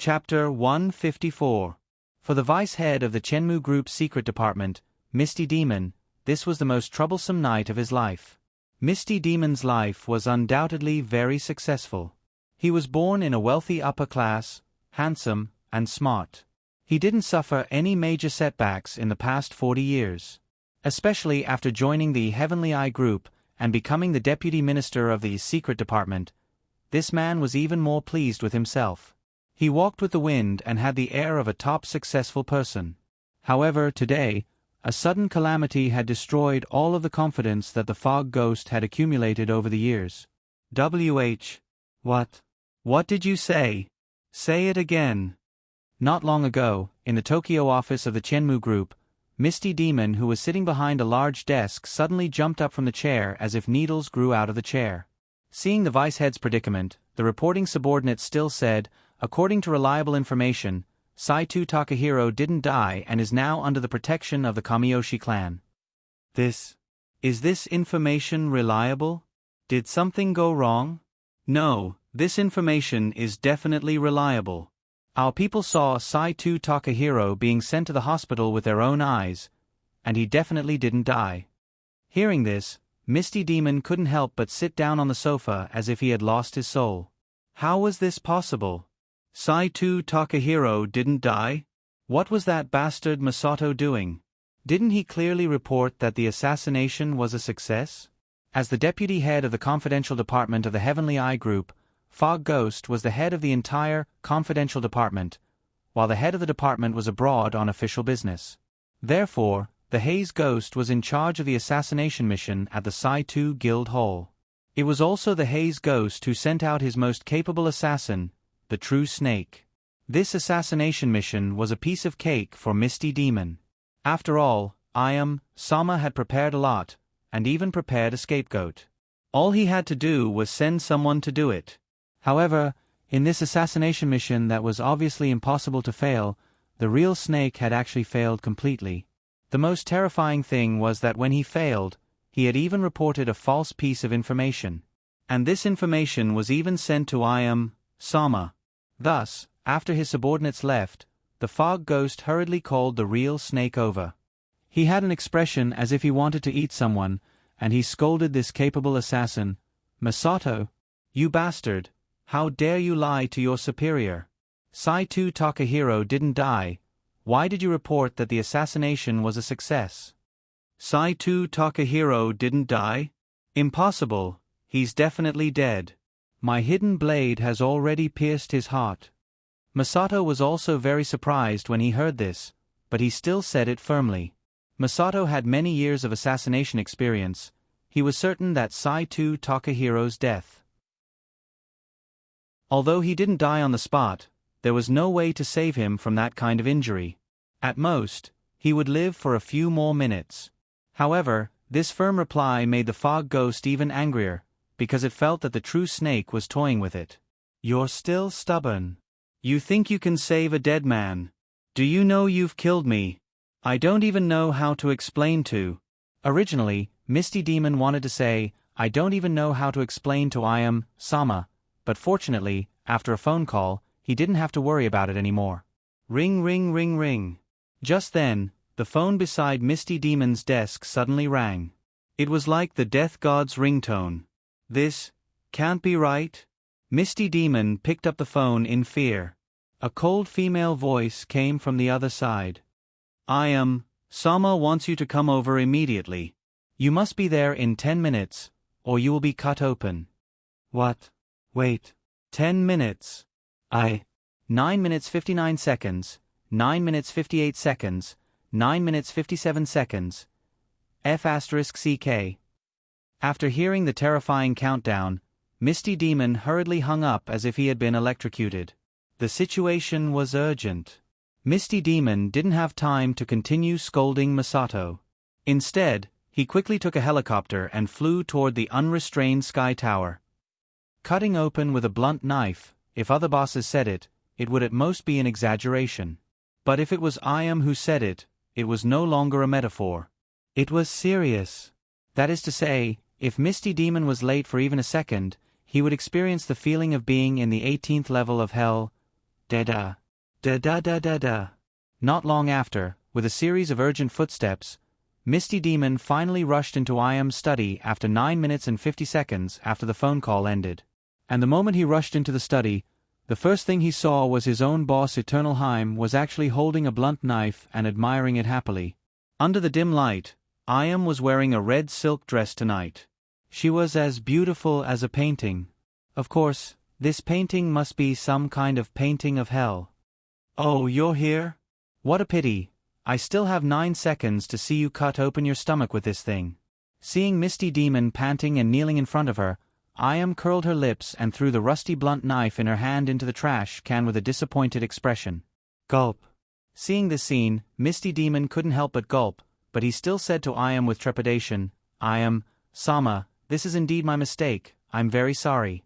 Chapter 154. For the vice head of the Chenmu Group's secret department, Misty Demon, this was the most troublesome night of his life. Misty Demon's life was undoubtedly very successful. He was born in a wealthy upper class, handsome, and smart. He didn't suffer any major setbacks in the past 40 years. Especially after joining the Heavenly Eye Group and becoming the deputy minister of the secret department, this man was even more pleased with himself. He walked with the wind and had the air of a top successful person. However, today, a sudden calamity had destroyed all of the confidence that the fog ghost had accumulated over the years. What? What did you say? Say it again. Not long ago, in the Tokyo office of the Chenmu Group, Misty Demon, who was sitting behind a large desk, suddenly jumped up from the chair as if needles grew out of the chair. Seeing the vice head's predicament, the reporting subordinate still said, according to reliable information, Saito Takahiro didn't die and is now under the protection of the Kamiyoshi clan. Is this information reliable? Did something go wrong? No, this information is definitely reliable. Our people saw Saito Takahiro being sent to the hospital with their own eyes, and he definitely didn't die. Hearing this, Misty Demon couldn't help but sit down on the sofa as if he had lost his soul. How was this possible? Saito Takahiro didn't die? What was that bastard Masato doing? Didn't he clearly report that the assassination was a success? As the deputy head of the confidential department of the Heavenly Eye Group, Fog Ghost was the head of the entire confidential department, while the head of the department was abroad on official business. Therefore, the Haze Ghost was in charge of the assassination mission at the Saito Guild Hall. It was also the Haze Ghost who sent out his most capable assassin, the True Snake. This assassination mission was a piece of cake for Misty Demon. After all, Sama had prepared a lot, and even prepared a scapegoat. All he had to do was send someone to do it. However, in this assassination mission that was obviously impossible to fail, the real Snake had actually failed completely. The most terrifying thing was that when he failed, he had even reported a false piece of information. And this information was even sent to Sama. Thus, after his subordinates left, the Fog Ghost hurriedly called the real Snake over. He had an expression as if he wanted to eat someone, and he scolded this capable assassin, "Masato, you bastard, how dare you lie to your superior? Saito Takahiro didn't die. Why did you report that the assassination was a success?" "Saito Takahiro didn't die? Impossible, he's definitely dead. My hidden blade has already pierced his heart." Masato was also very surprised when he heard this, but he still said it firmly. Masato had many years of assassination experience. He was certain that Saito Takahiro's death. Although he didn't die on the spot, there was no way to save him from that kind of injury. At most, he would live for a few more minutes. However, this firm reply made the Fog Ghost even angrier, because it felt that the True Snake was toying with it. "You're still stubborn. You think you can save a dead man. Do you know you've killed me? I don't even know how to explain to." Originally, Misty Demon wanted to say, "I don't even know how to explain to Sama," but fortunately, after a phone call, he didn't have to worry about it anymore. Ring ring ring ring. Just then, the phone beside Misty Demon's desk suddenly rang. It was like the death god's ringtone. This can't be right. Misty Demon picked up the phone in fear. A cold female voice came from the other side. Sama wants you to come over immediately. You must be there in 10 minutes, or you will be cut open." "What? Wait. 10 minutes. 9 minutes 59 seconds, 9 minutes 58 seconds, 9 minutes 57 seconds. F***CK. After hearing the terrifying countdown, Misty Demon hurriedly hung up as if he had been electrocuted. The situation was urgent. Misty Demon didn't have time to continue scolding Masato. Instead, he quickly took a helicopter and flew toward the unrestrained sky tower. Cutting open with a blunt knife, if other bosses said it, it would at most be an exaggeration. But if it was who said it, it was no longer a metaphor. It was serious. That is to say, if Misty Demon was late for even a second, he would experience the feeling of being in the 18th level of hell, Da-da. Da-da-da-da-da. Not long after, with a series of urgent footsteps, Misty Demon finally rushed into Iam's study after 9 minutes and 50 seconds after the phone call ended. And the moment he rushed into the study, the first thing he saw was his own boss Eternalheim was actually holding a blunt knife and admiring it happily. Under the dim light, Iam was wearing a red silk dress tonight. She was as beautiful as a painting. Of course, this painting must be some kind of painting of hell. Oh, you're here? What a pity. I still have 9 seconds to see you cut open your stomach with this thing. Seeing Misty Demon panting and kneeling in front of her, Iam curled her lips and threw the rusty blunt knife in her hand into the trash can with a disappointed expression. Gulp. Seeing this scene, Misty Demon couldn't help but gulp, but he still said to Iam with trepidation, Iam, Sama, this is indeed my mistake, I'm very sorry.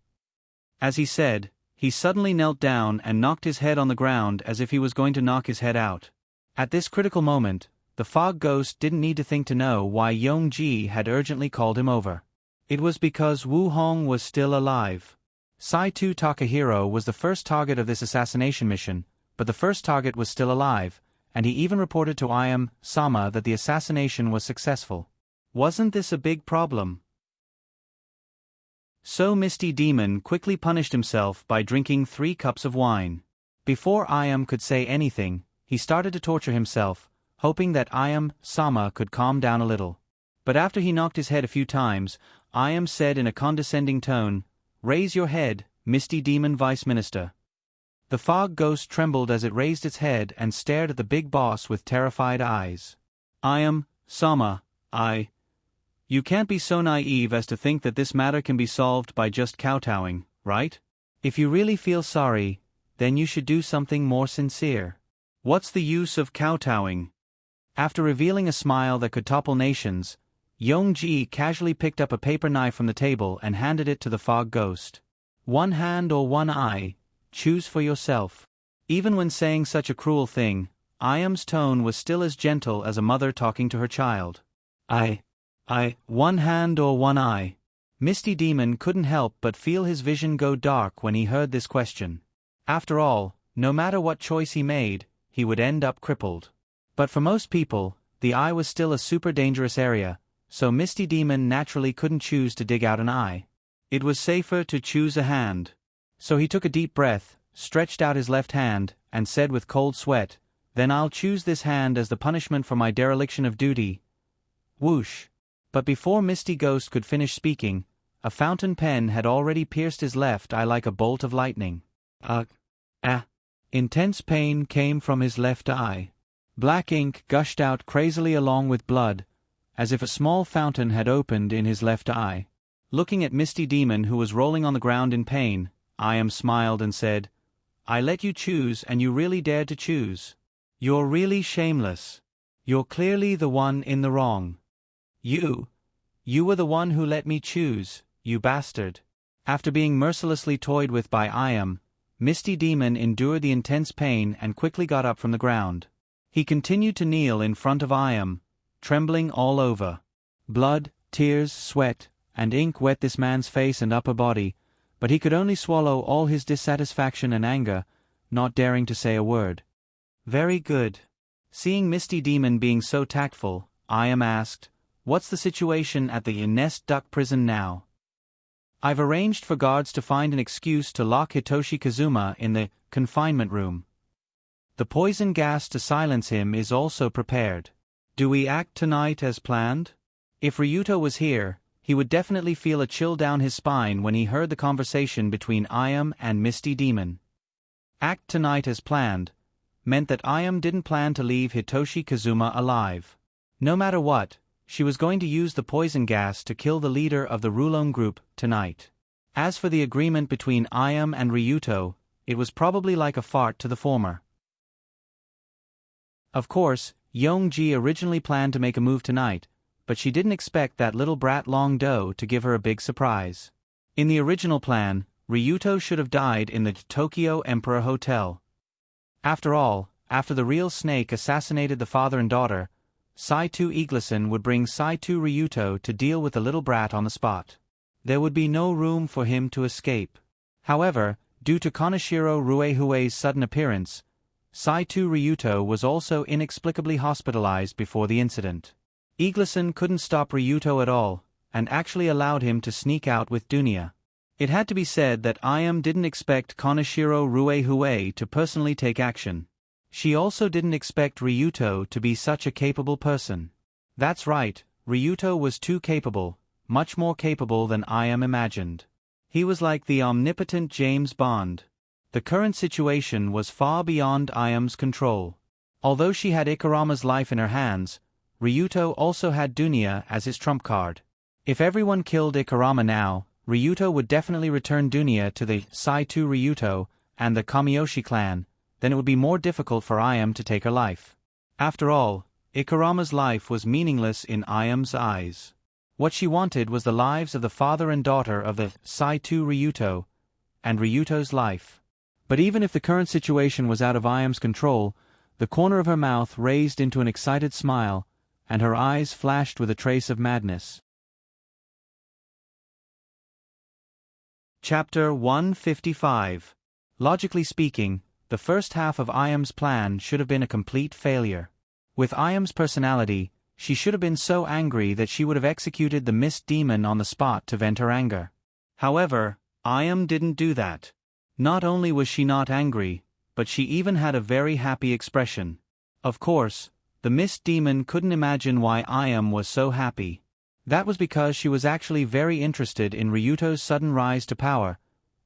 As he said, he suddenly knelt down and knocked his head on the ground as if he was going to knock his head out. At this critical moment, the fog ghost didn't need to think to know why Yongji had urgently called him over. It was because Wu Hong was still alive. Saitu Takahiro was the first target of this assassination mission, but the first target was still alive, and he even reported to Iam, Sama that the assassination was successful. Wasn't this a big problem? So Misty Demon quickly punished himself by drinking 3 cups of wine. Before Iam could say anything, he started to torture himself, hoping that Iam, Sama could calm down a little. But after he knocked his head a few times, Iam said in a condescending tone, Raise your head, Misty Demon Vice Minister. The fog ghost trembled as it raised its head and stared at the big boss with terrified eyes. Iam, Sama, You can't be so naive as to think that this matter can be solved by just kowtowing, right? If you really feel sorry, then you should do something more sincere. What's the use of kowtowing? After revealing a smile that could topple nations, Yongji casually picked up a paper knife from the table and handed it to the fog ghost. One hand or one eye, choose for yourself. Even when saying such a cruel thing, Iam's tone was still as gentle as a mother talking to her child. One hand or one eye. Misty Demon couldn't help but feel his vision go dark when he heard this question. After all, no matter what choice he made, he would end up crippled. But for most people, the eye was still a super dangerous area, so Misty Demon naturally couldn't choose to dig out an eye. It was safer to choose a hand. So he took a deep breath, stretched out his left hand, and said with cold sweat, Then I'll choose this hand as the punishment for my dereliction of duty. Whoosh. But before Misty Ghost could finish speaking, a fountain pen had already pierced his left eye like a bolt of lightning. Intense pain came from his left eye. Black ink gushed out crazily along with blood, as if a small fountain had opened in his left eye. Looking at Misty Demon who was rolling on the ground in pain, Iam smiled and said, I let you choose and you really dared to choose. You're really shameless. You're clearly the one in the wrong. You were the one who let me choose, you bastard. After being mercilessly toyed with by Iam, Misty Demon endured the intense pain and quickly got up from the ground. He continued to kneel in front of Iam, trembling all over. Blood, tears, sweat, and ink wet this man's face and upper body, but he could only swallow all his dissatisfaction and anger, not daring to say a word. Very good. Seeing Misty Demon being so tactful, Iam asked, What's the situation at the Nest Duck prison now? I've arranged for guards to find an excuse to lock Hitoshi Kazuma in the confinement room. The poison gas to silence him is also prepared. Do we act tonight as planned? If Ryuto was here, he would definitely feel a chill down his spine when he heard the conversation between Iam and Misty Demon. Act tonight as planned meant that Iam didn't plan to leave Hitoshi Kazuma alive. No matter what, she was going to use the poison gas to kill the leader of the Rulon group tonight. As for the agreement between Iam and Ryuto, it was probably like a fart to the former. Of course, Yongji originally planned to make a move tonight, but she didn't expect that little brat Long Do to give her a big surprise. In the original plan, Ryuto should have died in the Tokyo Emperor Hotel. After all, after the real snake assassinated the father and daughter, Saitu Igleson would bring Saitu Ryuto to deal with the little brat on the spot. There would be no room for him to escape. However, Due to Kaneshiro Ruehue's sudden appearance, Saito Ryuto was also inexplicably hospitalized before the incident. Igleson couldn't stop Ryuto at all, and actually allowed him to sneak out with Dunya. It had to be said that Ayam didn't expect Kaneshiro Ruehue to personally take action. She also didn't expect Ryuto to be such a capable person. That's right, Ryuto was too capable, much more capable than Ayam imagined. He was like the omnipotent James Bond. The current situation was far beyond Ayam's control. Although she had Ikarama's life in her hands, Ryuto also had Dunya as his trump card. If everyone killed Ikarama now, Ryuto would definitely return Dunya to the Saito Ryuto and the Kamiyoshi clan, then it would be more difficult for Ayam to take her life. After all, Ikarama's life was meaningless in Ayam's eyes. What she wanted was the lives of the father and daughter of the Saito Ryuto, and Ryuto's life. But even if the current situation was out of Ayam's control, the corner of her mouth raised into an excited smile, and her eyes flashed with a trace of madness. Chapter 155. Logically speaking, the first half of Ayam's plan should have been a complete failure. With Ayam's personality, she should have been so angry that she would have executed the mist demon on the spot to vent her anger. However, Ayam didn't do that. Not only was she not angry, but she even had a very happy expression. Of course, the mist demon couldn't imagine why Ayam was so happy. That was because she was actually very interested in Ryuto's sudden rise to power,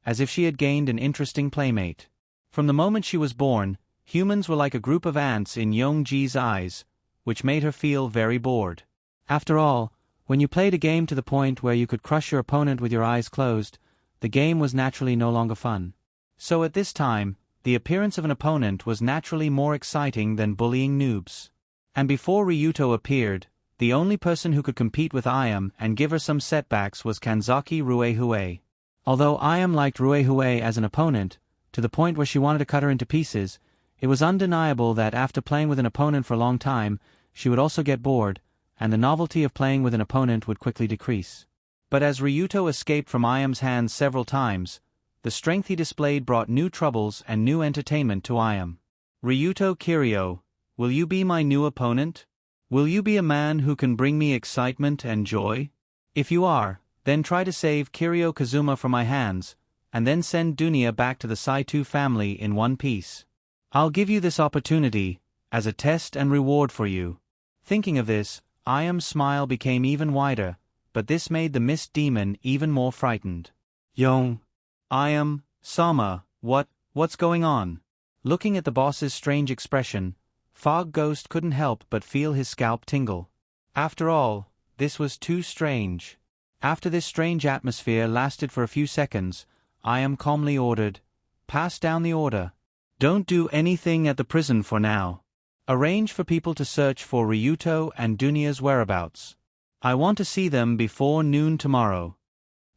as if she had gained an interesting playmate. From the moment she was born, humans were like a group of ants in Yongji's eyes, which made her feel very bored. After all, when you played a game to the point where you could crush your opponent with your eyes closed, the game was naturally no longer fun. So at this time, the appearance of an opponent was naturally more exciting than bullying noobs. And before Ryuto appeared, the only person who could compete with Ayam and give her some setbacks was Kanzaki Ruehue. Although Ayam liked Ruehue as an opponent, to the point where she wanted to cut her into pieces, it was undeniable that after playing with an opponent for a long time, she would also get bored, and the novelty of playing with an opponent would quickly decrease. But as Ryuto escaped from Ayam's hands several times, the strength he displayed brought new troubles and new entertainment to Ayam. Ryuto Kiryu, will you be my new opponent? Will you be a man who can bring me excitement and joy? If you are, then try to save Kiryu Kazuma from my hands, and then send Dunya back to the Saito family in one piece. I'll give you this opportunity, as a test and reward for you. Thinking of this, Ayam's smile became even wider, but this made the mist demon even more frightened. Ayam, Sama, what's going on? Looking at the boss's strange expression, Fog Ghost couldn't help but feel his scalp tingle. After all, this was too strange. After this strange atmosphere lasted for a few seconds, Ayam calmly ordered, "Pass down the order. Don't do anything at the prison for now. Arrange for people to search for Ryuto and Dunya's whereabouts. I want to see them before noon tomorrow."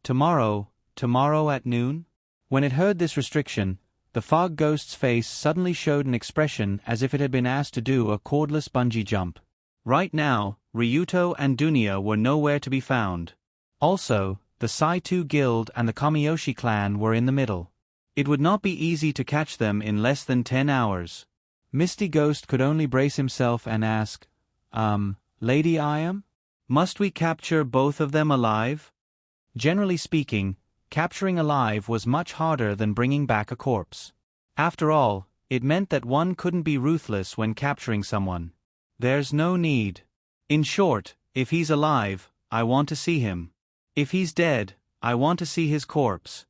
Tomorrow at noon? When it heard this restriction, the Fog Ghost's face suddenly showed an expression as if it had been asked to do a cordless bungee jump. Right now, Ryuto and Dunya were nowhere to be found. Also, the Saito Guild and the Kamiyoshi clan were in the middle. It would not be easy to catch them in less than 10 hours. Misty Ghost could only brace himself and ask, Lady Ayam? Must we capture both of them alive? Generally speaking, capturing alive was much harder than bringing back a corpse. After all, it meant that one couldn't be ruthless when capturing someone. There's no need. In short, if he's alive, I want to see him. If he's dead, I want to see his corpse.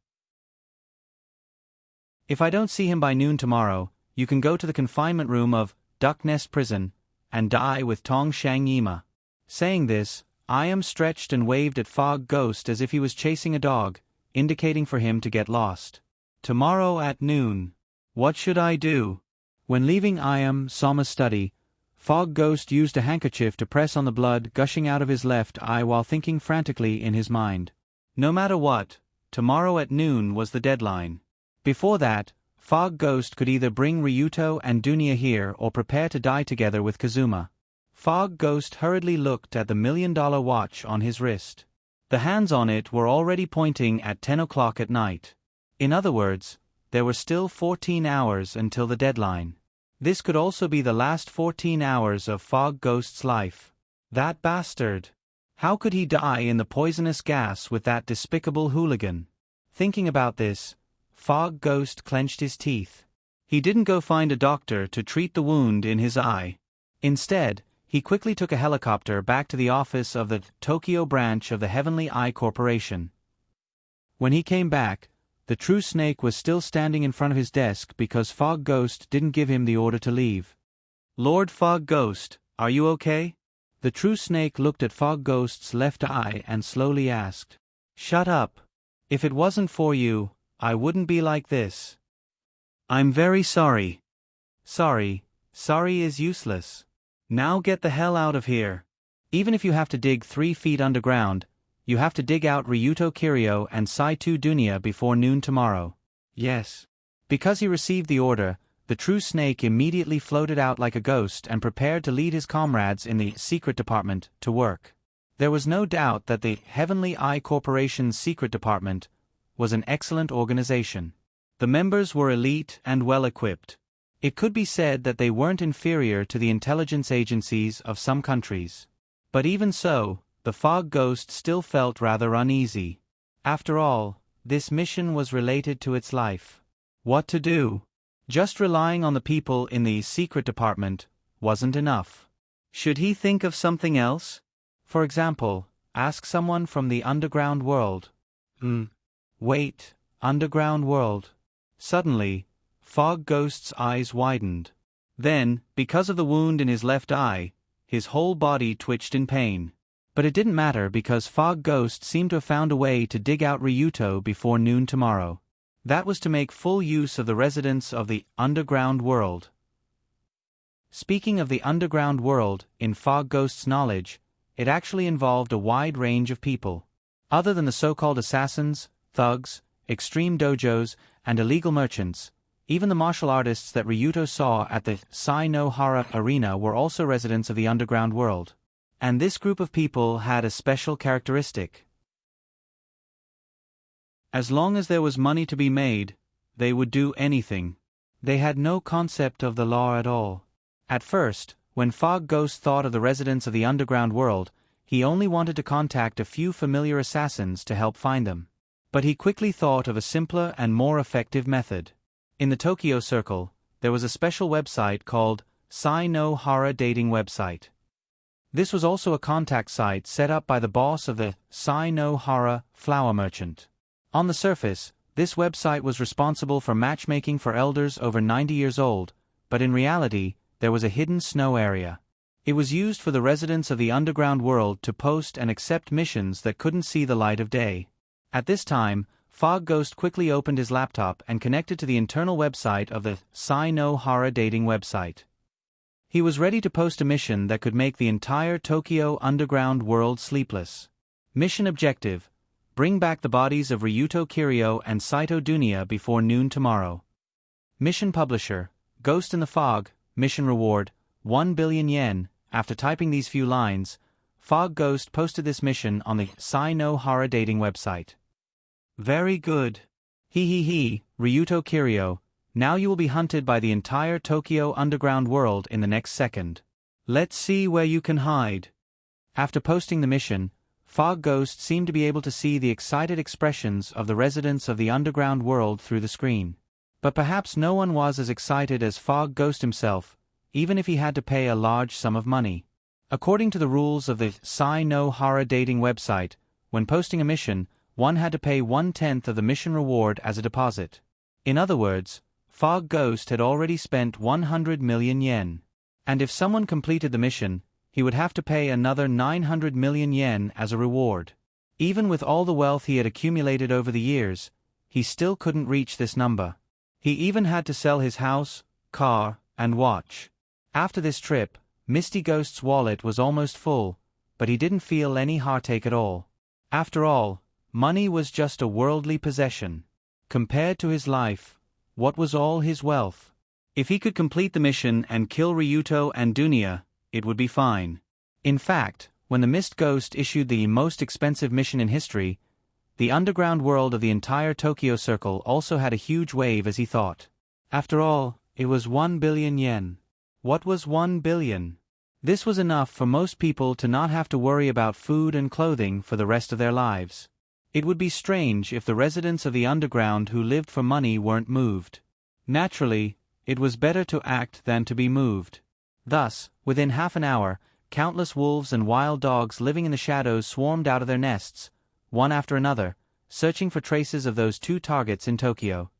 If I don't see him by noon tomorrow, you can go to the confinement room of Duck Nest Prison and die with Tong Shang Yima. Saying this, Ayam stretched and waved at Fog Ghost as if he was chasing a dog, indicating for him to get lost. Tomorrow at noon. What should I do? When leaving Ayam Sama's study, Fog Ghost used a handkerchief to press on the blood gushing out of his left eye while thinking frantically in his mind. No matter what, tomorrow at noon was the deadline. Before that, Fog Ghost could either bring Ryuto and Dunya here or prepare to die together with Kazuma. Fog Ghost hurriedly looked at the $1 million watch on his wrist. The hands on it were already pointing at 10 o'clock at night. In other words, there were still 14 hours until the deadline. This could also be the last 14 hours of Fog Ghost's life. That bastard! How could he die in the poisonous gas with that despicable hooligan? Thinking about this, Fog Ghost clenched his teeth. He didn't go find a doctor to treat the wound in his eye. Instead, he quickly took a helicopter back to the office of the Tokyo branch of the Heavenly Eye Corporation. When he came back, the true snake was still standing in front of his desk because Fog Ghost didn't give him the order to leave. "Lord Fog Ghost, are you okay?" The true snake looked at Fog Ghost's left eye and slowly asked. "Shut up. If it wasn't for you, I wouldn't be like this." "I'm very sorry." Sorry is useless. Now get the hell out of here. Even if you have to dig 3 feet underground, you have to dig out Ryuto Kiryu and Saito Dunya before noon tomorrow. Yes. Because he received the order, the true snake immediately floated out like a ghost and prepared to lead his comrades in the secret department to work. There was no doubt that the Heavenly Eye Corporation's secret department was an excellent organization. The members were elite and well-equipped. It could be said that they weren't inferior to the intelligence agencies of some countries. But even so, the Fog Ghost still felt rather uneasy. After all, this mission was related to its life. What to do? Just relying on the people in the secret department wasn't enough. Should he think of something else? For example, ask someone from the underground world. Wait, underground world. Suddenly, Fog Ghost's eyes widened. Then, because of the wound in his left eye, his whole body twitched in pain. But it didn't matter because Fog Ghost seemed to have found a way to dig out Ryuto before noon tomorrow. That was to make full use of the residents of the underground world. Speaking of the underground world, in Fog Ghost's knowledge, it actually involved a wide range of people. Other than the so-called assassins, thugs, extreme dojos, and illegal merchants, even the martial artists that Ryuto saw at the Sai-no-hara arena were also residents of the underground world. And this group of people had a special characteristic. As long as there was money to be made, they would do anything. They had no concept of the law at all. At first, when Fog Ghost thought of the residents of the underground world, he only wanted to contact a few familiar assassins to help find them. But he quickly thought of a simpler and more effective method. In the Tokyo Circle, there was a special website called Sai-no-hara Dating Website. This was also a contact site set up by the boss of the Sai-no-hara flower merchant. On the surface, this website was responsible for matchmaking for elders over 90 years old, but in reality, there was a hidden snow area. It was used for the residents of the underground world to post and accept missions that couldn't see the light of day. At this time, Fog Ghost quickly opened his laptop and connected to the internal website of the Sai-no-hara Dating Website. He was ready to post a mission that could make the entire Tokyo underground world sleepless. Mission objective: bring back the bodies of Ryuto Kiryu and Saito Dunya before noon tomorrow. Mission publisher: Ghost in the Fog. Mission reward: 1 billion yen. After typing these few lines, Fog Ghost posted this mission on the Sai-no-hara Dating Website. Very good. Ryuto Kiryu. Now you will be hunted by the entire Tokyo underground world in the next second. Let's see where you can hide. After posting the mission, Fog Ghost seemed to be able to see the excited expressions of the residents of the underground world through the screen. But perhaps no one was as excited as Fog Ghost himself, even if he had to pay a large sum of money. According to the rules of the Sai-no-hara Dating Website, when posting a mission, one had to pay 1/10 of the mission reward as a deposit. In other words, Fog Ghost had already spent 100 million yen. And if someone completed the mission, he would have to pay another 900 million yen as a reward. Even with all the wealth he had accumulated over the years, he still couldn't reach this number. He even had to sell his house, car, and watch. After this trip, Misty Ghost's wallet was almost full, but he didn't feel any heartache at all. After all, money was just a worldly possession. Compared to his life, what was all his wealth? If he could complete the mission and kill Ryuto and Dunya, it would be fine. In fact, when the Mist Ghost issued the most expensive mission in history, The underground world of the entire Tokyo Circle also had a huge wave as he thought. After all, it was 1 billion yen. What was 1 billion? This was enough for most people to not have to worry about food and clothing for the rest of their lives. It would be strange if the residents of the underground who lived for money weren't moved. Naturally, it was better to act than to be moved. Thus, within half an hour, countless wolves and wild dogs living in the shadows swarmed out of their nests, one after another, searching for traces of those two targets in Tokyo.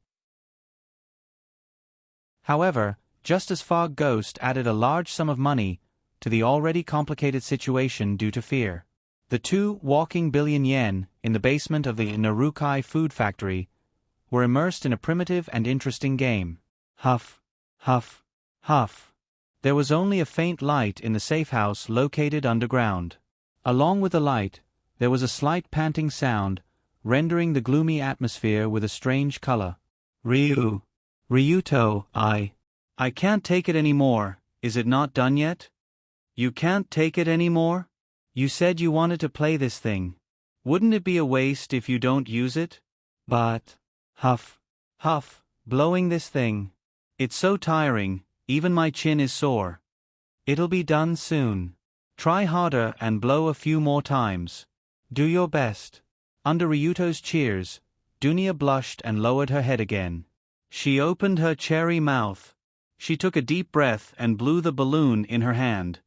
However, just as Fog Ghost added a large sum of money to the already complicated situation due to fear, the 2 walking billion yen in the basement of the Narrate food factory were immersed in a primitive and interesting game. Huff, huff, huff. There was only a faint light in the safe house located underground. Along with the light, there was a slight panting sound, rendering the gloomy atmosphere with a strange color. Ryuto, I can't take it anymore. Is it not done yet? You can't take it anymore? You said you wanted to play this thing. Wouldn't it be a waste if you don't use it? But, huff, huff, blowing this thing. It's so tiring, even my chin is sore. It'll be done soon. Try harder and blow a few more times. Do your best. Under Ryuto's cheers, Dunya blushed and lowered her head again. She opened her cherry mouth. She took a deep breath and blew the balloon in her hand.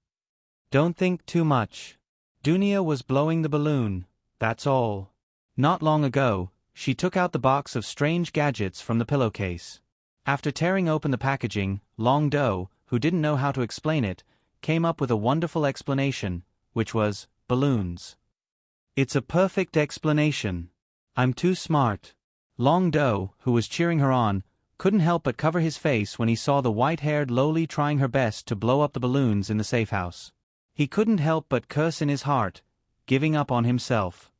Don't think too much. Dunya was blowing the balloon, that's all. Not long ago, she took out the box of strange gadgets from the pillowcase. After tearing open the packaging, Long Do, who didn't know how to explain it, came up with a wonderful explanation, which was, balloons. It's a perfect explanation. I'm too smart. Long Do, who was cheering her on, couldn't help but cover his face when he saw the white-haired Loli trying her best to blow up the balloons in the safe house. He couldn't help but curse in his heart, giving up on himself.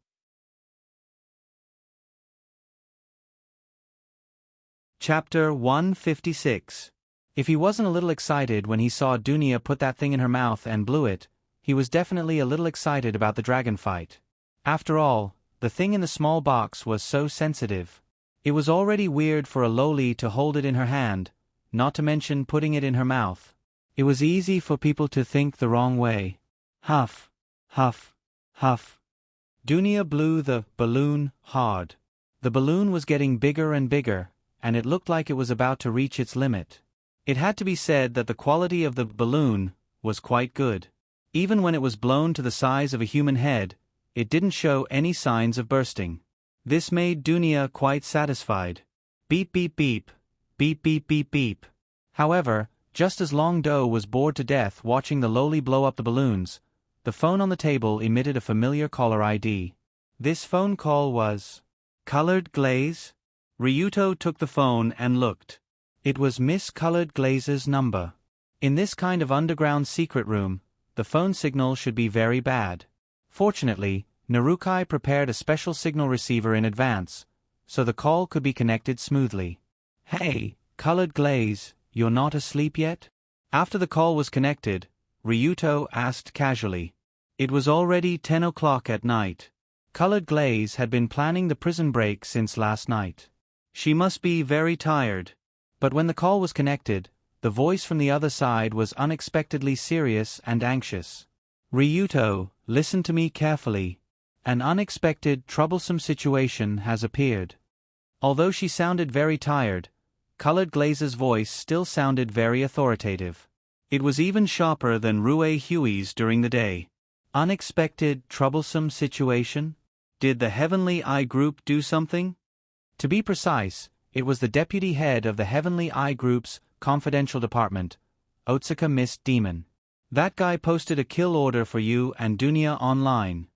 Chapter 156. If he wasn't a little excited when he saw Dunya put that thing in her mouth and blew it, he was definitely a little excited about the dragon fight. After all, the thing in the small box was so sensitive. It was already weird for a Loli to hold it in her hand, not to mention putting it in her mouth. It was easy for people to think the wrong way. Huff, huff, huff. Dunya blew the balloon hard. The balloon was getting bigger and bigger, and it looked like it was about to reach its limit. It had to be said that the quality of the balloon was quite good. Even when it was blown to the size of a human head, it didn't show any signs of bursting. This made Dunya quite satisfied. Beep beep beep, beep beep beep beep. However, just as Long Do was bored to death watching the Loli blow up the balloons, the phone on the table emitted a familiar caller ID. This phone call was Colored Glaze? Ryuto took the phone and looked. It was Miss Colored Glaze's number. In this kind of underground secret room, the phone signal should be very bad. Fortunately, Narrate prepared a special signal receiver in advance, so the call could be connected smoothly. Hey, Colored Glaze, you're not asleep yet? After the call was connected, Ryuto asked casually. It was already 10 o'clock at night. Colored Glaze had been planning the prison break since last night. She must be very tired. But when the call was connected, the voice from the other side was unexpectedly serious and anxious. Ryuto, listen to me carefully. An unexpected, troublesome situation has appeared. Although she sounded very tired, Colored Glaze's voice still sounded very authoritative. It was even sharper than Rue Huey's during the day. Unexpected, troublesome situation? Did the Heavenly Eye Group do something? To be precise, it was the deputy head of the Heavenly Eye Group's confidential department, Otsuka Mist Demon. That guy posted a kill order for you and Dunya online.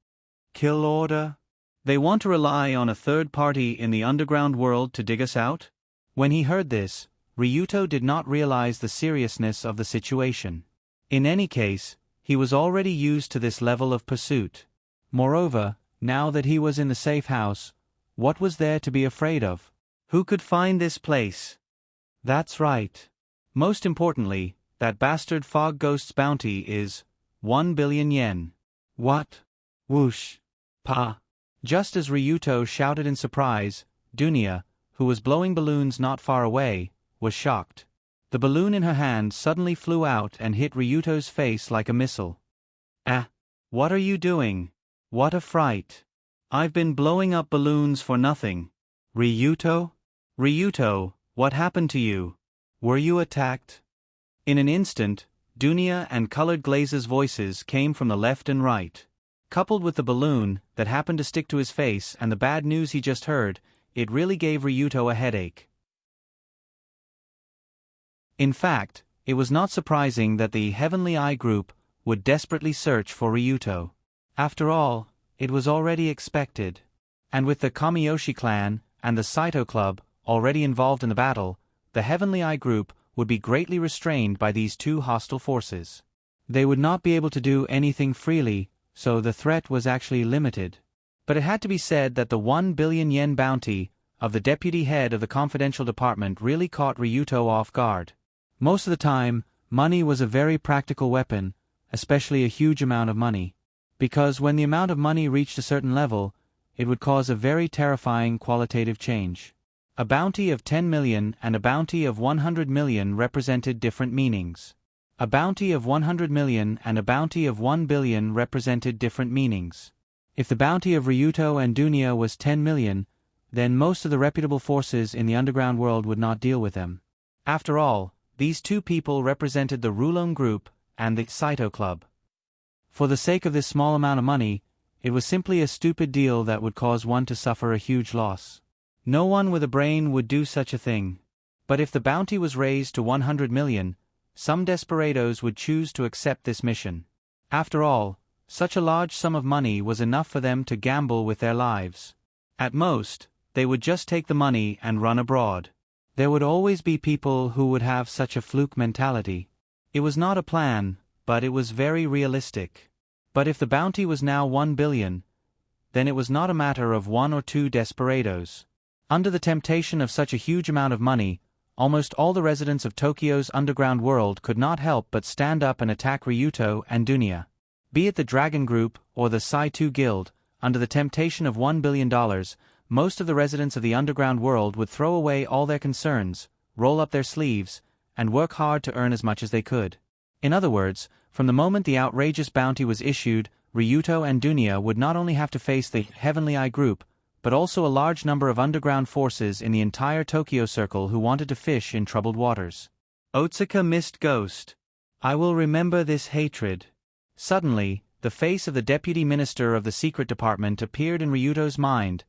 Kill order? They want to rely on a third party in the underground world to dig us out? When he heard this, Ryuto did not realize the seriousness of the situation. In any case, he was already used to this level of pursuit. Moreover, now that he was in the safe house, what was there to be afraid of? Who could find this place? That's right. Most importantly, that bastard Fog Ghost's bounty is 1 billion yen. What? Whoosh. Pa. Just as Ryuto shouted in surprise, Dunya, who was blowing balloons not far away, was shocked. The balloon in her hand suddenly flew out and hit Ryuto's face like a missile. "Ah! What are you doing? What a fright! I've been blowing up balloons for nothing. Ryuto? Ryuto, what happened to you? Were you attacked?" In an instant, Dunya and Colored Glaze's voices came from the left and right. Coupled with the balloon that happened to stick to his face and the bad news he just heard, it really gave Ryuto a headache. In fact, it was not surprising that the Heavenly Eye group would desperately search for Ryuto. After all, it was already expected. And with the Kamiyoshi clan and the Saito Club already involved in the battle, the Heavenly Eye group would be greatly restrained by these two hostile forces. They would not be able to do anything freely, so the threat was actually limited. But it had to be said that the 1 billion yen bounty of the deputy head of the confidential department really caught Ryuto off guard. Most of the time, money was a very practical weapon, especially a huge amount of money. Because when the amount of money reached a certain level, it would cause a very terrifying qualitative change. A bounty of 10 million and a bounty of 100 million represented different meanings. A bounty of 100 million and a bounty of 1 billion represented different meanings. If the bounty of Ryuto and Dunya was 10 million, then most of the reputable forces in the underground world would not deal with them. After all, these two people represented the Rulon Group and the Saito Club. For the sake of this small amount of money, it was simply a stupid deal that would cause one to suffer a huge loss. No one with a brain would do such a thing. But if the bounty was raised to 100 million, some desperados would choose to accept this mission. After all, such a large sum of money was enough for them to gamble with their lives. At most, they would just take the money and run abroad. There would always be people who would have such a fluke mentality. It was not a plan, but it was very realistic. But if the bounty was now 1 billion, then it was not a matter of one or two desperados. Under the temptation of such a huge amount of money, almost all the residents of Tokyo's underground world could not help but stand up and attack Ryuto and Dunya. Be it the Dragon Group or the Sai-2 Guild, under the temptation of $1 billion, most of the residents of the underground world would throw away all their concerns, roll up their sleeves, and work hard to earn as much as they could. In other words, from the moment the outrageous bounty was issued, Ryuto and Dunya would not only have to face the Heavenly Eye group, but also a large number of underground forces in the entire Tokyo Circle who wanted to fish in troubled waters. Otsuka Mist Ghost. I will remember this hatred. Suddenly, the face of the deputy minister of the secret department appeared in Ryuto's mind,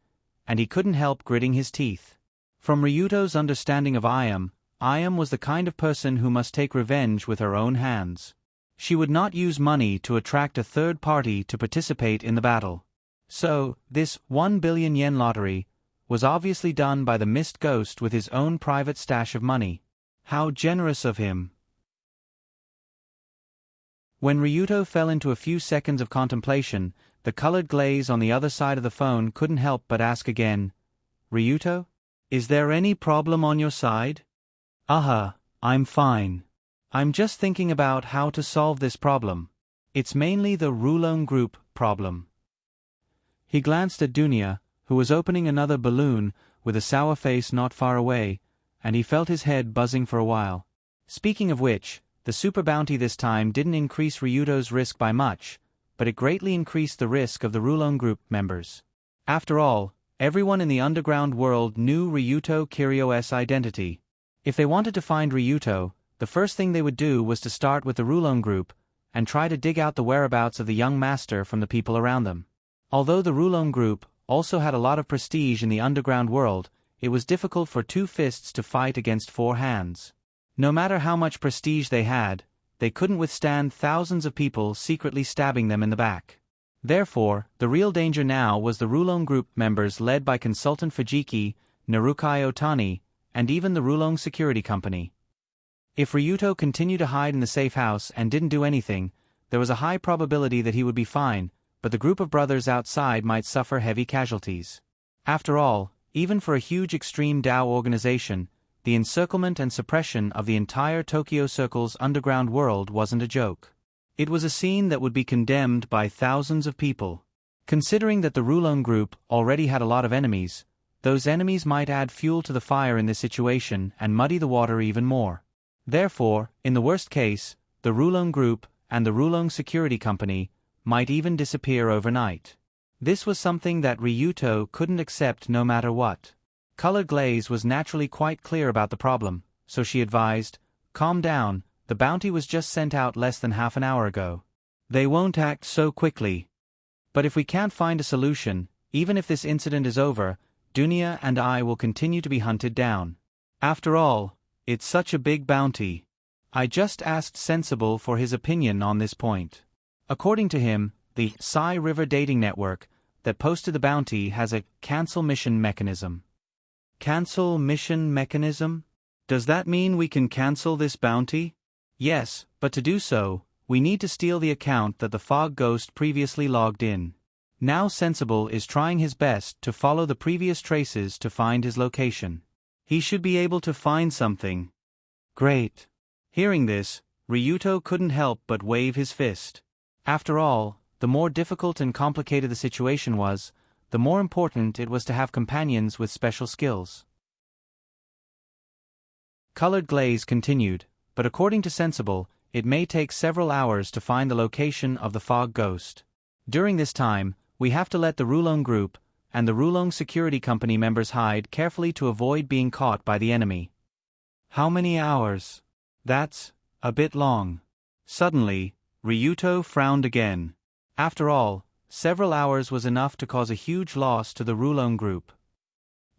and he couldn't help gritting his teeth. From Ryuto's understanding of Ayam was the kind of person who must take revenge with her own hands. She would not use money to attract a third party to participate in the battle. So, this 1 billion yen lottery was obviously done by the Mist Ghost with his own private stash of money. How generous of him! When Ryuto fell into a few seconds of contemplation, the colored glaze on the other side of the phone couldn't help but ask again, "Ryuto? Is there any problem on your side?" I'm fine. I'm just thinking about how to solve this problem. It's mainly the Rulon Group problem." He glanced at Dunya, who was opening another balloon with a sour face not far away, and he felt his head buzzing for a while. Speaking of which, the super bounty this time didn't increase Ryuto's risk by much, but it greatly increased the risk of the Rulon Group members. After all, everyone in the underground world knew Ryuto Kiryo's identity. If they wanted to find Ryuto, the first thing they would do was to start with the Rulon Group and try to dig out the whereabouts of the young master from the people around them. Although the Rulon Group also had a lot of prestige in the underground world, it was difficult for two fists to fight against four hands. No matter how much prestige they had, they couldn't withstand thousands of people secretly stabbing them in the back. Therefore, the real danger now was the Rulon Group members led by Consultant Fujiki, Narukai Otani, and even the Rulon Security Company. If Ryuto continued to hide in the safe house and didn't do anything, there was a high probability that he would be fine, but the group of brothers outside might suffer heavy casualties. After all, even for a huge extreme Dao organization, the encirclement and suppression of the entire Tokyo Circle's underground world wasn't a joke. It was a scene that would be condemned by thousands of people. Considering that the Rulon group already had a lot of enemies, those enemies might add fuel to the fire in this situation and muddy the water even more. Therefore, in the worst case, the Rulon group and the Rulon security company might even disappear overnight. This was something that Ryuto couldn't accept no matter what. Colored Glaze was naturally quite clear about the problem, so she advised, "Calm down, the bounty was just sent out less than half an hour ago. They won't act so quickly. But if we can't find a solution, even if this incident is over, Dunia and I will continue to be hunted down. After all, it's such a big bounty." I just asked Sensible for his opinion on this point. According to him, the Sai River dating network that posted the bounty has a cancel mission mechanism. Cancel mission mechanism? Does that mean we can cancel this bounty? Yes, but to do so, we need to steal the account that the Fog Ghost previously logged in. Now Sensible is trying his best to follow the previous traces to find his location. He should be able to find something. Great. Hearing this, Ryuto couldn't help but wave his fist. After all, the more difficult and complicated the situation was, the more important it was to have companions with special skills. Colored Glaze continued, but according to Sensible, it may take several hours to find the location of the Fog Ghost. During this time, we have to let the Rulon group and the Rulon security company members hide carefully to avoid being caught by the enemy. How many hours? That's a bit long. Suddenly, Ryuto frowned again. After all, several hours was enough to cause a huge loss to the Rulon group.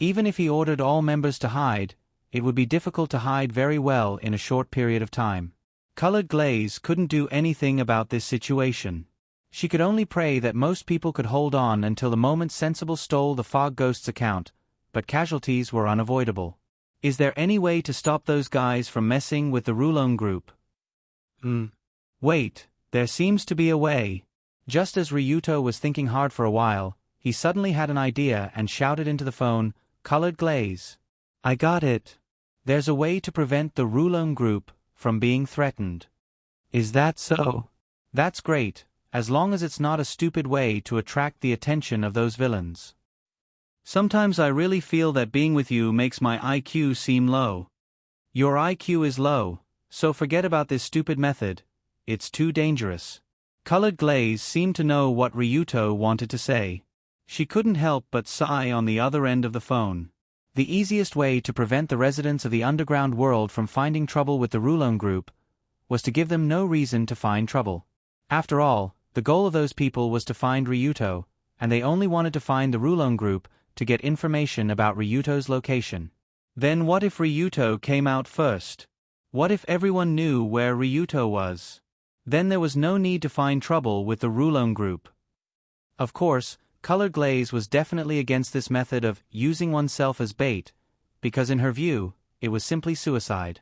Even if he ordered all members to hide, it would be difficult to hide very well in a short period of time. Colored Glaze couldn't do anything about this situation. She could only pray that most people could hold on until the moment Sensible stole the Fog Ghost's account, but casualties were unavoidable. Is there any way to stop those guys from messing with the Rulon group? Wait, there seems to be a way. Just as Ryuto was thinking hard for a while, he suddenly had an idea and shouted into the phone, "Colored Glaze. I got it. There's a way to prevent the Rulon group from being threatened." Is that so? That's great, as long as it's not a stupid way to attract the attention of those villains. Sometimes I really feel that being with you makes my IQ seem low. Your IQ is low, so forget about this stupid method. It's too dangerous. Colored Glaze seemed to know what Ryuto wanted to say. She couldn't help but sigh on the other end of the phone. The easiest way to prevent the residents of the underground world from finding trouble with the Rulon group was to give them no reason to find trouble. After all, the goal of those people was to find Ryuto, and they only wanted to find the Rulon group to get information about Ryuto's location. Then what if Ryuto came out first? What if everyone knew where Ryuto was? Then there was no need to find trouble with the Rulon group. Of course, Colored Glaze was definitely against this method of using oneself as bait, because in her view, it was simply suicide.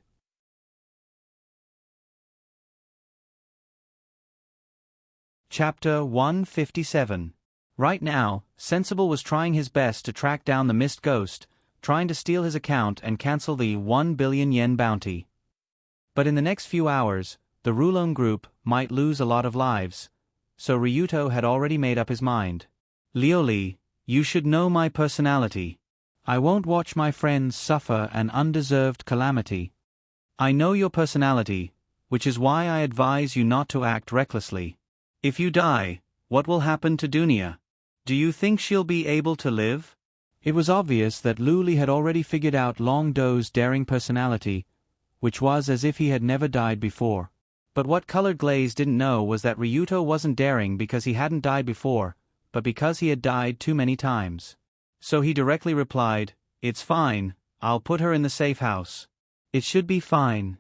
Chapter 157. Right now, Sensible was trying his best to track down the Mist Ghost, trying to steal his account and cancel the 1 billion yen bounty. But in the next few hours, the Rulon group might lose a lot of lives, so Ryuto had already made up his mind. "Lioli, you should know my personality. I won't watch my friends suffer an undeserved calamity. I know your personality, which is why I advise you not to act recklessly. If you die, what will happen to Dunia? Do you think she'll be able to live?" It was obvious that Luli had already figured out Long Do's daring personality, which was as if he had never died before. But what Colored Glaze didn't know was that Ryuto wasn't daring because he hadn't died before, but because he had died too many times. So he directly replied, "It's fine, I'll put her in the safe house." "It should be fine."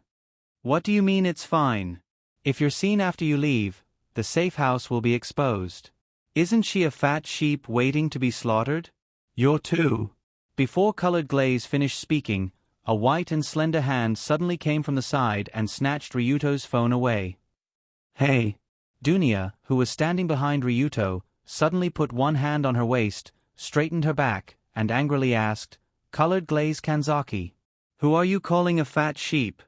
"What do you mean it's fine? If you're seen after you leave, the safe house will be exposed. Isn't she a fat sheep waiting to be slaughtered?" "You're too." Before Colored Glaze finished speaking, a white and slender hand suddenly came from the side and snatched Ryuto's phone away. "Hey!" Dunia, who was standing behind Ryuto, suddenly put one hand on her waist, straightened her back, and angrily asked, "Colored Glaze Kanzaki, who are you calling a fat sheep?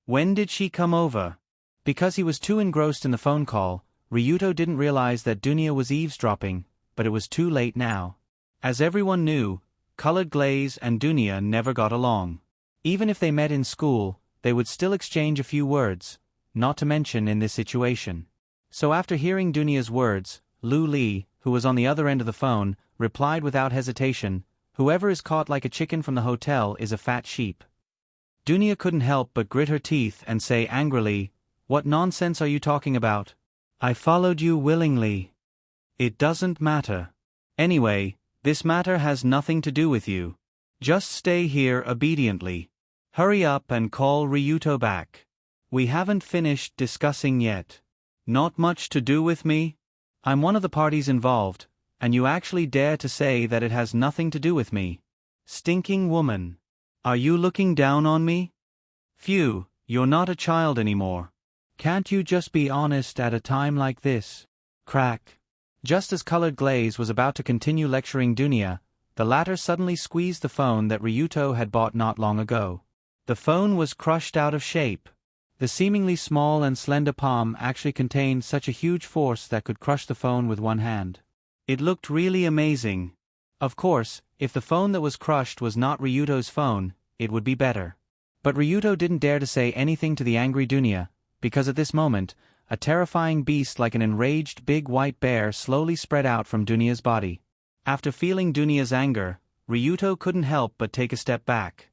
When did she come over?" Because he was too engrossed in the phone call, Ryuto didn't realize that Dunia was eavesdropping, but it was too late now. As everyone knew, Colored Glaze and Dunia never got along. Even if they met in school, they would still exchange a few words, not to mention in this situation. So after hearing Dunia's words, Lu Li, who was on the other end of the phone, replied without hesitation, "Whoever is caught like a chicken from the hotel is a fat sheep." Dunia couldn't help but grit her teeth and say angrily, "What nonsense are you talking about? I followed you willingly. It doesn't matter. Anyway, this matter has nothing to do with you. Just stay here obediently. Hurry up and call Ryuto back. We haven't finished discussing yet." "Not much to do with me? I'm one of the parties involved, and you actually dare to say that it has nothing to do with me? Stinking woman. Are you looking down on me? Phew, you're not a child anymore. Can't you just be honest at a time like this?" Crack. Just as Colored Glaze was about to continue lecturing Dunia, the latter suddenly squeezed the phone that Ryuto had bought not long ago. The phone was crushed out of shape. The seemingly small and slender palm actually contained such a huge force that could crush the phone with one hand. It looked really amazing. Of course, if the phone that was crushed was not Ryuto's phone, it would be better. But Ryuto didn't dare to say anything to the angry Dunia, because at this moment, a terrifying beast like an enraged big white bear slowly spread out from Dunia's body. After feeling Dunia's anger, Ryuto couldn't help but take a step back.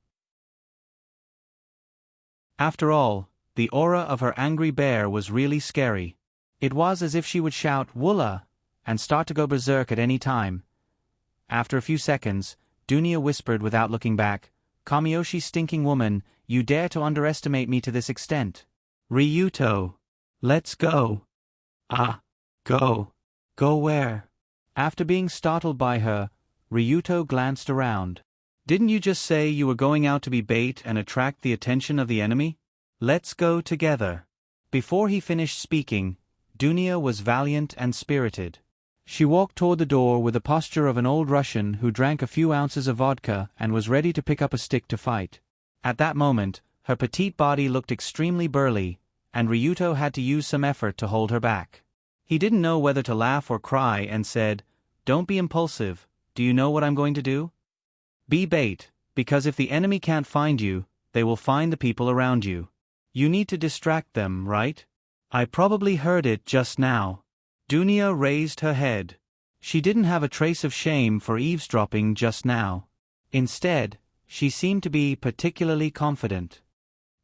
After all, the aura of her angry bear was really scary. It was as if she would shout "Woola!" and start to go berserk at any time. After a few seconds, Dunia whispered without looking back, "Kamiyoshi, stinking woman, you dare to underestimate me to this extent? Ryuto, let's go." "Ah, go. Go where?" After being startled by her, Ryuto glanced around. "Didn't you just say you were going out to be bait and attract the attention of the enemy? Let's go together." Before he finished speaking, Dunia was valiant and spirited. She walked toward the door with the posture of an old Russian who drank a few ounces of vodka and was ready to pick up a stick to fight. At that moment, her petite body looked extremely burly, and Ryuto had to use some effort to hold her back. He didn't know whether to laugh or cry and said, "Don't be impulsive. Do you know what I'm going to do? Be bait, because if the enemy can't find you, they will find the people around you. You need to distract them, right? I probably heard it just now." Dunia raised her head. She didn't have a trace of shame for eavesdropping just now. Instead, she seemed to be particularly confident.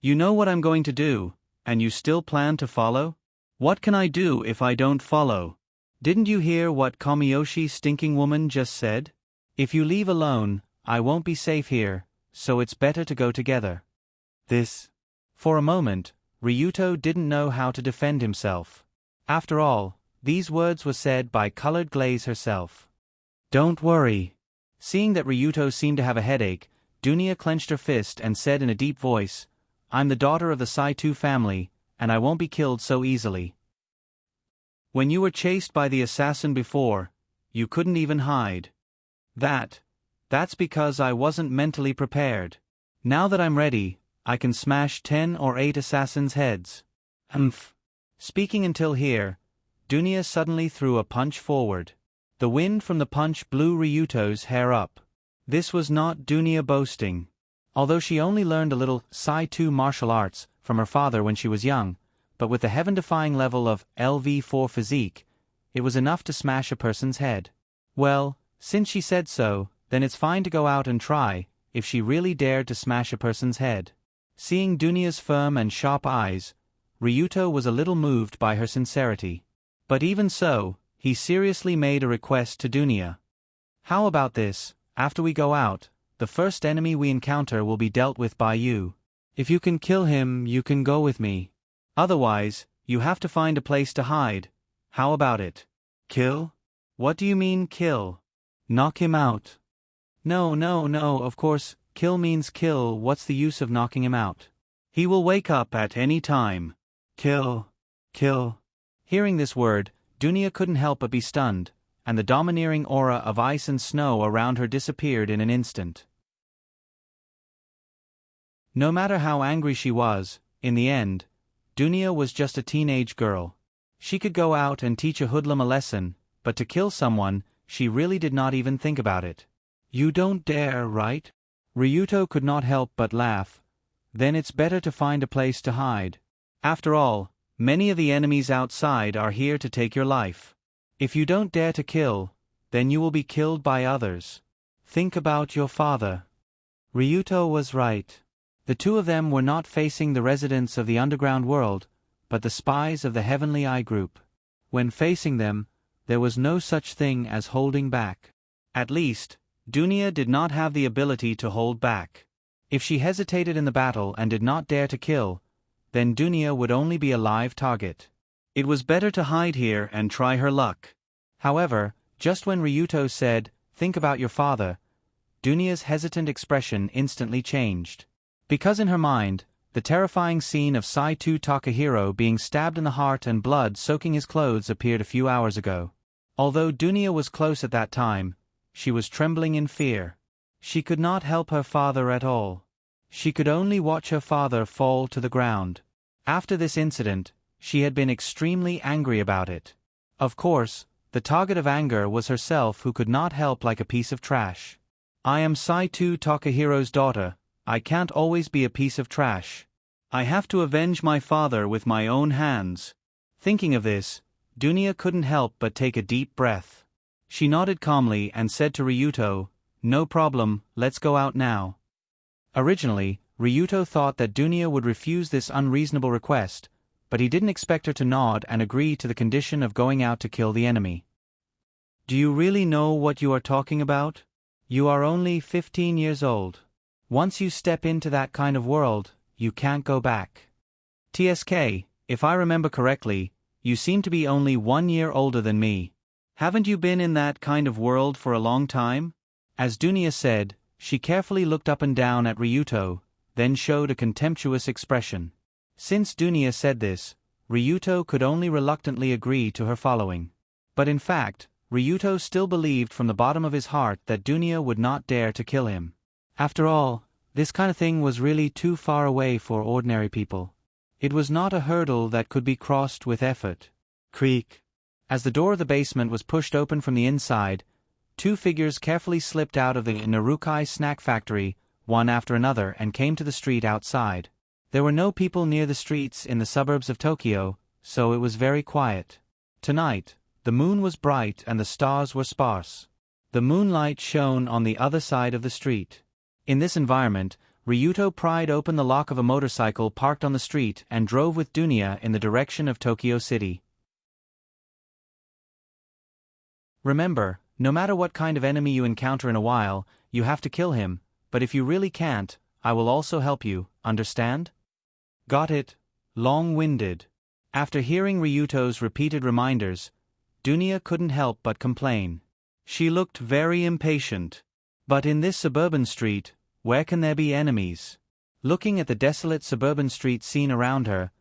"You know what I'm going to do, and you still plan to follow? What can I do if I don't follow? Didn't you hear what Kamiyoshi, stinking woman, just said? If you leave alone, I won't be safe here, so it's better to go together." For a moment, Ryuto didn't know how to defend himself. After all, these words were said by Colored Glaze herself. "Don't worry." Seeing that Ryuto seemed to have a headache, Dunia clenched her fist and said in a deep voice, "I'm the daughter of the Saito family, and I won't be killed so easily. When you were chased by the assassin before, you couldn't even hide. That's because I wasn't mentally prepared. Now that I'm ready, I can smash 10 or 8 assassins' heads." Speaking until here, Dunia suddenly threw a punch forward. The wind from the punch blew Ryuto's hair up. This was not Dunia boasting. Although she only learned a little Sai-2 martial arts from her father when she was young, but with the heaven-defying level of LV4 physique, it was enough to smash a person's head. Well, since she said so, then it's fine to go out and try, if she really dared to smash a person's head. Seeing Dunia's firm and sharp eyes, Ryuto was a little moved by her sincerity. But even so, he seriously made a request to Dunia. "How about this? After we go out, the first enemy we encounter will be dealt with by you. If you can kill him, you can go with me. Otherwise, you have to find a place to hide. How about it?" "Kill? What do you mean kill? Knock him out?" No, of course, kill means kill. What's the use of knocking him out? He will wake up at any time. Kill. Hearing this word, Dunia couldn't help but be stunned, and the domineering aura of ice and snow around her disappeared in an instant. No matter how angry she was, in the end, Dunia was just a teenage girl. She could go out and teach a hoodlum a lesson, but to kill someone, she really did not even think about it. You don't dare, right? Ryuto could not help but laugh. Then it's better to find a place to hide. After all, many of the enemies outside are here to take your life. If you don't dare to kill, then you will be killed by others. Think about your father. Ryuto was right. The two of them were not facing the residents of the underground world, but the spies of the Heavenly Eye group. When facing them, there was no such thing as holding back. At least, Dunia did not have the ability to hold back. If she hesitated in the battle and did not dare to kill, then Dunia would only be a live target. It was better to hide here and try her luck. However, just when Ryuto said, "Think about your father," Dunia's hesitant expression instantly changed. Because in her mind, the terrifying scene of Saito Takahiro being stabbed in the heart and blood soaking his clothes appeared a few hours ago. Although Dunia was close at that time, she was trembling in fear. She could not help her father at all. She could only watch her father fall to the ground. After this incident, she had been extremely angry about it. Of course, the target of anger was herself, who could not help like a piece of trash. I am Saito Takahiro's daughter. I can't always be a piece of trash. I have to avenge my father with my own hands. Thinking of this, Dunia couldn't help but take a deep breath. She nodded calmly and said to Ryuto, "No problem, let's go out now." Originally, Ryuto thought that Dunia would refuse this unreasonable request, but he didn't expect her to nod and agree to the condition of going out to kill the enemy. Do you really know what you are talking about? You are only 15 years old. Once you step into that kind of world, you can't go back. TSK, if I remember correctly, you seem to be only 1 year older than me. Haven't you been in that kind of world for a long time? As Dunia said, she carefully looked up and down at Ryuto, then showed a contemptuous expression. Since Dunia said this, Ryuto could only reluctantly agree to her following. But in fact, Ryuto still believed from the bottom of his heart that Dunia would not dare to kill him. After all, this kind of thing was really too far away for ordinary people. It was not a hurdle that could be crossed with effort. Creak. As the door of the basement was pushed open from the inside, two figures carefully slipped out of the Narukai snack factory, one after another, and came to the street outside. There were no people near the streets in the suburbs of Tokyo, so it was very quiet. Tonight, the moon was bright and the stars were sparse. The moonlight shone on the other side of the street. In this environment, Ryuto pried open the lock of a motorcycle parked on the street and drove with Dunia in the direction of Tokyo City. Remember, no matter what kind of enemy you encounter in a while, you have to kill him, but if you really can't, I will also help you, understand? Got it? Long-winded. After hearing Ryuto's repeated reminders, Dunia couldn't help but complain. She looked very impatient. But in this suburban street, where can there be enemies? Looking at the desolate suburban street scene around her,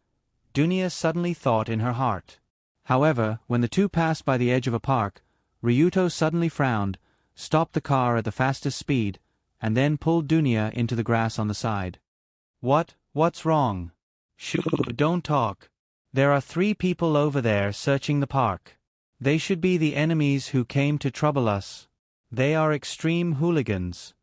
Dunia suddenly thought in her heart. However, when the two passed by the edge of a park, Ryuto suddenly frowned, stopped the car at the fastest speed, and then pulled Dunia into the grass on the side. What's wrong? Shh, don't talk. There are 3 people over there searching the park. They should be the enemies who came to trouble us. They are extreme hooligans.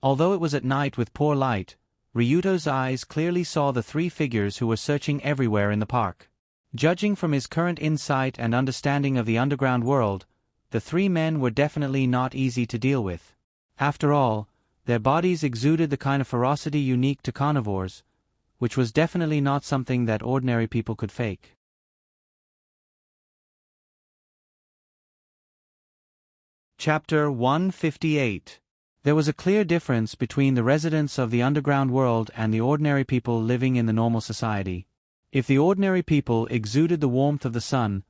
Although it was at night with poor light, Ryuto's eyes clearly saw the 3 figures who were searching everywhere in the park. Judging from his current insight and understanding of the underground world, the 3 men were definitely not easy to deal with. After all, their bodies exuded the kind of ferocity unique to carnivores, which was definitely not something that ordinary people could fake. Chapter 158. There was a clear difference between the residents of the underground world and the ordinary people living in the normal society. If the ordinary people exuded the warmth of the sun,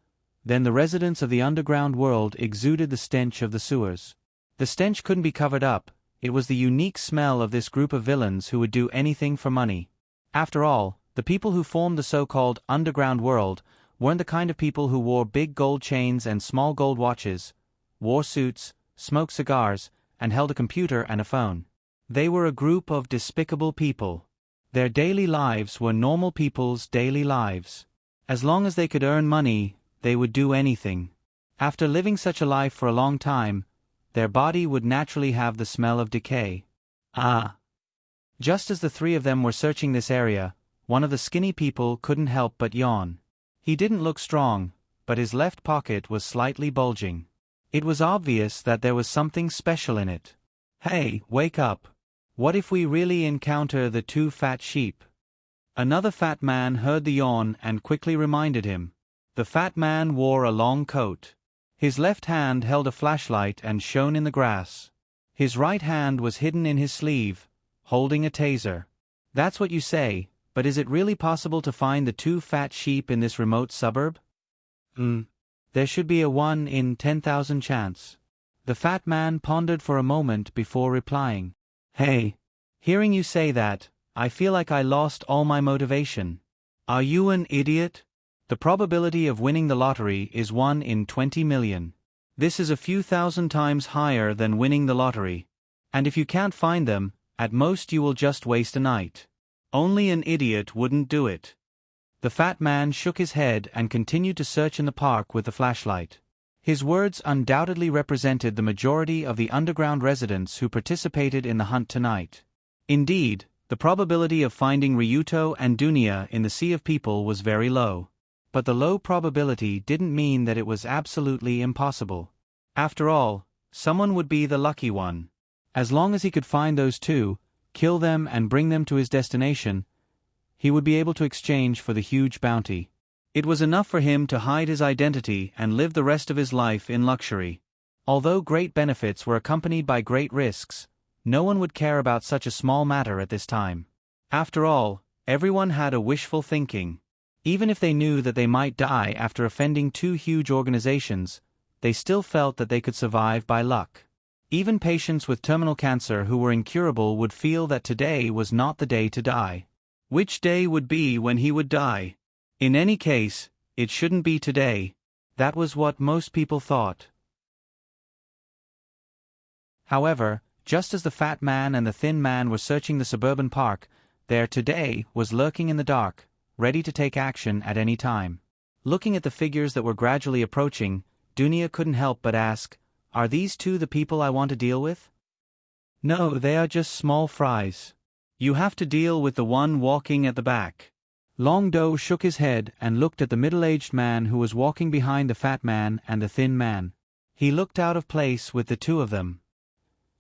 then the residents of the underground world exuded the stench of the sewers. The stench couldn't be covered up. It was the unique smell of this group of villains who would do anything for money. After all, the people who formed the so-called underground world weren't the kind of people who wore big gold chains and small gold watches, wore suits, smoked cigars, and held a computer and a phone. They were a group of despicable people. Their daily lives were normal people's daily lives. As long as they could earn money, they would do anything. After living such a life for a long time, their body would naturally have the smell of decay. Ah! Just as the three of them were searching this area, one of the skinny people couldn't help but yawn. He didn't look strong, but his left pocket was slightly bulging. It was obvious that there was something special in it. Hey, wake up! What if we really encounter the two fat sheep? Another fat man heard the yawn and quickly reminded him. The fat man wore a long coat. His left hand held a flashlight and shone in the grass. His right hand was hidden in his sleeve, holding a taser. That's what you say, but is it really possible to find the two fat sheep in this remote suburb? There should be a 1 in 10,000 chance. The fat man pondered for a moment before replying. Hey, hearing you say that, I feel like I lost all my motivation. Are you an idiot? The probability of winning the lottery is 1 in 20 million. This is a few thousand times higher than winning the lottery. And if you can't find them, at most you will just waste a night. Only an idiot wouldn't do it. The fat man shook his head and continued to search in the park with the flashlight. His words undoubtedly represented the majority of the underground residents who participated in the hunt tonight. Indeed, the probability of finding Ryuto and Dunya in the sea of people was very low. But the low probability didn't mean that it was absolutely impossible. After all, someone would be the lucky one. As long as he could find those two, kill them and bring them to his destination, he would be able to exchange for the huge bounty. It was enough for him to hide his identity and live the rest of his life in luxury. Although great benefits were accompanied by great risks, no one would care about such a small matter at this time. After all, everyone had a wishful thinking. Even if they knew that they might die after offending two huge organizations, they still felt that they could survive by luck. Even patients with terminal cancer who were incurable would feel that today was not the day to die. Which day would be when he would die? In any case, it shouldn't be today. That was what most people thought. However, just as the fat man and the thin man were searching the suburban park, there today was lurking in the dark, ready to take action at any time. Looking at the figures that were gradually approaching, Dunya couldn't help but ask, "Are these two the people I want to deal with?" "No, they are just small fries. You have to deal with the one walking at the back." Long Do shook his head and looked at the middle-aged man who was walking behind the fat man and the thin man. He looked out of place with the two of them.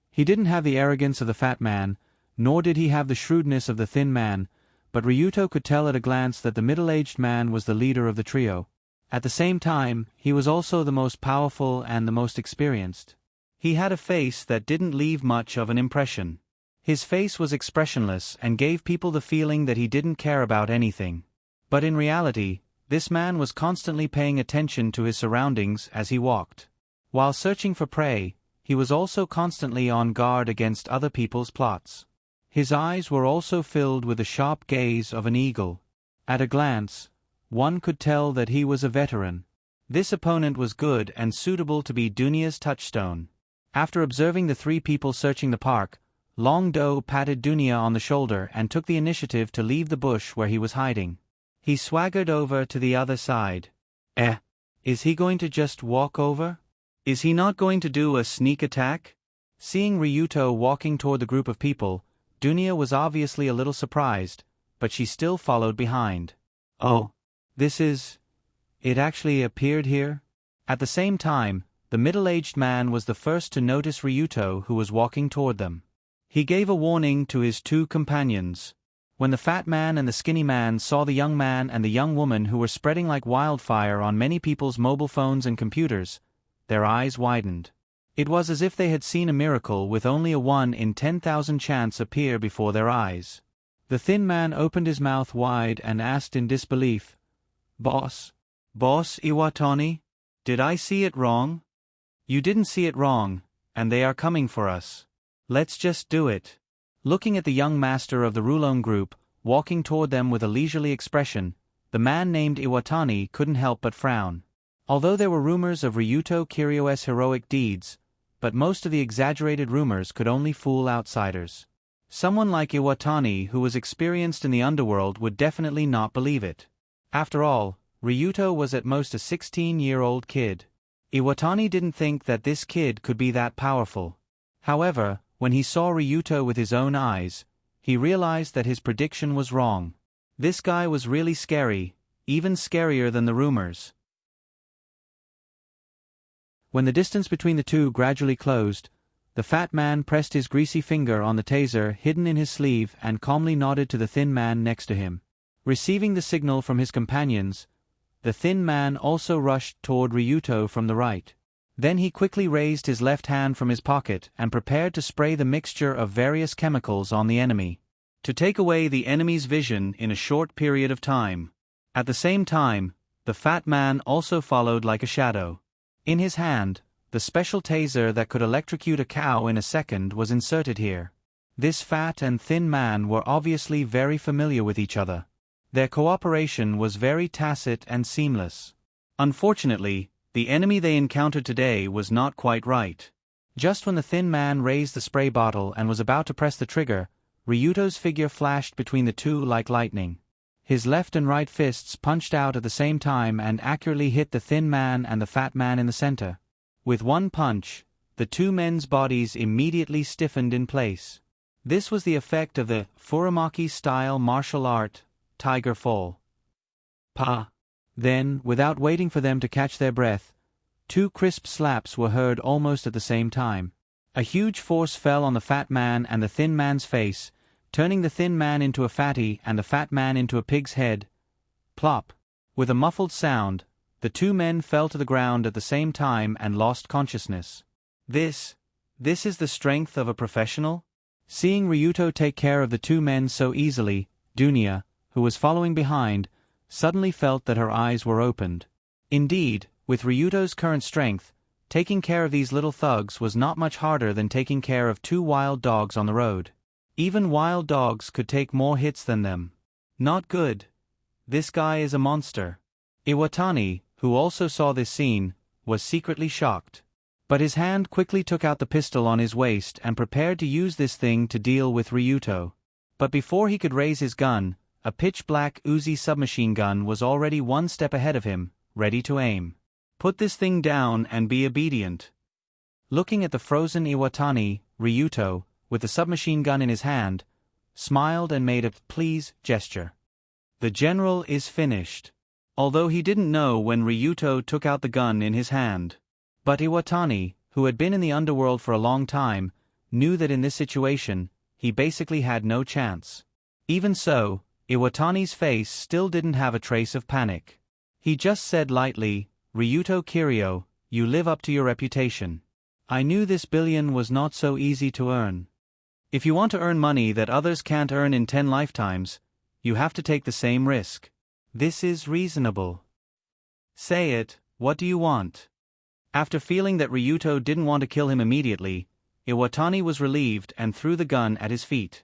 He didn't have the arrogance of the fat man, nor did he have the shrewdness of the thin man, but Ryuto could tell at a glance that the middle-aged man was the leader of the trio. At the same time, he was also the most powerful and the most experienced. He had a face that didn't leave much of an impression. His face was expressionless and gave people the feeling that he didn't care about anything. But in reality, this man was constantly paying attention to his surroundings as he walked. While searching for prey, he was also constantly on guard against other people's plots. His eyes were also filled with the sharp gaze of an eagle. At a glance, one could tell that he was a veteran. This opponent was good and suitable to be Dunya's touchstone. After observing the three people searching the park, Long Do patted Dunya on the shoulder and took the initiative to leave the bush where he was hiding. He swaggered over to the other side. Is he going to just walk over? Is he not going to do a sneak attack? Seeing Ryuto walking toward the group of people, Dunya was obviously a little surprised, but she still followed behind. "Oh, it actually appeared here?" At the same time, the middle-aged man was the first to notice Ryuto, who was walking toward them. He gave a warning to his two companions. When the fat man and the skinny man saw the young man and the young woman who were spreading like wildfire on many people's mobile phones and computers, their eyes widened. It was as if they had seen a miracle with only a 1 in 10,000 chance appear before their eyes. The thin man opened his mouth wide and asked in disbelief, Boss Iwatani? Did I see it wrong?" "You didn't see it wrong, and they are coming for us. Let's just do it." Looking at the young master of the Rulon group, walking toward them with a leisurely expression, the man named Iwatani couldn't help but frown. Although there were rumors of Ryuto Kiryo's heroic deeds, but most of the exaggerated rumors could only fool outsiders. Someone like Iwatani who was experienced in the underworld would definitely not believe it. After all, Ryuto was at most a 16-year-old kid. Iwatani didn't think that this kid could be that powerful. However, when he saw Ryuto with his own eyes, he realized that his prediction was wrong. This guy was really scary, even scarier than the rumors. When the distance between the two gradually closed, the fat man pressed his greasy finger on the taser hidden in his sleeve and calmly nodded to the thin man next to him. Receiving the signal from his companions, the thin man also rushed toward Ryuto from the right. Then he quickly raised his left hand from his pocket and prepared to spray the mixture of various chemicals on the enemy, to take away the enemy's vision in a short period of time. At the same time, the fat man also followed like a shadow. In his hand, the special taser that could electrocute a cow in a second was inserted here. This fat and thin man were obviously very familiar with each other. Their cooperation was very tacit and seamless. Unfortunately, the enemy they encountered today was not quite right. Just when the thin man raised the spray bottle and was about to press the trigger, Ryuto's figure flashed between the two like lightning. His left and right fists punched out at the same time and accurately hit the thin man and the fat man in the center. With one punch, the two men's bodies immediately stiffened in place. This was the effect of the Furamaki-style martial art, Tiger Fall. Pa! Then, without waiting for them to catch their breath, two crisp slaps were heard almost at the same time. A huge force fell on the fat man and the thin man's face, turning the thin man into a fatty and the fat man into a pig's head. Plop! With a muffled sound, the two men fell to the ground at the same time and lost consciousness. This is the strength of a professional? Seeing Ryuto take care of the two men so easily, Dunya, who was following behind, suddenly felt that her eyes were opened. Indeed, with Ryuto's current strength, taking care of these little thugs was not much harder than taking care of two wild dogs on the road. Even wild dogs could take more hits than them. Not good. This guy is a monster. Iwatani, who also saw this scene, was secretly shocked. But his hand quickly took out the pistol on his waist and prepared to use this thing to deal with Ryuto. But before he could raise his gun, a pitch-black Uzi submachine gun was already one step ahead of him, ready to aim. Put this thing down and be obedient. Looking at the frozen Iwatani, Ryuto, with the submachine gun in his hand, smiled and made a please gesture. The general is finished. Although he didn't know when Ryuto took out the gun in his hand. But Iwatani, who had been in the underworld for a long time, knew that in this situation, he basically had no chance. Even so, Iwatani's face still didn't have a trace of panic. He just said lightly, "Ryuto Kiryu, you live up to your reputation. I knew this billion was not so easy to earn. If you want to earn money that others can't earn in 10 lifetimes, you have to take the same risk. This is reasonable. Say it, what do you want?" After feeling that Ryuto didn't want to kill him immediately, Iwatani was relieved and threw the gun at his feet.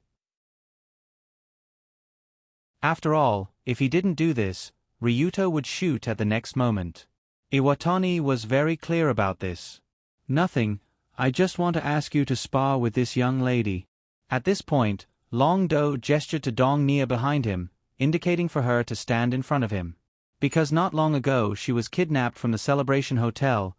After all, if he didn't do this, Ryuto would shoot at the next moment. Iwatani was very clear about this. "Nothing, I just want to ask you to spar with this young lady." At this point, Long Do gestured to Dong Nia behind him, indicating for her to stand in front of him. Because not long ago she was kidnapped from the Celebration Hotel,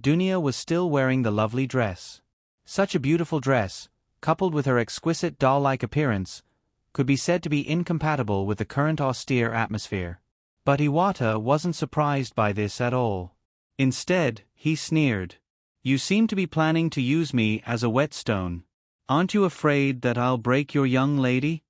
Dunya was still wearing the lovely dress. Such a beautiful dress, coupled with her exquisite doll-like appearance, could be said to be incompatible with the current austere atmosphere. But Iwata wasn't surprised by this at all. Instead, he sneered. "You seem to be planning to use me as a whetstone. Aren't you afraid that I'll break your young lady?"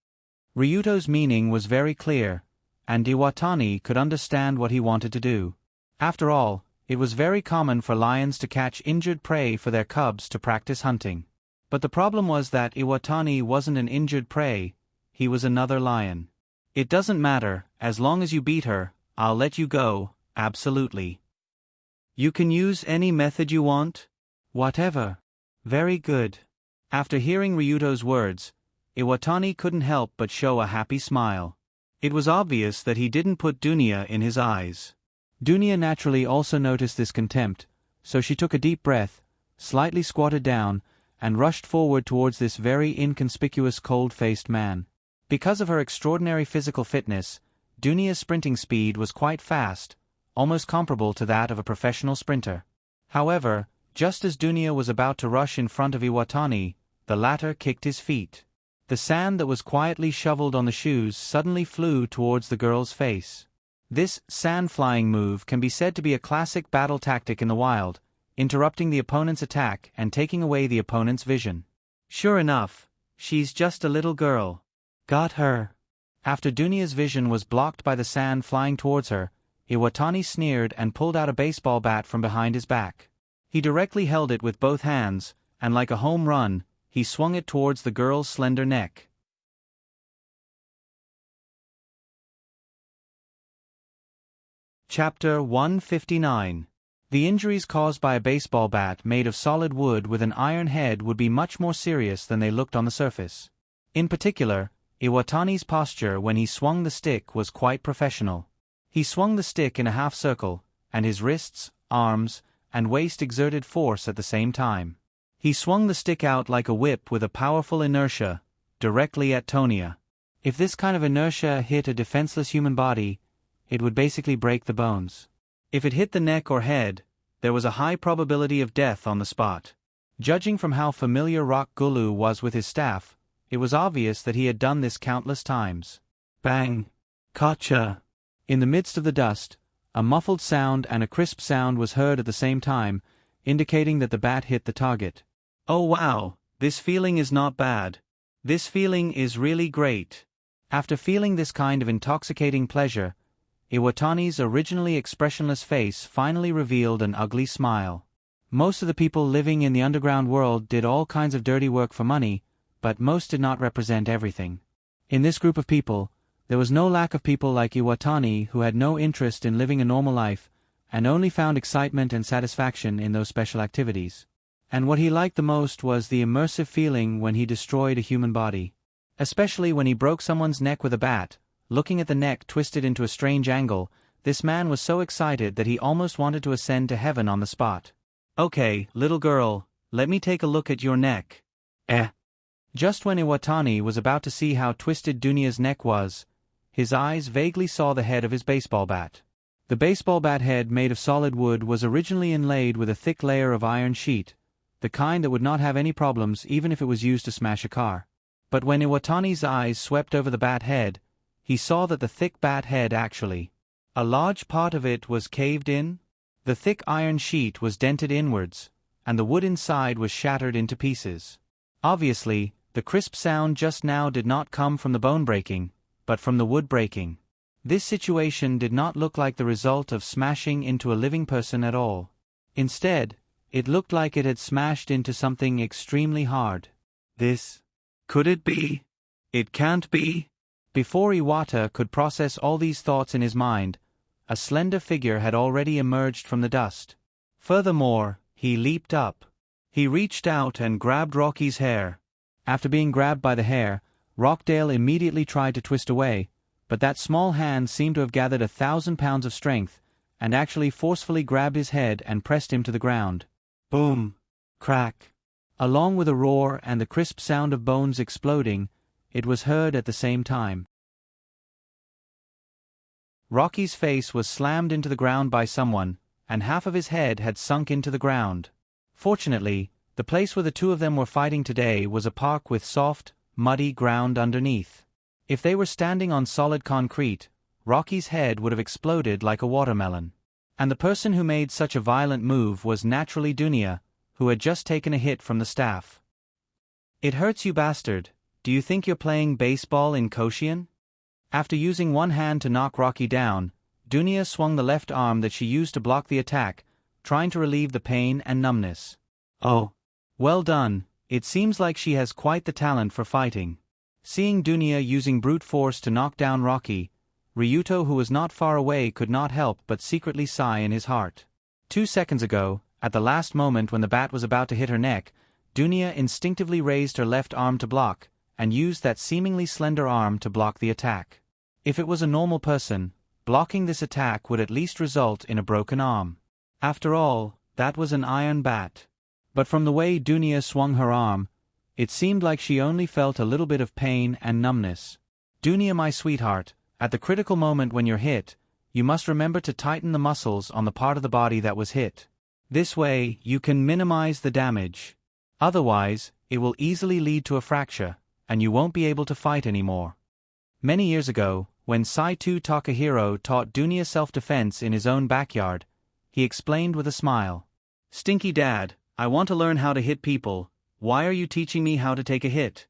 Ryuto's meaning was very clear, and Iwatani could understand what he wanted to do. After all, it was very common for lions to catch injured prey for their cubs to practice hunting. But the problem was that Iwatani wasn't an injured prey, he was another lion. "It doesn't matter, as long as you beat her, I'll let you go, absolutely. You can use any method you want? Whatever. Very good." After hearing Ryuto's words, Iwatani couldn't help but show a happy smile. It was obvious that he didn't put Dunya in his eyes. Dunya naturally also noticed this contempt, so she took a deep breath, slightly squatted down, and rushed forward towards this very inconspicuous cold-faced man. Because of her extraordinary physical fitness, Dunya's sprinting speed was quite fast, almost comparable to that of a professional sprinter. However, just as Dunia was about to rush in front of Iwatani, the latter kicked his feet. The sand that was quietly shoveled on the shoes suddenly flew towards the girl's face. This sand-flying move can be said to be a classic battle tactic in the wild, interrupting the opponent's attack and taking away the opponent's vision. Sure enough, she's just a little girl. Got her. After Dunia's vision was blocked by the sand flying towards her, Iwatani sneered and pulled out a baseball bat from behind his back. He directly held it with both hands, and like a home run, he swung it towards the girl's slender neck. Chapter 159. The injuries caused by a baseball bat made of solid wood with an iron head would be much more serious than they looked on the surface. In particular, Iwatani's posture when he swung the stick was quite professional. He swung the stick in a half circle, and his wrists, arms, and waist exerted force at the same time. He swung the stick out like a whip with a powerful inertia, directly at Tonia. If this kind of inertia hit a defenseless human body, it would basically break the bones. If it hit the neck or head, there was a high probability of death on the spot. Judging from how familiar Rock Gulu was with his staff, it was obvious that he had done this countless times. Bang! Gotcha! In the midst of the dust, a muffled sound and a crisp sound was heard at the same time, indicating that the bat hit the target. Oh wow, this feeling is not bad. This feeling is really great. After feeling this kind of intoxicating pleasure, Iwatani's originally expressionless face finally revealed an ugly smile. Most of the people living in the underground world did all kinds of dirty work for money, but most did not represent everything. In this group of people, there was no lack of people like Iwatani who had no interest in living a normal life, and only found excitement and satisfaction in those special activities. And what he liked the most was the immersive feeling when he destroyed a human body. Especially when he broke someone's neck with a bat. Looking at the neck twisted into a strange angle, this man was so excited that he almost wanted to ascend to heaven on the spot. Okay, little girl, let me take a look at your neck. Just when Iwatani was about to see how twisted Dunia's neck was, his eyes vaguely saw the head of his baseball bat. The baseball bat head made of solid wood was originally inlaid with a thick layer of iron sheet, the kind that would not have any problems even if it was used to smash a car. But when Iwatani's eyes swept over the bat head, he saw that the thick bat head actually, a large part of it was caved in. The thick iron sheet was dented inwards, and the wood inside was shattered into pieces. Obviously, the crisp sound just now did not come from the bone breaking, but from the wood breaking. This situation did not look like the result of smashing into a living person at all. Instead, it looked like it had smashed into something extremely hard. This, could it be? It can't be. Before Iwata could process all these thoughts in his mind, a slender figure had already emerged from the dust. Furthermore, he leaped up. He reached out and grabbed Rocky's hair. After being grabbed by the hair, Rockdale immediately tried to twist away, but that small hand seemed to have gathered 1,000 pounds of strength, and actually forcefully grabbed his head and pressed him to the ground. Boom! Crack! Along with a roar and the crisp sound of bones exploding, it was heard at the same time. Rocky's face was slammed into the ground by someone, and half of his head had sunk into the ground. Fortunately, the place where the two of them were fighting today was a park with soft, muddy ground underneath. If they were standing on solid concrete, Rocky's head would have exploded like a watermelon. And the person who made such a violent move was naturally Dunia, who had just taken a hit from the staff. It hurts, you bastard. Do you think you're playing baseball in Koshian? After using one hand to knock Rocky down, Dunia swung the left arm that she used to block the attack, trying to relieve the pain and numbness. Oh. Well done, it seems like she has quite the talent for fighting. Seeing Dunia using brute force to knock down Rocky, Ryuto, who was not far away, could not help but secretly sigh in his heart. 2 seconds ago, at the last moment when the bat was about to hit her neck, Dunia instinctively raised her left arm to block, and used that seemingly slender arm to block the attack. If it was a normal person, blocking this attack would at least result in a broken arm. After all, that was an iron bat. But from the way Dunia swung her arm, it seemed like she only felt a little bit of pain and numbness. Dunia, my sweetheart, at the critical moment when you're hit, you must remember to tighten the muscles on the part of the body that was hit. This way, you can minimize the damage. Otherwise, it will easily lead to a fracture, and you won't be able to fight anymore. Many years ago, when Saito Takahiro taught Dunya self-defense in his own backyard, he explained with a smile. "Stinky Dad, I want to learn how to hit people. Why are you teaching me how to take a hit?"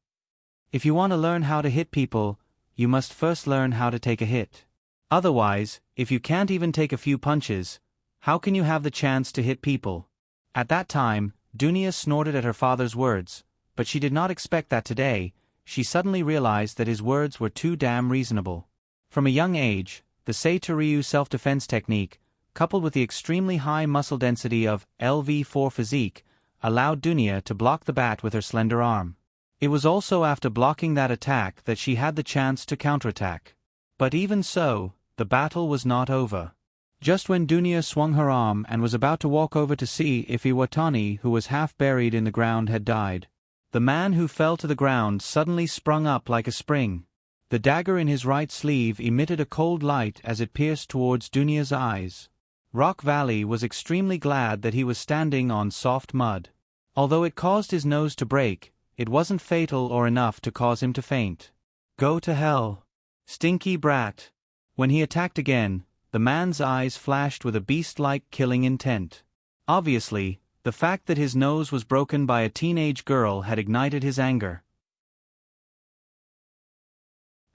If you want to learn how to hit people, you must first learn how to take a hit. Otherwise, if you can't even take a few punches, how can you have the chance to hit people? At that time, Dunya snorted at her father's words, but she did not expect that today. She suddenly realized that his words were too damn reasonable. From a young age, the Seitoryu self-defense technique, coupled with the extremely high muscle density of LV4 physique, allowed Dunya to block the bat with her slender arm. It was also after blocking that attack that she had the chance to counterattack. But even so, the battle was not over. Just when Dunya swung her arm and was about to walk over to see if Iwatani, who was half buried in the ground, had died, the man who fell to the ground suddenly sprung up like a spring. The dagger in his right sleeve emitted a cold light as it pierced towards Dunya's eyes. Rock Valley was extremely glad that he was standing on soft mud. Although it caused his nose to break, it wasn't fatal or enough to cause him to faint. "Go to hell, stinky brat." When he attacked again, the man's eyes flashed with a beast-like killing intent. Obviously, the fact that his nose was broken by a teenage girl had ignited his anger.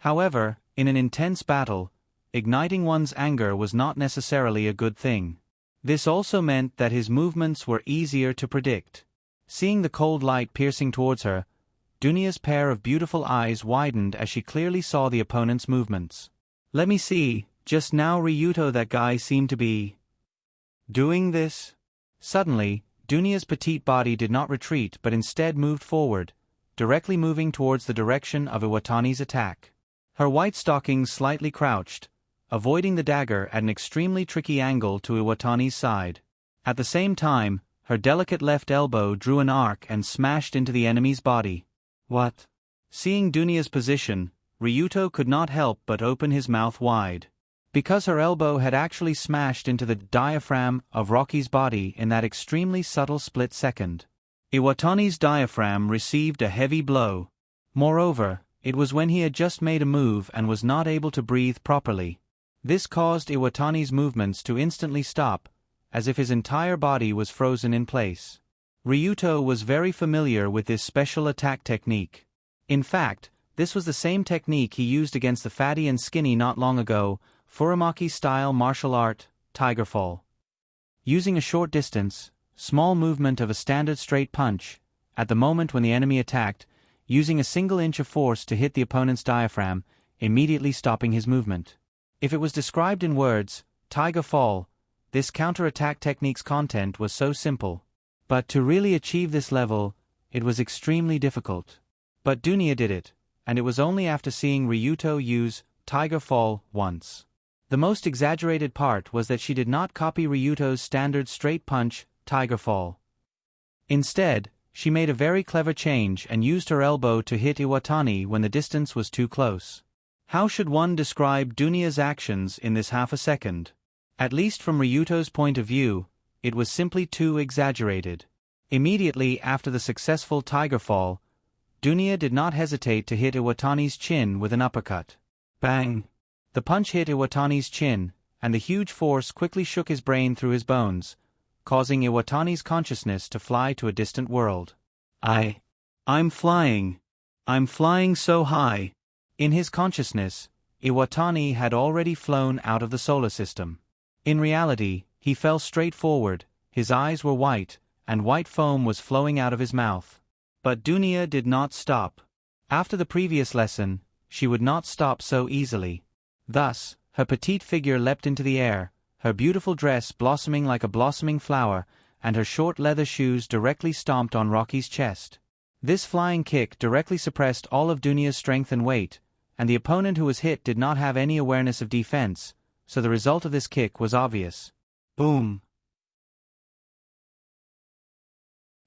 However, in an intense battle, igniting one's anger was not necessarily a good thing. This also meant that his movements were easier to predict. Seeing the cold light piercing towards her, Dunya's pair of beautiful eyes widened as she clearly saw the opponent's movements. "Let me see, just now Ryuto, that guy seemed to be doing this." Suddenly, Dunya's petite body did not retreat but instead moved forward, directly moving towards the direction of Iwatani's attack. Her white stockings slightly crouched, avoiding the dagger at an extremely tricky angle to Iwatani's side. At the same time, her delicate left elbow drew an arc and smashed into the enemy's body. "What?" Seeing Dunya's position, Ryuto could not help but open his mouth wide. Because her elbow had actually smashed into the diaphragm of Rocky's body in that extremely subtle split second. Iwatani's diaphragm received a heavy blow. Moreover, it was when he had just made a move and was not able to breathe properly. This caused Iwatani's movements to instantly stop, as if his entire body was frozen in place. Ryuto was very familiar with this special attack technique. In fact, this was the same technique he used against the fatty and skinny not long ago, Furamaki-style martial art, Tiger Fall. Using a short distance, small movement of a standard straight punch, at the moment when the enemy attacked, using a single inch of force to hit the opponent's diaphragm, immediately stopping his movement. If it was described in words, Tiger Fall, this counter-attack technique's content was so simple. But to really achieve this level, it was extremely difficult. But Dunya did it, and it was only after seeing Ryuto use Tiger Fall once. The most exaggerated part was that she did not copy Ryuto's standard straight punch, Tiger Fall. Instead, she made a very clever change and used her elbow to hit Iwatani when the distance was too close. How should one describe Dunya's actions in this half a second? At least from Ryuto's point of view, it was simply too exaggerated. Immediately after the successful Tiger Fall, Dunya did not hesitate to hit Iwatani's chin with an uppercut. Bang! The punch hit Iwatani's chin, and the huge force quickly shook his brain through his bones, causing Iwatani's consciousness to fly to a distant world. I'm flying. I'm flying so high. In his consciousness, Iwatani had already flown out of the solar system. In reality, he fell straight forward, his eyes were white, and white foam was flowing out of his mouth. But Dunya did not stop. After the previous lesson, she would not stop so easily. Thus, her petite figure leapt into the air, her beautiful dress blossoming like a blossoming flower, and her short leather shoes directly stomped on Rocky's chest. This flying kick directly suppressed all of Dunya's strength and weight, and the opponent who was hit did not have any awareness of defense, so the result of this kick was obvious. Boom!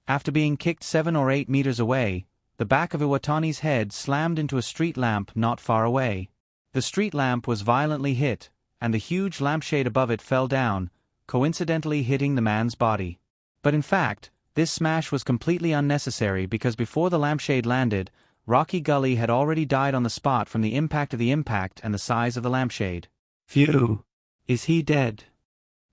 After being kicked 7 or 8 meters away, the back of Iwatani's head slammed into a street lamp not far away. The street lamp was violently hit, and the huge lampshade above it fell down, coincidentally hitting the man's body. But in fact, this smash was completely unnecessary because before the lampshade landed, Rocky Gully had already died on the spot from the impact and the size of the lampshade. Phew! Is he dead?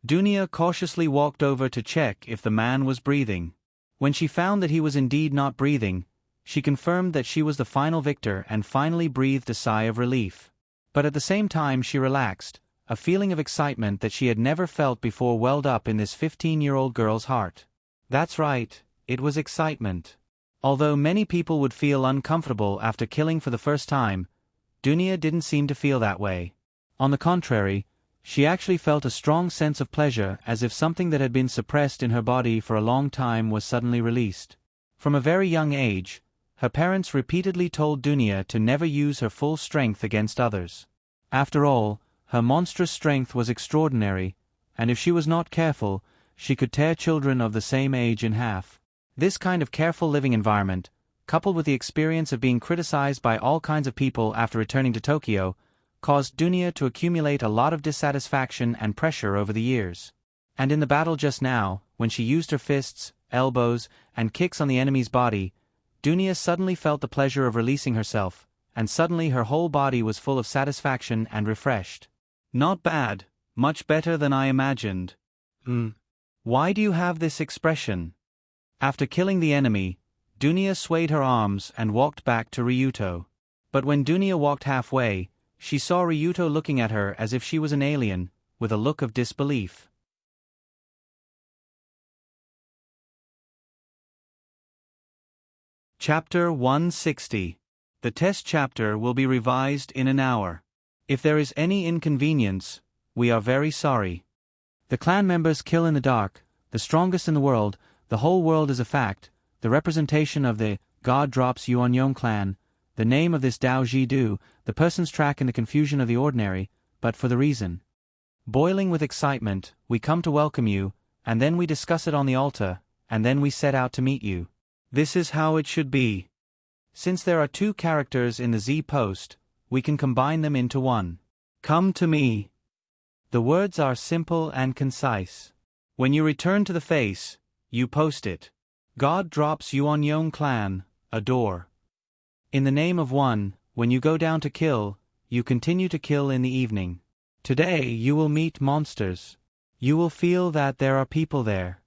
Dunia cautiously walked over to check if the man was breathing. When she found that he was indeed not breathing, she confirmed that she was the final victor and finally breathed a sigh of relief. But at the same time she relaxed, a feeling of excitement that she had never felt before welled up in this 15-year-old girl's heart. That's right, it was excitement. Although many people would feel uncomfortable after killing for the first time, Dunia didn't seem to feel that way. On the contrary, she actually felt a strong sense of pleasure, as if something that had been suppressed in her body for a long time was suddenly released. From a very young age, her parents repeatedly told Dunia to never use her full strength against others. After all, her monstrous strength was extraordinary, and if she was not careful, she could tear children of the same age in half. This kind of careful living environment, coupled with the experience of being criticized by all kinds of people after returning to Tokyo, caused Dunia to accumulate a lot of dissatisfaction and pressure over the years. And in the battle just now, when she used her fists, elbows, and kicks on the enemy's body, Dunia suddenly felt the pleasure of releasing herself, and suddenly her whole body was full of satisfaction and refreshed. Not bad, much better than I imagined. Why do you have this expression? After killing the enemy, Dunia swayed her arms and walked back to Ryuto. But when Dunia walked halfway, she saw Ryuto looking at her as if she was an alien, with a look of disbelief. Chapter 160. The test chapter will be revised in an hour. If there is any inconvenience, we are very sorry. The clan members kill in the dark, the strongest in the world, the whole world is a fact, the representation of the God drops Yuanyong clan, the name of this Dao Ji Du, the person's track in the confusion of the ordinary, but for the reason. Boiling with excitement, we come to welcome you, and then we discuss it on the altar, and then we set out to meet you. This is how it should be. Since there are two characters in the Z post, we can combine them into one. Come to me. The words are simple and concise. When you return to the face, you post it. God drops Yuanyong clan, adore. In the name of one, when you go down to kill, you continue to kill in the evening. Today you will meet monsters. You will feel that there are people there.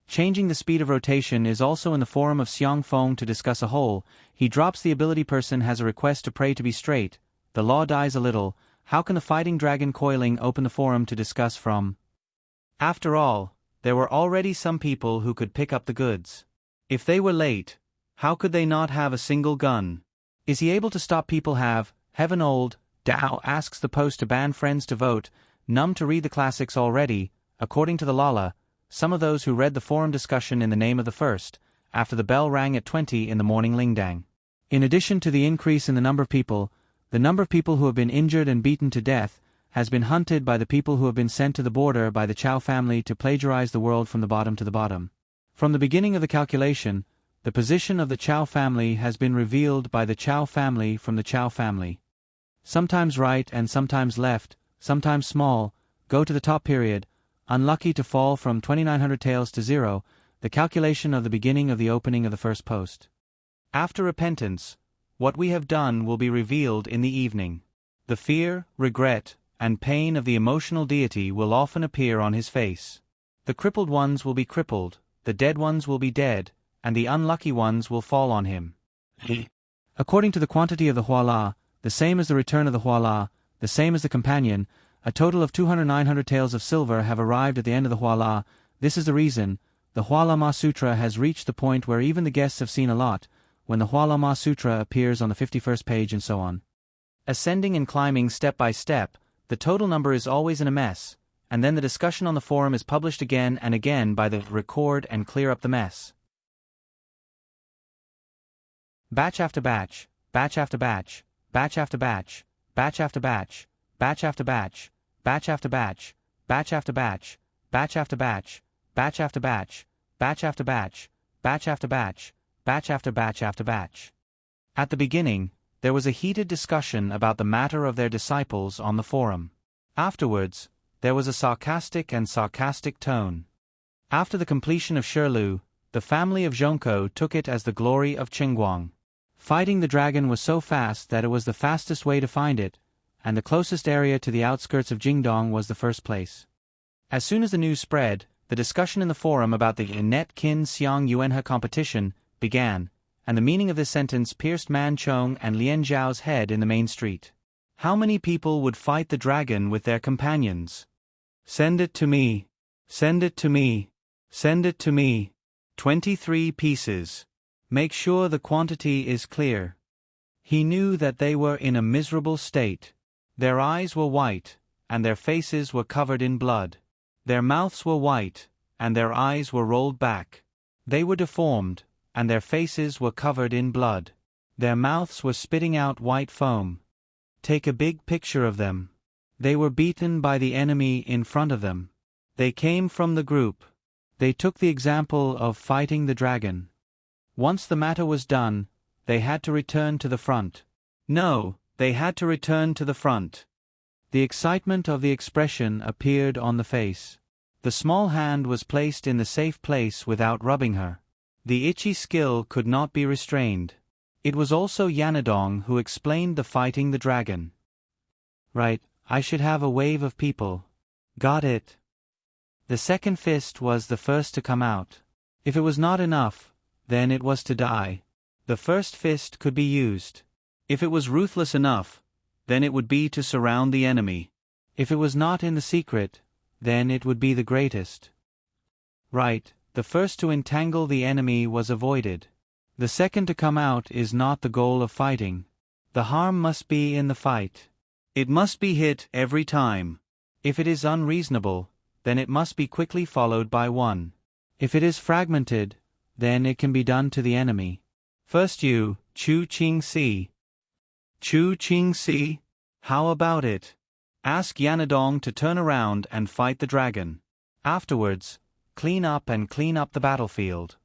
Changing the speed of rotation is also in the forum of Xiang Feng to discuss a whole. He drops the ability person has a request to pray to be straight. The law dies a little. How can the fighting dragon coiling open the forum to discuss from? After all, there were already some people who could pick up the goods. If they were late, how could they not have a single gun? Is he able to stop people have, heaven old, Dao asks the post to ban friends to vote, numb to read the classics already, according to the Lala, some of those who read the forum discussion in the name of the first, after the bell rang at 20 in the morning Lingdang. In addition to the increase in the number of people who have been injured and beaten to death, has been hunted by the people who have been sent to the border by the Chow family to plagiarize the world from the bottom to the bottom. From the beginning of the calculation, the position of the Chow family has been revealed by the Chow family from the Chow family. Sometimes right and sometimes left, sometimes small, go to the top period, unlucky to fall from 2900 taels to 0, the calculation of the beginning of the opening of the first post. After repentance, what we have done will be revealed in the evening. The fear, regret, and pain of the emotional deity will often appear on his face. The crippled ones will be crippled, the dead ones will be dead, and the unlucky ones will fall on him. According to the quantity of the Huala, the same as the return of the Huala, the same as the companion, a total of 200-900 taels of silver have arrived at the end of the Huala. This is the reason, the Huala Ma Sutra has reached the point where even the guests have seen a lot, when the Huala Ma Sutra appears on the 51st page and so on. Ascending and climbing step by step, the total number is always in a mess, and then the discussion on the forum is published again and again by the record and clear up the mess. Batch after batch, batch after batch, batch after batch, batch after batch, batch after batch, batch after batch, batch after batch, batch after batch, batch after batch, batch after batch, batch after batch, batch after batch after batch. At the beginning, there was a heated discussion about the matter of their disciples on the forum. Afterwards, there was a sarcastic tone. After the completion of Shirlu, the family of Zhongko took it as the glory of Qingguang. Fighting the dragon was so fast that it was the fastest way to find it, and the closest area to the outskirts of Jingdong was the first place. As soon as the news spread, the discussion in the forum about the Net Kin Xiang Yuanhe competition began, and the meaning of this sentence pierced Man Chong and Lian Zhao's head in the main street. How many people would fight the dragon with their companions? Send it to me. Send it to me. Send it to me. 23 pieces. Make sure the quantity is clear. He knew that they were in a miserable state. Their eyes were white, and their faces were covered in blood. Their mouths were white, and their eyes were rolled back. They were deformed, and their faces were covered in blood. Their mouths were spitting out white foam. Take a big picture of them. They were beaten by the enemy in front of them. They came from the group. They took the example of fighting the dragon. Once the matter was done, they had to return to the front. No, they had to return to the front. The excitement of the expression appeared on the face. The small hand was placed in the safe place without rubbing her. The itchy skill could not be restrained. It was also Yanadong who explained the fighting the dragon. Right, I should have a wave of people. Got it. The second fist was the first to come out. If it was not enough, then it was to die. The first fist could be used. If it was ruthless enough, then it would be to surround the enemy. If it was not in the secret, then it would be the greatest. Right, the first to entangle the enemy was avoided. The second to come out is not the goal of fighting. The harm must be in the fight. It must be hit every time. If it is unreasonable, then it must be quickly followed by one. If it is fragmented, then it can be done to the enemy. First you, Chu Qing Si. Chu Qing Si? How about it? Ask Yanadong to turn around and fight the dragon. Afterwards, clean up the battlefield.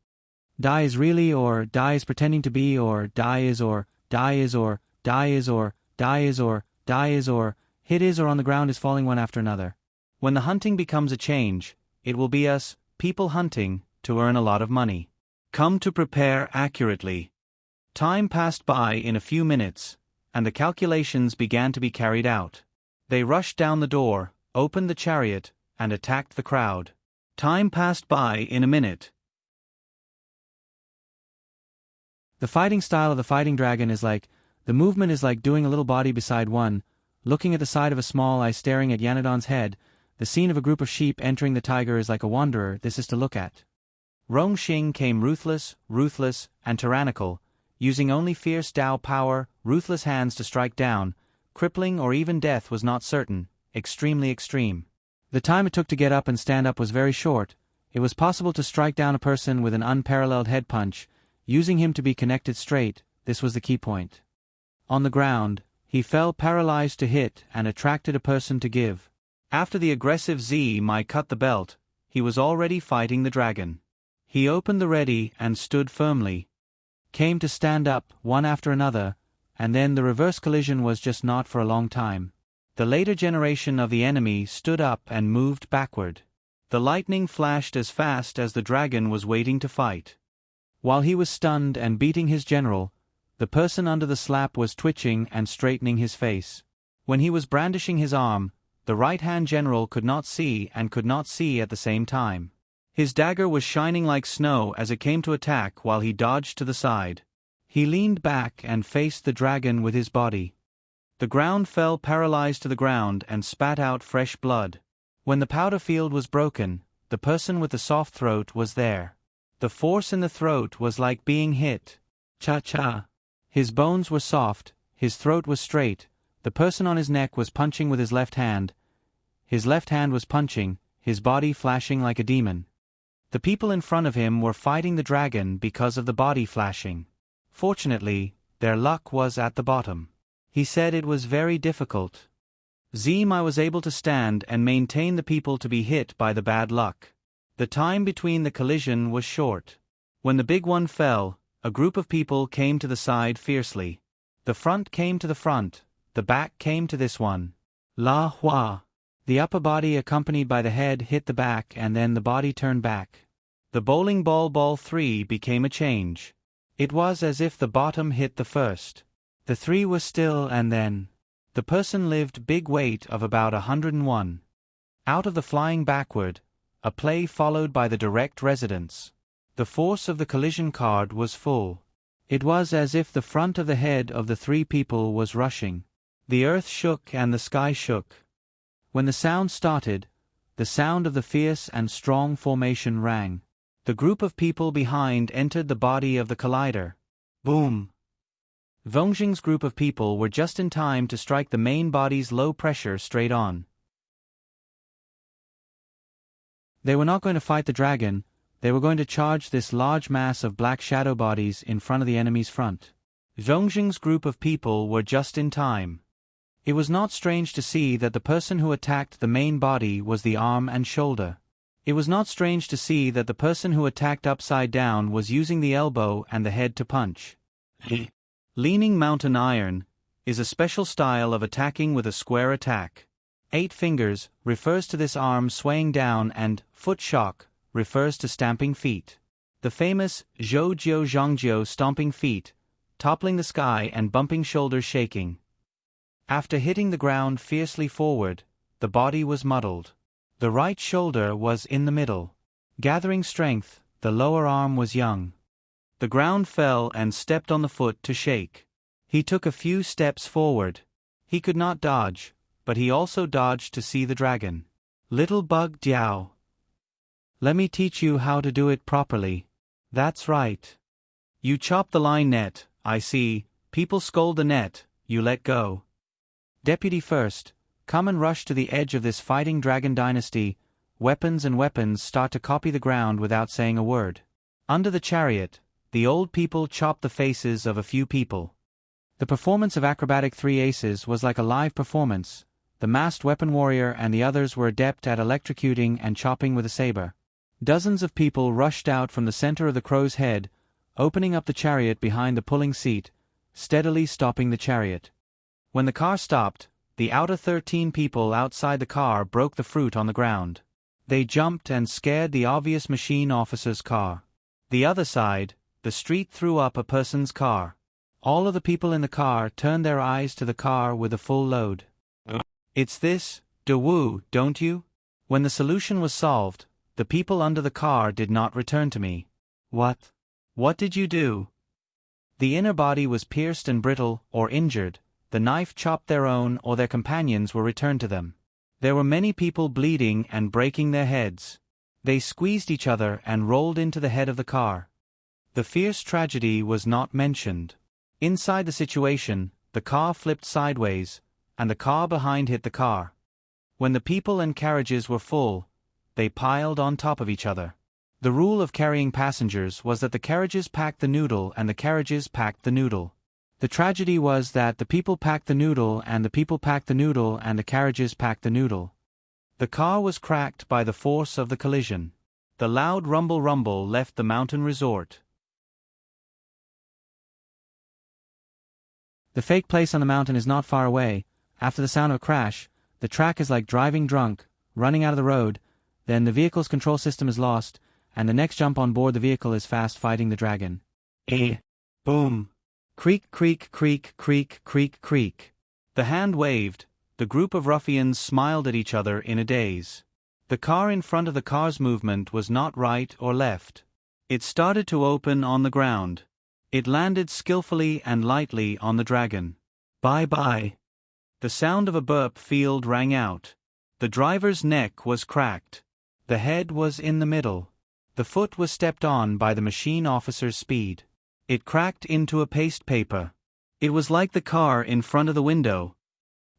Die is really or die is pretending to be or die is or die is or die is or die is or die is or hit is or on the ground is falling one after another. When the hunting becomes a change, it will be us, people hunting, to earn a lot of money. Come to prepare accurately. Time passed by in a few minutes, and the calculations began to be carried out. They rushed down the door, opened the chariot, and attacked the crowd. Time passed by in a minute. The fighting style of the fighting dragon is like, the movement is like doing a little body beside one, looking at the side of a small eye staring at Yanadon's head. The scene of a group of sheep entering the tiger is like a wanderer, this is to look at. Rongxing came ruthless, and tyrannical, using only fierce Dao power, ruthless hands to strike down. Crippling or even death was not certain, extremely extreme. The time it took to get up and stand up was very short. It was possible to strike down a person with an unparalleled head punch, using him to be connected straight, this was the key point. On the ground, he fell paralyzed to hit and attracted a person to give. After the aggressive Z Mai cut the belt, he was already fighting the dragon. He opened the ready and stood firmly. Came to stand up, one after another, and then the reverse collision was just not for a long time. The later generation of the enemy stood up and moved backward. The lightning flashed as fast as the dragon was waiting to fight. While he was stunned and beating his general, the person under the slap was twitching and straightening his face. When he was brandishing his arm, the right-hand general could not see and could not see at the same time. His dagger was shining like snow as it came to attack while he dodged to the side. He leaned back and faced the dragon with his body. The ground fell paralyzed to the ground and spat out fresh blood. When the powder field was broken, the person with the soft throat was there. The force in the throat was like being hit. Cha-cha. His bones were soft, his throat was straight, the person on his neck was punching with his left hand. His left hand was punching, his body flashing like a demon. The people in front of him were fighting the dragon because of the body flashing. Fortunately, their luck was at the bottom. He said it was very difficult. Zima was able to stand and maintain the people to be hit by the bad luck. The time between the collision was short. When the big one fell, a group of people came to the side fiercely. The front came to the front, the back came to this one. La Hua. The upper body accompanied by the head hit the back and then the body turned back. The bowling ball 3 became a change. It was as if the bottom hit the first. The 3 was still and then. The person lived big weight of about 101. Out of the flying backward, a play followed by the direct resonance. The force of the collision card was full. It was as if the front of the head of the 3 people was rushing. The earth shook and the sky shook. When the sound started, the sound of the fierce and strong formation rang. The group of people behind entered the body of the collider. Boom! Vongjing's group of people were just in time to strike the main body's low pressure straight on. They were not going to fight the dragon, they were going to charge this large mass of black shadow bodies in front of the enemy's front. Vongjing's group of people were just in time. It was not strange to see that the person who attacked the main body was the arm and shoulder. It was not strange to see that the person who attacked upside down was using the elbow and the head to punch. Leaning mountain iron is a special style of attacking with a square attack. 8 fingers refers to this arm swaying down and foot shock refers to stamping feet. The famous Zhou Jiu Zhangjiu stomping feet, toppling the sky and bumping shoulders shaking. After hitting the ground fiercely forward, the body was muddled. The right shoulder was in the middle. Gathering strength, the lower arm was young. The ground fell and stepped on the foot to shake. He took a few steps forward. He could not dodge, but he also dodged to see the dragon. Little bug Diao. Let me teach you how to do it properly. That's right. You chop the line net, I see, people scold the net, you let go. Deputy first, come and rush to the edge of this fighting dragon dynasty, weapons and weapons start to copy the ground without saying a word. Under the chariot, the old people chopped the faces of a few people. The performance of acrobatic 3 aces was like a live performance. The masked weapon warrior and the others were adept at electrocuting and chopping with a saber. Dozens of people rushed out from the center of the crow's head, opening up the chariot behind the pulling seat, steadily stopping the chariot. When the car stopped, the outer 13 people outside the car broke the fruit on the ground. They jumped and scared the obvious machine officer's car. The other side, the street threw up a person's car. All of the people in the car turned their eyes to the car with a full load. It's this, Dawu, don't you? When the solution was solved, the people under the car did not return to me. What? What did you do? The inner body was pierced and brittle, or injured. The knife chopped their own or their companions were returned to them. There were many people bleeding and breaking their heads. They squeezed each other and rolled into the head of the car. The fierce tragedy was not mentioned. Inside the situation, the car flipped sideways, and the car behind hit the car. When the people and carriages were full, they piled on top of each other. The rule of carrying passengers was that the carriages packed the noodle and the carriages packed the noodle. The tragedy was that the people packed the noodle and the people packed the noodle and the carriages packed the noodle. The car was cracked by the force of the collision. The loud rumble left the mountain resort. The fake place on the mountain is not far away. After the sound of a crash, the track is like driving drunk, running out of the road, then the vehicle's control system is lost, and the next jump on board the vehicle is fast fighting the dragon. Boom. Creak, creak, creak, creak, creak, creak. The hand waved. The group of ruffians smiled at each other in a daze. The car in front of the car's movement was not right or left. It started to open on the ground. It landed skillfully and lightly on the dragon. Bye-bye. The sound of a burp field rang out. The driver's neck was cracked. The head was in the middle. The foot was stepped on by the machine officer's speed. It cracked into a paste paper. It was like the car in front of the window.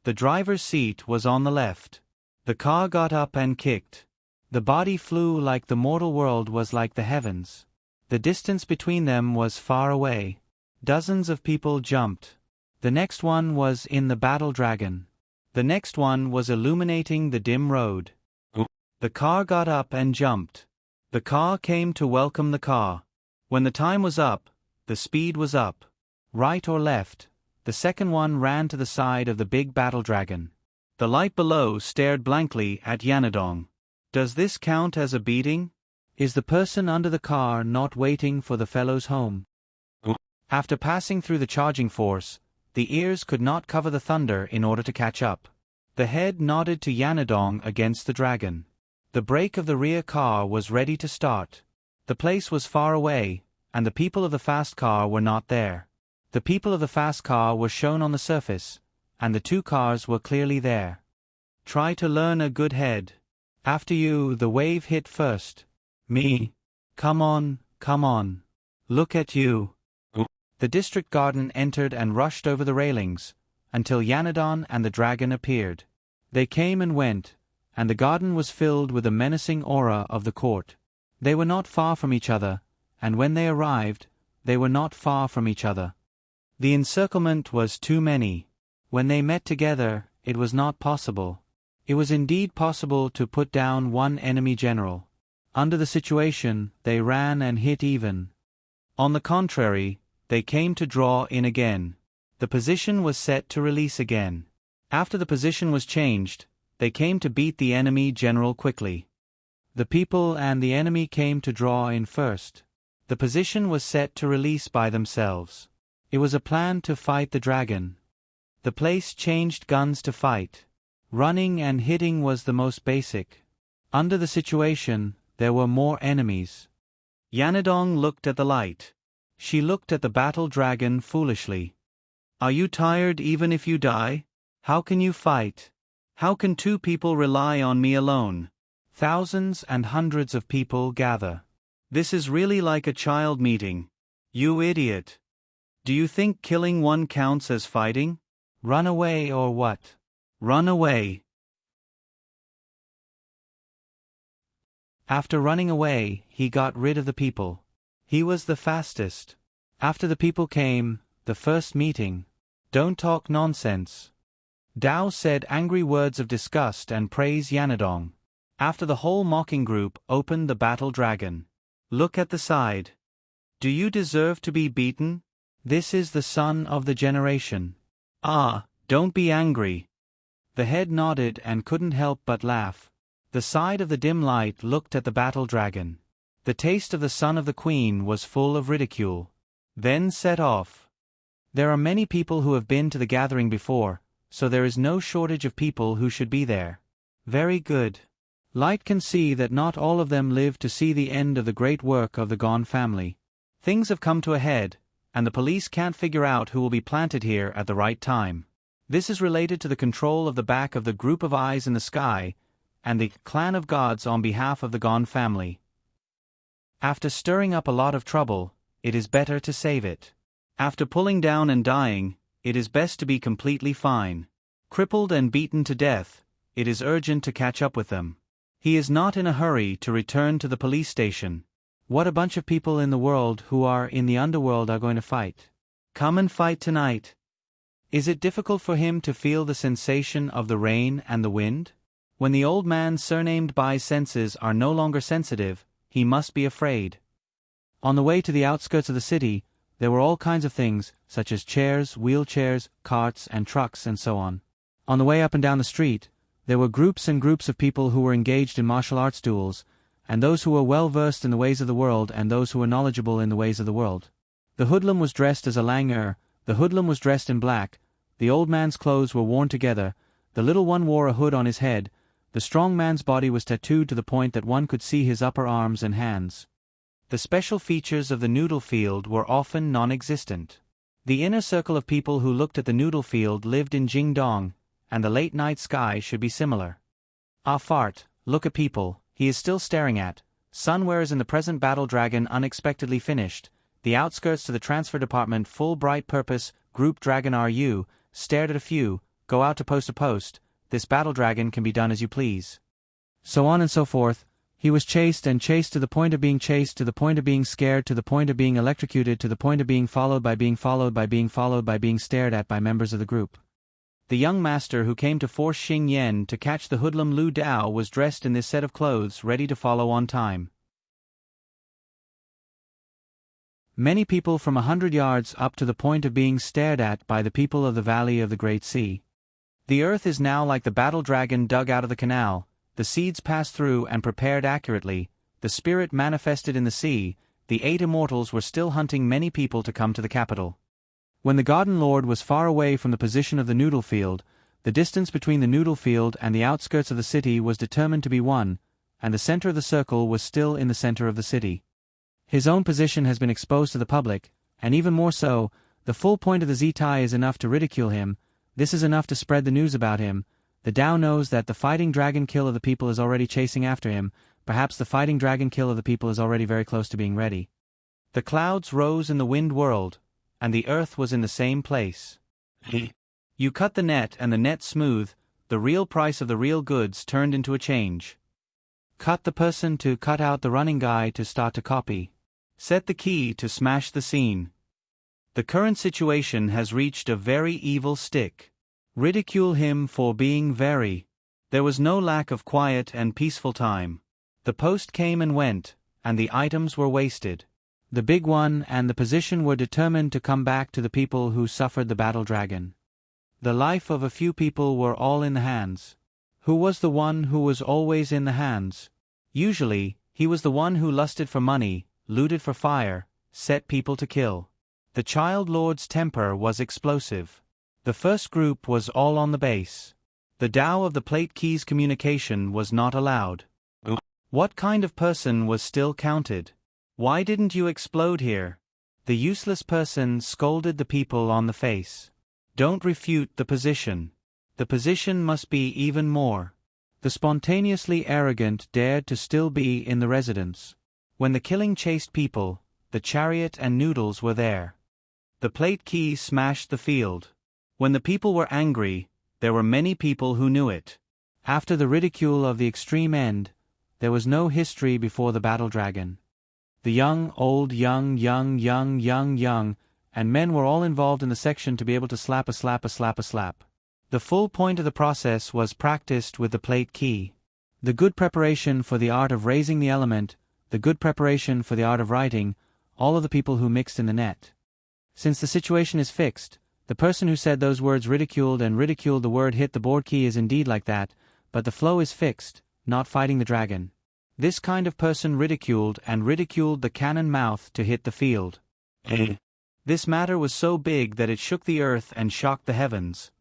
The driver's seat was on the left. The car got up and kicked. The body flew like the mortal world was like the heavens. The distance between them was far away. Dozens of people jumped. The next one was in the battle dragon. The next one was illuminating the dim road. The car got up and jumped. The car came to welcome the car. When the time was up, the speed was up. Right or left, the second one ran to the side of the big battle dragon. The light below stared blankly at Yanadong. Does this count as a beating? Is the person under the car not waiting for the fellows home? After passing through the charging force, the ears could not cover the thunder in order to catch up. The head nodded to Yanadong against the dragon. The brake of the rear car was ready to start. The place was far away, and the people of the fast car were not there. The people of the fast car were shown on the surface, and the two cars were clearly there. Try to learn a good head. After you, the wave hit first. Me. Come on, come on. Look at you. The district garden entered and rushed over the railings, until Yanadon and the dragon appeared. They came and went, and the garden was filled with the menacing aura of the court. They were not far from each other, and when they arrived, they were not far from each other. The encirclement was too many. When they met together, it was not possible. It was indeed possible to put down one enemy general. Under the situation, they ran and hit even. On the contrary, they came to draw in again. The position was set to release again. After the position was changed, they came to beat the enemy general quickly. The people and the enemy came to draw in first. The position was set to release by themselves. It was a plan to fight the dragon. The place changed guns to fight. Running and hitting was the most basic. Under the situation, there were more enemies. Yanadong looked at the light. She looked at the battle dragon foolishly. Are you tired even if you die? How can you fight? How can two people rely on me alone? Thousands and hundreds of people gather. This is really like a child meeting. You idiot. Do you think killing one counts as fighting? Run away or what? Run away. After running away, he got rid of the people. He was the fastest. After the people came, the first meeting. Don't talk nonsense. Dao said angry words of disgust and praise Yanadong. After the whole mocking group opened the battle dragon. Look at the side. Do you deserve to be beaten? This is the son of the generation. Ah, don't be angry. The head nodded and couldn't help but laugh. The side of the dim light looked at the battle dragon. The taste of the son of the queen was full of ridicule. Then set off. There are many people who have been to the gathering before, so there is no shortage of people who should be there. Very good. Light can see that not all of them live to see the end of the great work of the Gone family. Things have come to a head, and the police can't figure out who will be planted here at the right time. This is related to the control of the back of the group of eyes in the sky, and the clan of gods on behalf of the Gone family. After stirring up a lot of trouble, it is better to save it. After pulling down and dying, it is best to be completely fine. Crippled and beaten to death, it is urgent to catch up with them. He is not in a hurry to return to the police station. What a bunch of people in the world who are in the underworld are going to fight. Come and fight tonight. Is it difficult for him to feel the sensation of the rain and the wind? When the old man surnamed Bai's senses are no longer sensitive, he must be afraid. On the way to the outskirts of the city, there were all kinds of things, such as chairs, wheelchairs, carts, and trucks, and so on. On the way up and down the street, there were groups and groups of people who were engaged in martial arts duels, and those who were well versed in the ways of the world and those who were knowledgeable in the ways of the world. The hoodlum was dressed as a langur, the hoodlum was dressed in black, the old man's clothes were worn together, the little one wore a hood on his head, the strong man's body was tattooed to the point that one could see his upper arms and hands. The special features of the noodle field were often non-existent. The inner circle of people who looked at the noodle field lived in Jingdong, and the late-night sky should be similar. Ah fart, look at people, he is still staring at. Sunwear is in the present battle dragon unexpectedly finished. The outskirts to the transfer department full bright purpose, group dragon RU, stared at a few, go out to post, this battle dragon can be done as you please. So on and so forth. He was chased and chased to the point of being chased, to the point of being scared, to the point of being electrocuted, to the point of being followed by being followed by being followed by being stared at by members of the group. The young master who came to force Xing Yen to catch the hoodlum Lu Dao was dressed in this set of clothes, ready to follow on time. Many people from 100 yards up to the point of being stared at by the people of the Valley of the Great Sea. The earth is now like the battle dragon dug out of the canal, the seeds passed through and prepared accurately, the spirit manifested in the sea, the 8 immortals were still hunting many people to come to the capital. When the Garden Lord was far away from the position of the noodle field, the distance between the noodle field and the outskirts of the city was determined to be 1, and the center of the circle was still in the center of the city. His own position has been exposed to the public, and even more so, the full point of the Z-tie is enough to ridicule him. This is enough to spread the news about him. The Tao knows that the fighting dragon kill of the people is already chasing after him. Perhaps the fighting dragon kill of the people is already very close to being ready. The clouds rose in the wind whirled, and the earth was in the same place. You cut the net and the net smooth, the real price of the real goods turned into a change. Cut the person to cut out the running guy to start to copy. Set the key to smash the scene. The current situation has reached a very evil stick. Ridicule him for being very. There was no lack of quiet and peaceful time. The post came and went, and the items were wasted. The big one and the position were determined to come back to the people who suffered the battle dragon. The life of a few people were all in the hands. Who was the one who was always in the hands? Usually, he was the one who lusted for money, looted for fire, set people to kill. The Child Lord's temper was explosive. The first group was all on the base. The Tao of the plate keys communication was not allowed. What kind of person was still counted? Why didn't you explode here? The useless person scolded the people on the face. Don't refute the position. The position must be even more. The spontaneously arrogant dared to still be in the residence. When the killing chased people, the chariot and noodles were there. The plate key smashed the field. When the people were angry, there were many people who knew it. After the ridicule of the extreme end, there was no history before the battle dragon. The young, old, young, and men were all involved in the section to be able to slap. The full point of the process was practiced with the plate key. The good preparation for the art of raising the element, the good preparation for the art of writing, all of the people who mixed in the net. Since the situation is fixed, the person who said those words ridiculed the word hit the board key is indeed like that, but the flow is fixed, not fighting the dragon. This kind of person ridiculed the cannon mouth to hit the field. This matter was so big that it shook the earth and shocked the heavens.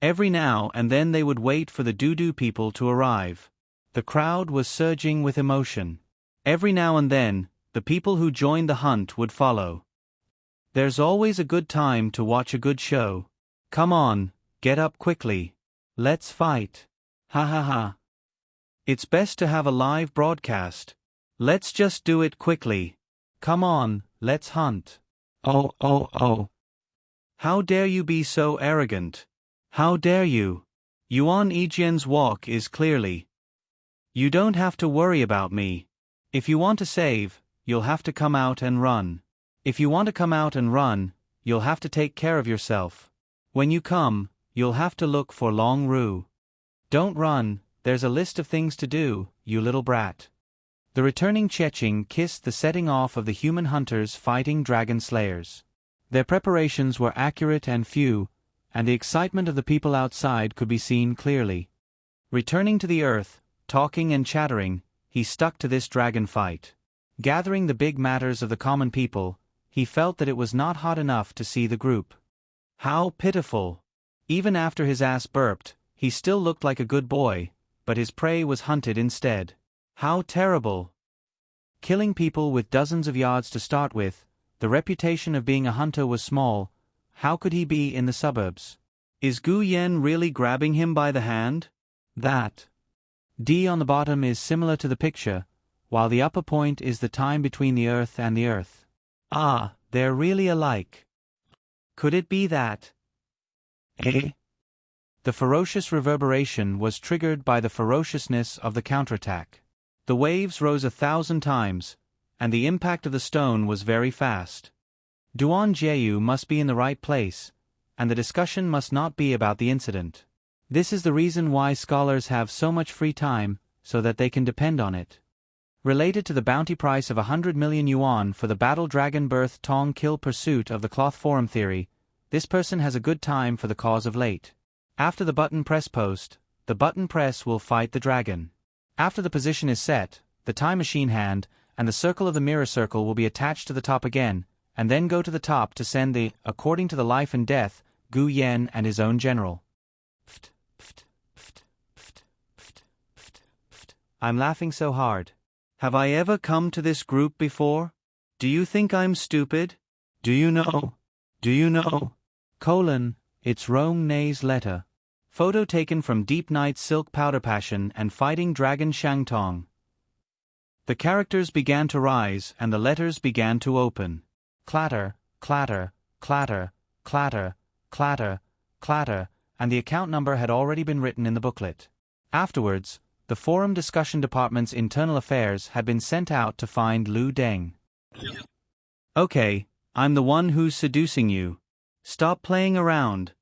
Every now and then they would wait for the doo-doo people to arrive. The crowd was surging with emotion. Every now and then, the people who joined the hunt would follow. There's always a good time to watch a good show. Come on, get up quickly. Let's fight. Ha ha ha. It's best to have a live broadcast. Let's just do it quickly. Come on, let's hunt. Oh. How dare you be so arrogant? How dare you? Yuan Yijian's walk is clearly. You don't have to worry about me. If you want to save, you'll have to come out and run. If you want to come out and run, you'll have to take care of yourself. When you come, you'll have to look for Long Ru. Don't run, there's a list of things to do, you little brat. The returning Cheching kissed the setting off of the human hunters fighting dragon slayers. Their preparations were accurate and few, and the excitement of the people outside could be seen clearly. Returning to the earth, talking and chattering, he stuck to this dragon fight. Gathering the big matters of the common people, he felt that it was not hot enough to see the group. How pitiful! Even after his ass burped, he still looked like a good boy, but his prey was hunted instead. How terrible! Killing people with dozens of yards to start with, the reputation of being a hunter was small. How could he be in the suburbs? Is Gu Yen really grabbing him by the hand? That D on the bottom is similar to the picture, while the upper point is the time between the earth and the earth. Ah, they're really alike. Could it be that? The ferocious reverberation was triggered by the ferociousness of the counterattack. The waves rose 1,000 times, and the impact of the stone was very fast. Duan Jieyu must be in the right place, and the discussion must not be about the incident. This is the reason why scholars have so much free time, so that they can depend on it. Related to the bounty price of 100 million yuan for the battle dragon birth Tong kill pursuit of the cloth forum theory, this person has a good time for the cause of late. After the button press post, the button press will fight the dragon. After the position is set, the time machine hand and the circle of the mirror circle will be attached to the top again, and then go to the top to send the, according to the life and death, Gu Yen and his own general. I'm laughing so hard. Have I ever come to this group before? Do you think I'm stupid? Do you know? Do you know? It's Rong Nei's letter. Photo taken from Deep Night's Silk Powder Passion and Fighting Dragon Shangtong. The characters began to rise and the letters began to open. Clatter, clatter, clatter, clatter, clatter, clatter, and the account number had already been written in the booklet. Afterwards, the Forum Discussion Department's internal affairs had been sent out to find Lu Deng. Okay, I'm the one who's seducing you. Stop playing around.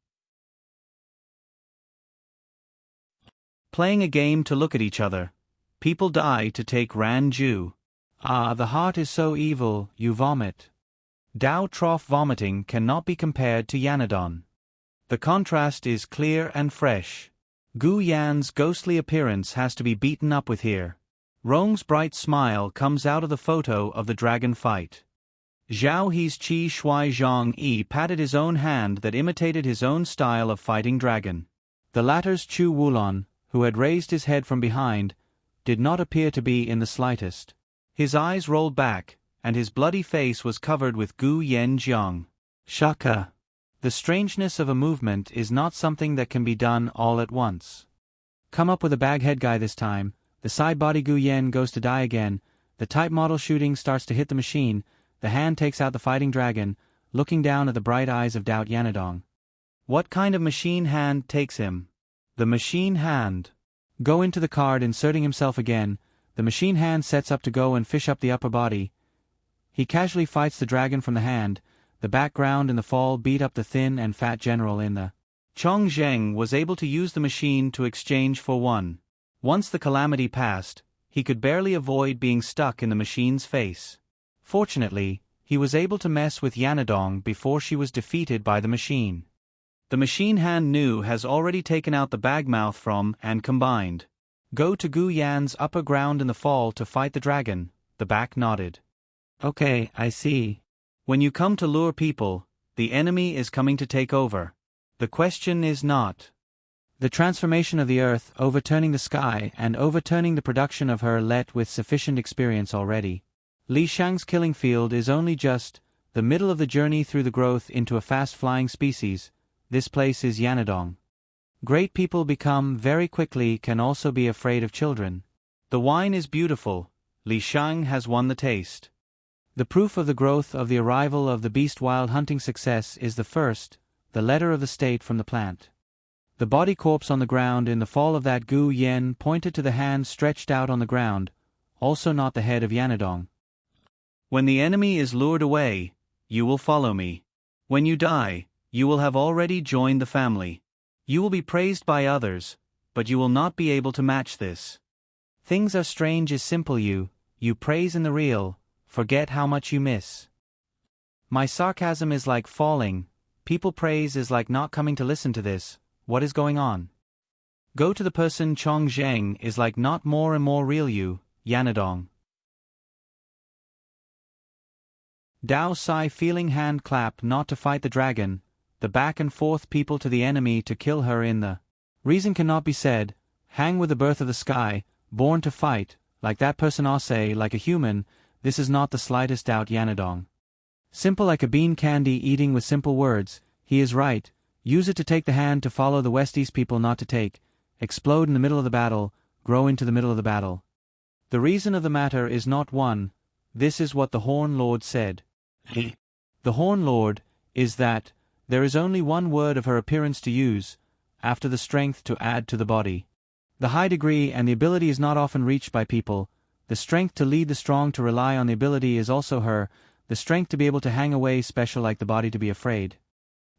Playing a game to look at each other. People die to take Ranju. Ah, the heart is so evil, you vomit. Dao trough vomiting cannot be compared to Yanadon. The contrast is clear and fresh. Gu Yan's ghostly appearance has to be beaten up with here. Rong's bright smile comes out of the photo of the dragon fight. Zhao He's Qi Shui Zhang Yi patted his own hand that imitated his own style of fighting dragon. The latter's Chu Wulon, who had raised his head from behind, did not appear to be in the slightest. His eyes rolled back, and his bloody face was covered with Gu Yen Jiang. Shaka. The strangeness of a movement is not something that can be done all at once. Come up with a bag head guy this time, the side body Gu Yen goes to die again, the type model shooting starts to hit the machine, the hand takes out the fighting dragon, looking down at the bright eyes of Doubt Yanadong. What kind of machine hand takes him? The machine hand. Go into the card inserting himself again, the machine hand sets up to go and fish up the upper body. He casually fights the dragon from the hand. The background in the fall beat up the thin and fat general in the. Chong Zheng was able to use the machine to exchange for one. Once the calamity passed, he could barely avoid being stuck in the machine's face. Fortunately, he was able to mess with Yanadong before she was defeated by the machine. The machine hand Nu has already taken out the bag mouth from and combined. Go to Gu Yan's upper ground in the fall to fight the dragon, the back nodded. Okay, I see. When you come to lure people, the enemy is coming to take over. The question is not the transformation of the earth, overturning the sky, and overturning the production of her let with sufficient experience already. Li Shang's killing field is only just the middle of the journey through the growth into a fast-flying species. This place is Yanadong. Great people become very quickly can also be afraid of children. The wine is beautiful. Li Shang has won the taste. The proof of the growth of the arrival of the beast wild hunting success is the first, the letter of the state from the plant. The body corpse on the ground in the fall of that Gu Yen pointed to the hand stretched out on the ground, also not the head of Yanadong. When the enemy is lured away, you will follow me. When you die, you will have already joined the family. You will be praised by others, but you will not be able to match this. Things are strange is simple you praise in the real, forget how much you miss. My sarcasm is like falling, people praise is like not coming to listen to this, what is going on? Go to the person Chong Zheng is like not more and more real you, Yanadong. Dao Sai feeling hand clap not to fight the dragon, the back and forth people to the enemy to kill her in the. Reason cannot be said, hang with the birth of the sky, born to fight, like that person say like a human, this is not the slightest doubt Yanadong. Simple like a bean candy eating with simple words, he is right, use it to take the hand to follow the West-East people not to take, explode in the middle of the battle, grow into the middle of the battle. The reason of the matter is not one, this is what the Horn Lord said. The Horn Lord is that, there is only one word of her appearance to use, after the strength to add to the body. The high degree and the ability is not often reached by people, the strength to lead the strong to rely on the ability is also her, the strength to be able to hang away special like the body to be afraid.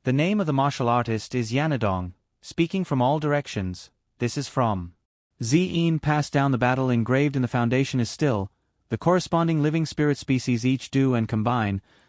The name of the martial artist is Yanadong, speaking from all directions, this is from. Zien passed down the battle engraved in the foundation is still, the corresponding living spirit species each do and combine,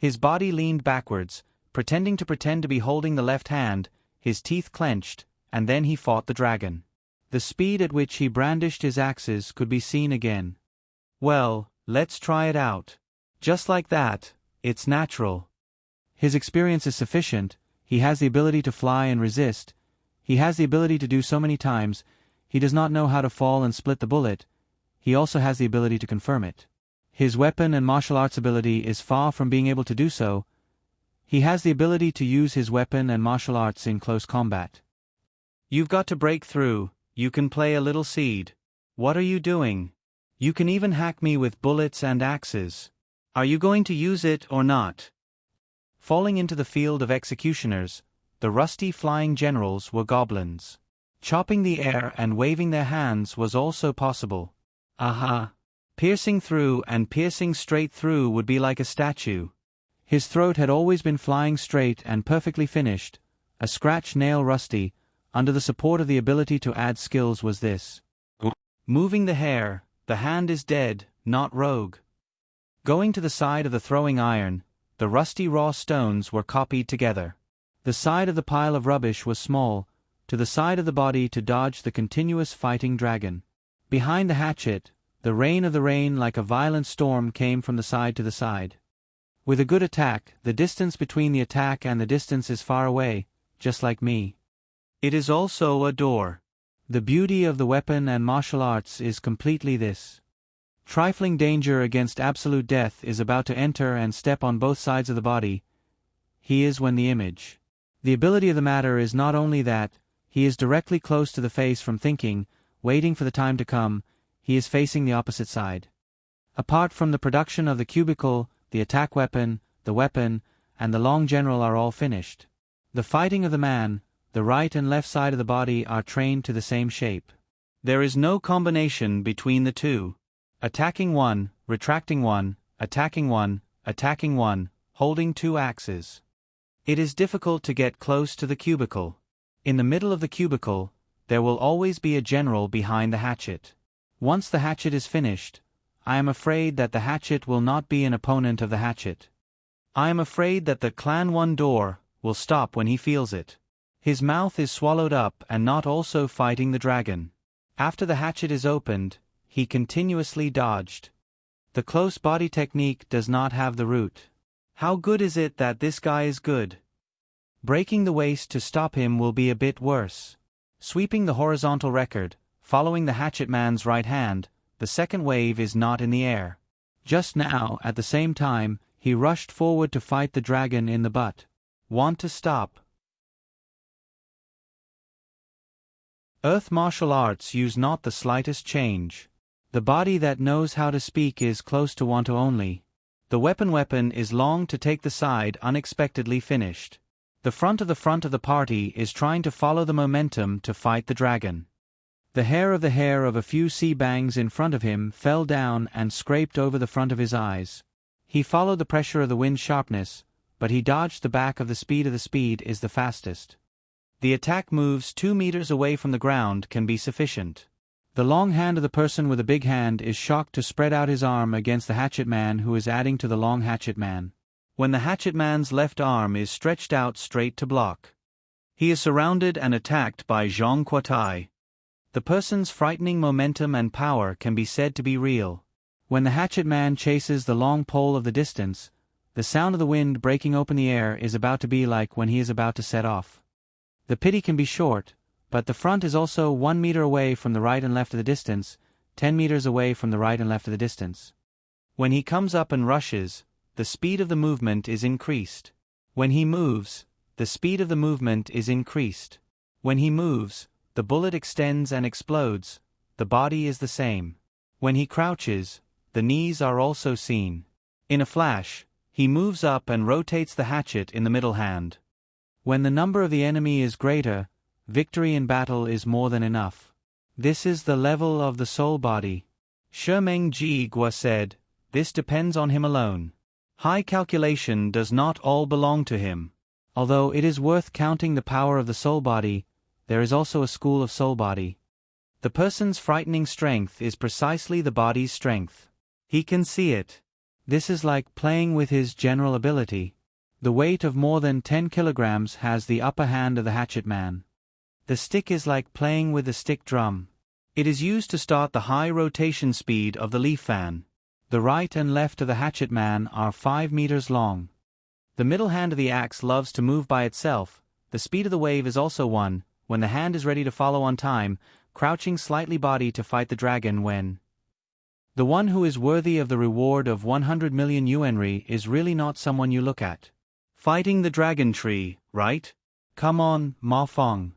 His body leaned backwards, pretending to be holding the left hand, his teeth clenched, and then he fought the dragon. The speed at which he brandished his axes could be seen again. Well, let's try it out. Just like that, it's natural. His experience is sufficient, he has the ability to fly and resist, he has the ability to do so many times, he does not know how to fall and split the bullet, he also has the ability to confirm it. His weapon and martial arts ability is far from being able to do so. He has the ability to use his weapon and martial arts in close combat. You've got to break through, you can play a little seed. What are you doing? You can even hack me with bullets and axes. Are you going to use it or not? Falling into the field of executioners, the rusty flying generals were goblins. Chopping the air and waving their hands was also possible. Aha! Piercing through and piercing straight through would be like a statue. His throat had always been flying straight and perfectly finished, a scratch nail rusty, under the support of the ability to add skills was this. Moving the hair, the hand is dead, not rogue. Going to the side of the throwing iron, the rusty raw stones were copied together. The side of the pile of rubbish was small, to the side of the body to dodge the continuous fighting dragon. Behind the hatchet, the rain of the rain like a violent storm came from the side to the side. With a good attack, the distance between the attack and the distance is far away, just like me. It is also a door. The beauty of the weapon and martial arts is completely this. Trifling danger against absolute death is about to enter and step on both sides of the body. He is when the image. The ability of the matter is not only that, he is directly close to the face from thinking, waiting for the time to come, he is facing the opposite side. Apart from the production of the cubicle, the attack weapon, and the long general are all finished. The fighting of the man, the right and left side of the body are trained to the same shape. There is no combination between the two. Attacking one, retracting one, attacking one, holding two axes. It is difficult to get close to the cubicle. In the middle of the cubicle, there will always be a general behind the hatchet. Once the hatchet is finished, I am afraid that the hatchet will not be an opponent of the hatchet. I am afraid that the Clan 1 door will stop when he feels it. His mouth is swallowed up and not also fighting the dragon. After the hatchet is opened, he continuously dodged. The close body technique does not have the root. How good is it that this guy is good? Breaking the waist to stop him will be a bit worse. Sweeping the horizontal record, following the hatchet man's right hand, the second wave is not in the air. Just now, at the same time, he rushed forward to fight the dragon in the butt. Want to stop. Earth martial arts use not the slightest change. The body that knows how to speak is close to want to only. The weapon is long to take the side unexpectedly finished. The front of the party is trying to follow the momentum to fight the dragon. The hair of a few sea bangs in front of him fell down and scraped over the front of his eyes. He followed the pressure of the wind's sharpness, but he dodged the back of the speed is the fastest. The attack moves 2 meters away from the ground can be sufficient. The long hand of the person with a big hand is shocked to spread out his arm against the hatchet man who is adding to the long hatchet man. When the hatchet man's left arm is stretched out straight to block. He is surrounded and attacked by Zhang Quatai. The person's frightening momentum and power can be said to be real. When the hatchet man chases the long pole of the distance, the sound of the wind breaking open the air is about to be like when he is about to set off. The pity can be short, but the front is also 1 meter away from the right and left of the distance, 10 meters away from the right and left of the distance. When he comes up and rushes, the speed of the movement is increased. When he moves, the speed of the movement is increased. When he moves, the bullet extends and explodes, the body is the same. When he crouches, the knees are also seen. In a flash, he moves up and rotates the hatchet in the middle hand. When the number of the enemy is greater, victory in battle is more than enough. This is the level of the soul body. Shimeng Ji Gua said, this depends on him alone. High calculation does not all belong to him. Although it is worth counting the power of the soul body, there is also a school of soul body. The person's frightening strength is precisely the body's strength. He can see it. This is like playing with his general ability. The weight of more than 10 kilograms has the upper hand of the hatchet man. The stick is like playing with the stick drum. It is used to start the high rotation speed of the leaf fan. The right and left of the hatchet man are 5 meters long. The middle hand of the axe loves to move by itself. The speed of the wave is also one, when the hand is ready to follow on time, crouching slightly body to fight the dragon when. The one who is worthy of the reward of 100 million yuanri is really not someone you look at. Fighting the dragon tree, right? Come on, Ma Fong.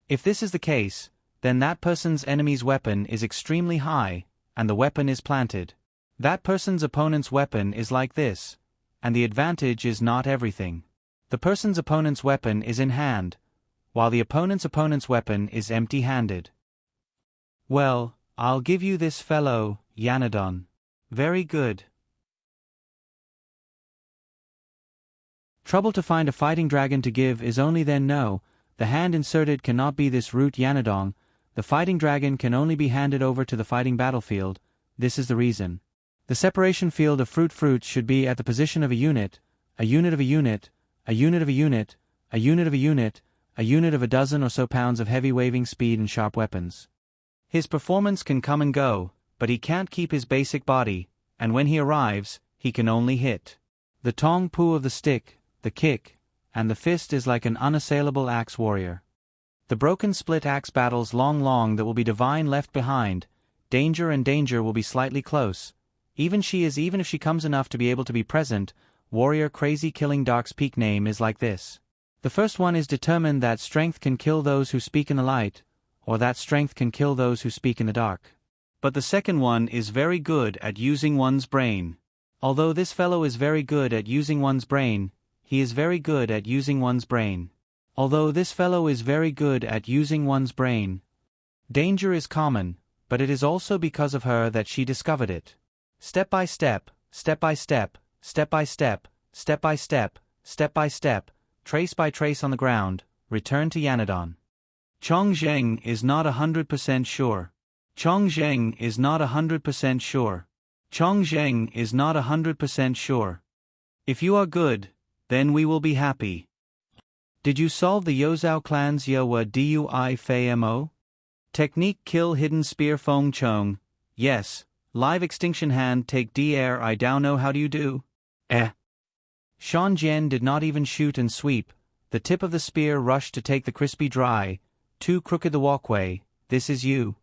If this is the case, then that person's enemy's weapon is extremely high, and the weapon is planted. That person's opponent's weapon is like this, and the advantage is not everything. The person's opponent's weapon is in hand, while the opponent's weapon is empty-handed. Well, I'll give you this fellow, Yanadon. Very good. Trouble to find a fighting dragon to give is only then no, the hand inserted cannot be this root Yanadong, the fighting dragon can only be handed over to the fighting battlefield. This is the reason. The separation field of fruits should be at the position of a unit of a unit, a unit of a unit, a unit of a unit, a unit of a dozen or so pounds of heavy waving speed and sharp weapons. His performance can come and go, but he can't keep his basic body, and when he arrives, he can only hit. The tong pu of the stick, the kick, and the fist is like an unassailable axe warrior. The broken split axe battles long that will be divine left behind, danger and danger will be slightly close. Even if she comes enough to be able to be present, warrior crazy killing dark's peak name is like this. The first one is determined that strength can kill those who speak in the light, or that strength can kill those who speak in the dark. But the second one is very good at using one's brain. Although this fellow is very good at using one's brain, he is very good at using one's brain. Although this fellow is very good at using one's brain. Danger is common, but it is also because of her that she discovered it. Step by step, step by step, step by step, step by step, step by step, trace by trace on the ground, return to Yanadon. Chong Zheng is not 100% sure. Chong Zheng is not 100% sure. Chong Zheng is not 100% sure. If you are good, then we will be happy. Did you solve the Yozhao clan's Yowa Dui Fei Mo? Technique kill hidden spear Feng Chong. Yes. Live extinction hand take dr I don't know how do you do? Shan Jian did not even shoot and sweep. The tip of the spear rushed to take the crispy dry. Too crooked the walkway. This is you.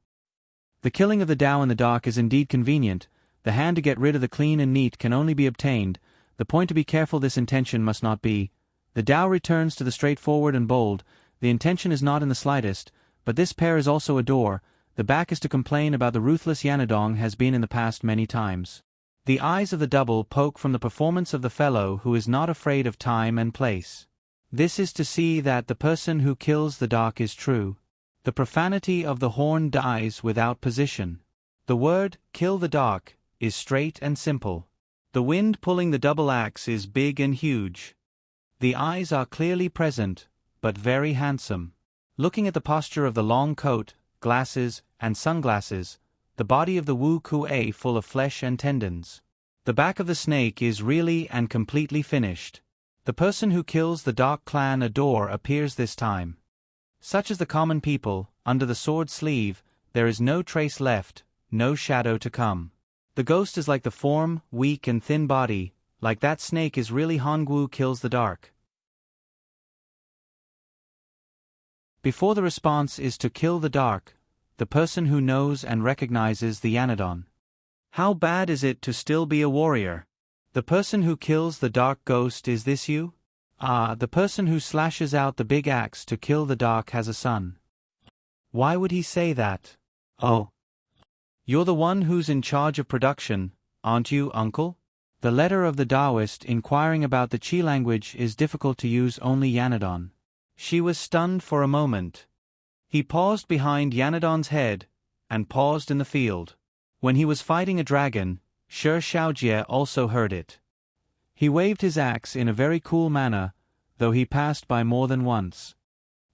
The killing of the Dao in the dark is indeed convenient. The hand to get rid of the clean and neat can only be obtained. The point to be careful this intention must not be. The Dao returns to the straightforward and bold. The intention is not in the slightest, but this pair is also a door. The back is to complain about the ruthless Yanadong has been in the past many times. The eyes of the double poke from the performance of the fellow who is not afraid of time and place. This is to see that the person who kills the dark is true. The profanity of the horn dies without position. The word, kill the dark, is straight and simple. The wind pulling the double axe is big and huge. The eyes are clearly present, but very handsome. Looking at the posture of the long coat, glasses, and sunglasses, the body of the Wu Kuei full of flesh and tendons. The back of the snake is really and completely finished. The person who kills the dark clan adore appears this time. Such as the common people, under the sword sleeve, there is no trace left, no shadow to come. The ghost is like the form, weak and thin body, like that snake is really Hongwu kills the dark. Before the response is to kill the dark, the person who knows and recognizes the Yanadon. How bad is it to still be a warrior? The person who kills the dark ghost, is this you? The person who slashes out the big axe to kill the dark has a son. Why would he say that? Oh. You're the one who's in charge of production, aren't you, uncle? The letter of the Taoist inquiring about the Qi language is difficult to use only Yanadon. She was stunned for a moment. He paused behind Yanadon's head, and paused in the field. When he was fighting a dragon, Shi Shaojie also heard it. He waved his axe in a very cool manner, though he passed by more than once.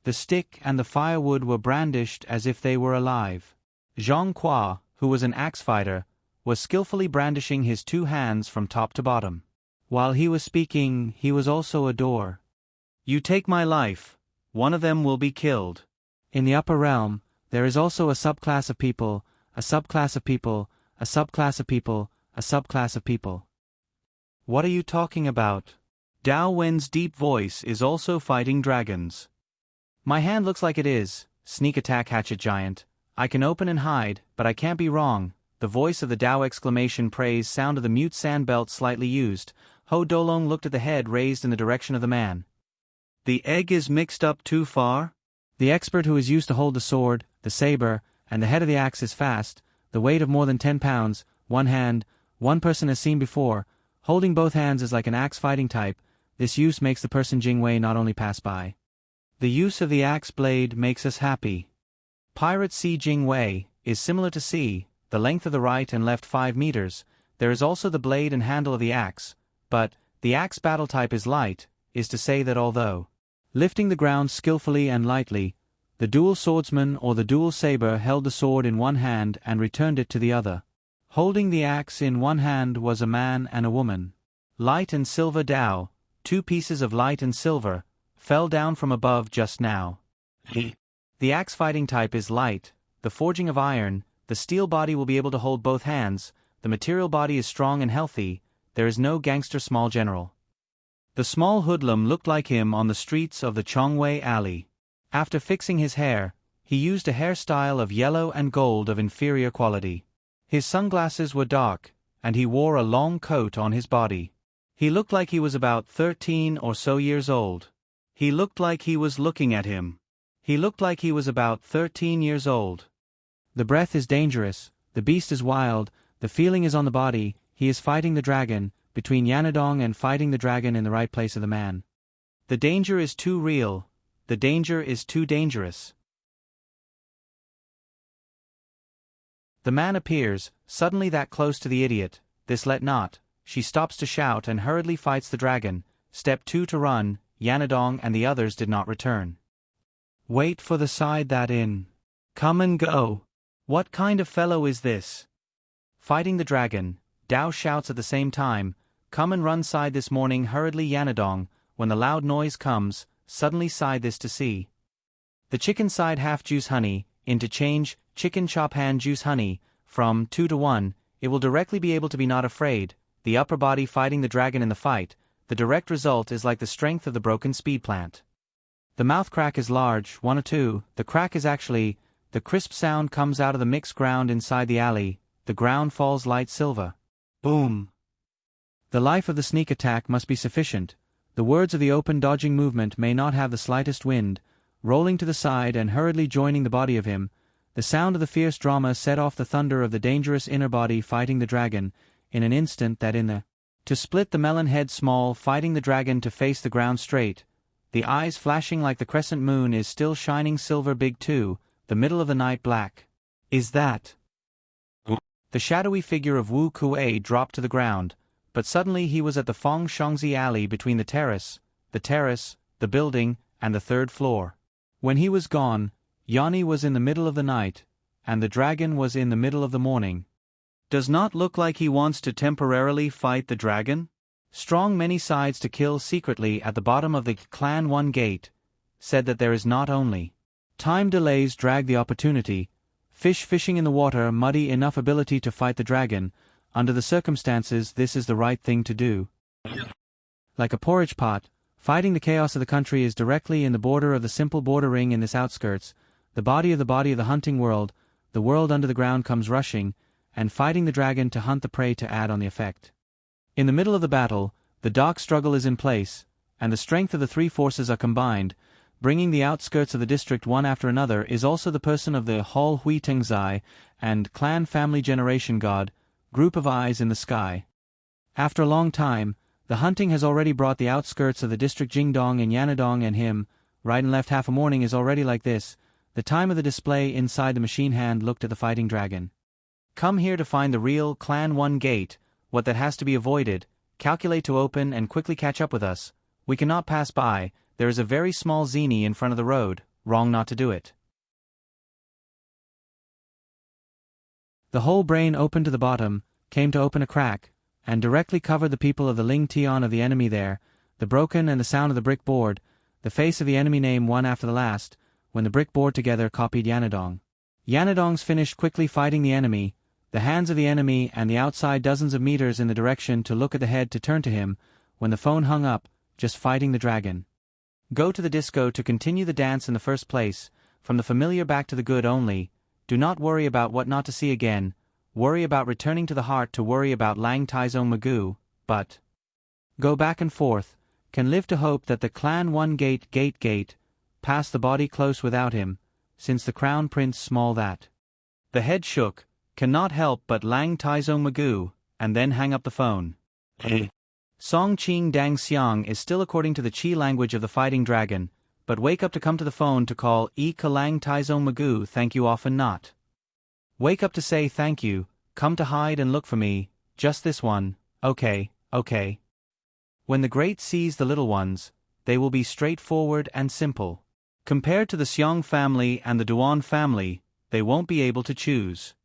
The stick and the firewood were brandished as if they were alive. Zhang Qua, who was an axe fighter, was skillfully brandishing his 2 hands from top to bottom. While he was speaking, he was also a door. You take my life, one of them will be killed. In the upper realm, there is also a subclass of people, a subclass of people, a subclass of people, a subclass of people. What are you talking about? Dao Wen's deep voice is also fighting dragons. My hand looks like it is, sneak attack hatchet giant. I can open and hide, but I can't be wrong. The voice of the Dao exclamation praise sound of the mute sand belt slightly used. Ho Dolong looked at the head raised in the direction of the man. The egg is mixed up too far? The expert who is used to hold the sword, the saber, and the head of the axe is fast, the weight of more than 10 pounds, one hand, one person has seen before, holding both hands is like an axe fighting type. This use makes the person Jingwei not only pass by. The use of the axe blade makes us happy. Pirate Sea Jingwei is similar to sea, the length of the right and left 5 meters, there is also the blade and handle of the axe, but, the axe battle type is light, is to say that although lifting the ground skillfully and lightly, the dual swordsman or the dual saber held the sword in one hand and returned it to the other. Holding the axe in one hand was a man and a woman. Light and silver Dao, 2 pieces of light and silver, fell down from above just now. The axe fighting type is light, the forging of iron, the steel body will be able to hold both hands, the material body is strong and healthy, there is no gangster small general. The small hoodlum looked like him on the streets of the Chongwei Alley. After fixing his hair, he used a hairstyle of yellow and gold of inferior quality. His sunglasses were dark, and he wore a long coat on his body. He looked like he was about 13 or so years old. He looked like he was looking at him. He looked like he was about 13 years old. The breath is dangerous, the beast is wild, the feeling is on the body, he is fighting the dragon, between Yanadong and fighting the dragon in the right place of the man. The danger is too real, the danger is too dangerous. The man appears, suddenly that close to the idiot, this let not, she stops to shout and hurriedly fights the dragon, step 2 to run, Yanadong and the others did not return. Wait for the side that in. Come and go. What kind of fellow is this? Fighting the dragon, Dao shouts at the same time, come and run side this morning hurriedly Yanadong, when the loud noise comes, suddenly side this to see. The chicken side half juice honey, into change, chicken chop hand juice honey, from 2 to 1, it will directly be able to be not afraid, the upper body fighting the dragon in the fight, the direct result is like the strength of the broken speed plant. The mouth crack is large, 1 or 2, the crack is actually, the crisp sound comes out of the mixed ground inside the alley, the ground falls light silver. Boom. The life of the sneak attack must be sufficient, the words of the open dodging movement may not have the slightest wind, rolling to the side and hurriedly joining the body of him, the sound of the fierce drama set off the thunder of the dangerous inner body fighting the dragon, in an instant that in the to split the melon head small fighting the dragon to face the ground straight, the eyes flashing like the crescent moon is still shining silver big too, the middle of the night black. Is that? The shadowy figure of Wu Kuei dropped to the ground, but suddenly he was at the Fong Shangzi alley between the terrace, the building, and the 3rd floor. When he was gone, Yanni was in the middle of the night, and the dragon was in the middle of the morning. Does not look like he wants to temporarily fight the dragon? Strong many sides to kill secretly at the bottom of the Clan 1 gate, said that there is not only time delays drag the opportunity, fish fishing in the water muddy enough ability to fight the dragon, under the circumstances this is the right thing to do. Like a porridge pot, fighting the chaos of the country is directly in the border of the simple border ring in this outskirts, the body of the hunting world, the world under the ground comes rushing, and fighting the dragon to hunt the prey to add on the effect. In the middle of the battle, the dark struggle is in place, and the strength of the 3 forces are combined, bringing the outskirts of the district one after another is also the person of the Hall Hui Tengzai and clan family generation god, group of eyes in the sky. After a long time, the hunting has already brought the outskirts of the district Jingdong and Yanadong and him, right and left half a morning is already like this, the time of the display inside the machine hand looked at the fighting dragon. Come here to find the real Clan 1 gate, what that has to be avoided, calculate to open and quickly catch up with us, we cannot pass by, there is a very small zini in front of the road, wrong not to do it. The whole brain opened to the bottom, came to open a crack, and directly covered the people of the Ling Tian of the enemy there, the broken and the sound of the brick board, the face of the enemy name one after the last, when the brick board together copied Yanadong. Yanadong's finished quickly fighting the enemy, the hands of the enemy and the outside dozens of meters in the direction to look at the head to turn to him, when the phone hung up, just fighting the dragon. Go to the disco to continue the dance in the first place, from the familiar back to the good only, do not worry about what not to see again, worry about returning to the heart to worry about Lang Taizong Magoo, but go back and forth, can live to hope that the clan one gate, pass the body close without him, since the crown prince small that. The head shook, cannot help but Lang Taizong Magoo, and then hang up the phone. Song Ching Dang Xiang is still according to the Qi language of the fighting dragon, but wake up to come to the phone to call Ka Lang Taizong Magoo thank you often not. Wake up to say thank you, come to hide and look for me, just this one, okay. When the great sees the little ones, they will be straightforward and simple. Compared to the Xiong family and the Duan family, they won't be able to choose.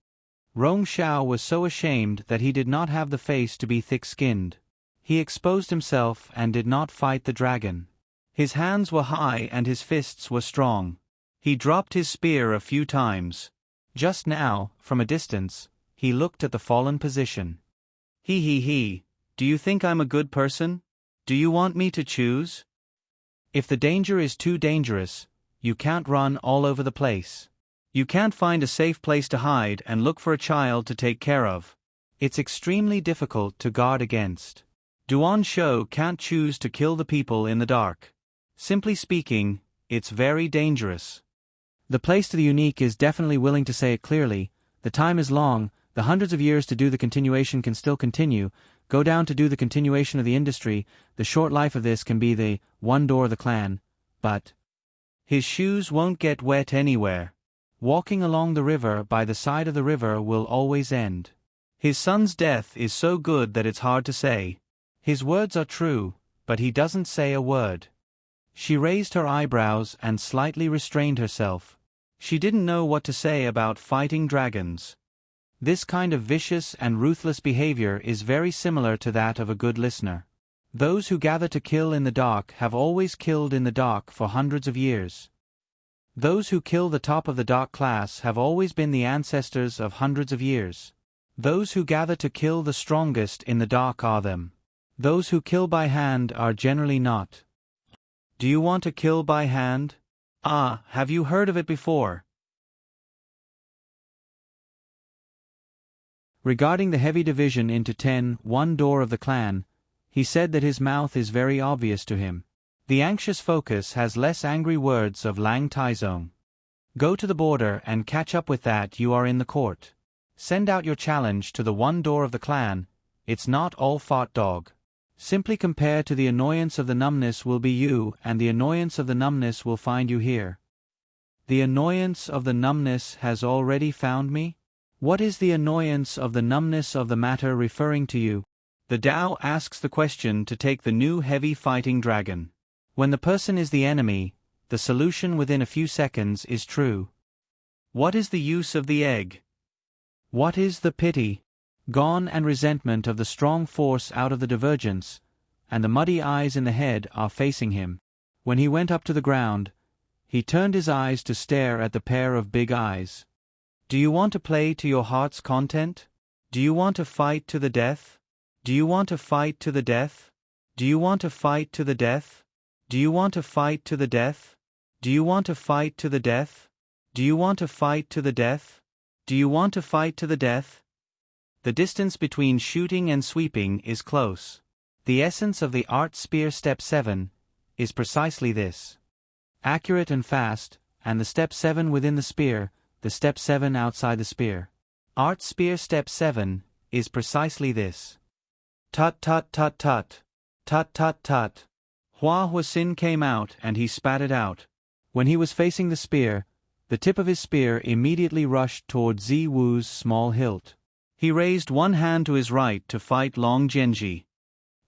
Rong Xiao was so ashamed that he did not have the face to be thick-skinned. He exposed himself and did not fight the dragon. His hands were high and his fists were strong. He dropped his spear a few times. Just now, from a distance, he looked at the fallen position. He, do you think I'm a good person? Do you want me to choose? If the danger is too dangerous, you can't run all over the place. You can't find a safe place to hide and look for a child to take care of. It's extremely difficult to guard against. Duan Shou can't choose to kill the people in the dark. Simply speaking, it's very dangerous. The place to the unique is definitely willing to say it clearly, the time is long, the hundreds of years to do the continuation can still continue, go down to do the continuation of the industry, the short life of this can be the one door of the clan, but his shoes won't get wet anywhere. Walking along the river by the side of the river will always end. His son's death is so good that it's hard to say. His words are true, but he doesn't say a word. She raised her eyebrows and slightly restrained herself. She didn't know what to say about fighting dragons. This kind of vicious and ruthless behavior is very similar to that of a good listener. Those who gather to kill in the dark have always killed in the dark for hundreds of years. Those who kill the top of the dark class have always been the ancestors of hundreds of years. Those who gather to kill the strongest in the dark are them. Those who kill by hand are generally not. Do you want to kill by hand? Ah, have you heard of it before? Regarding the heavy division into 10, one door of the clan, he said that his mouth is very obvious to him. The anxious focus has less angry words of Lang Taizong. Go to the border and catch up with that you are in the court. Send out your challenge to the one door of the clan, it's not all fought dog. Simply compare to the annoyance of the numbness will be you and the annoyance of the numbness will find you here. The annoyance of the numbness has already found me? What is the annoyance of the numbness of the matter referring to you? The Tao asks the question to take the new heavy fighting dragon. When the person is the enemy, the solution within a few seconds is true. What is the use of the egg? What is the pity? Gone and resentment of the strong force out of the divergence, and the muddy eyes in the head are facing him. When he went up to the ground, he turned his eyes to stare at the pair of big eyes. Do you want to play to your heart's content? Do you want to fight to the death? Do you want to fight to the death? Do you want to fight to the death? Do you want to fight to the death? Do you want to fight to the death? Do you want to fight to the death? Do you want to fight to the death? The distance between shooting and sweeping is close. The essence of the art spear step 7 is precisely this. Accurate and fast, and the step 7 within the spear, the step 7 outside the spear. Art spear step 7 is precisely this. Tut tut tut tut. Tut tut tut. Hua Huasin came out and he spat it out. When he was facing the spear, the tip of his spear immediately rushed toward Zi Wu's small hilt. He raised one hand to his right to fight Long Genji.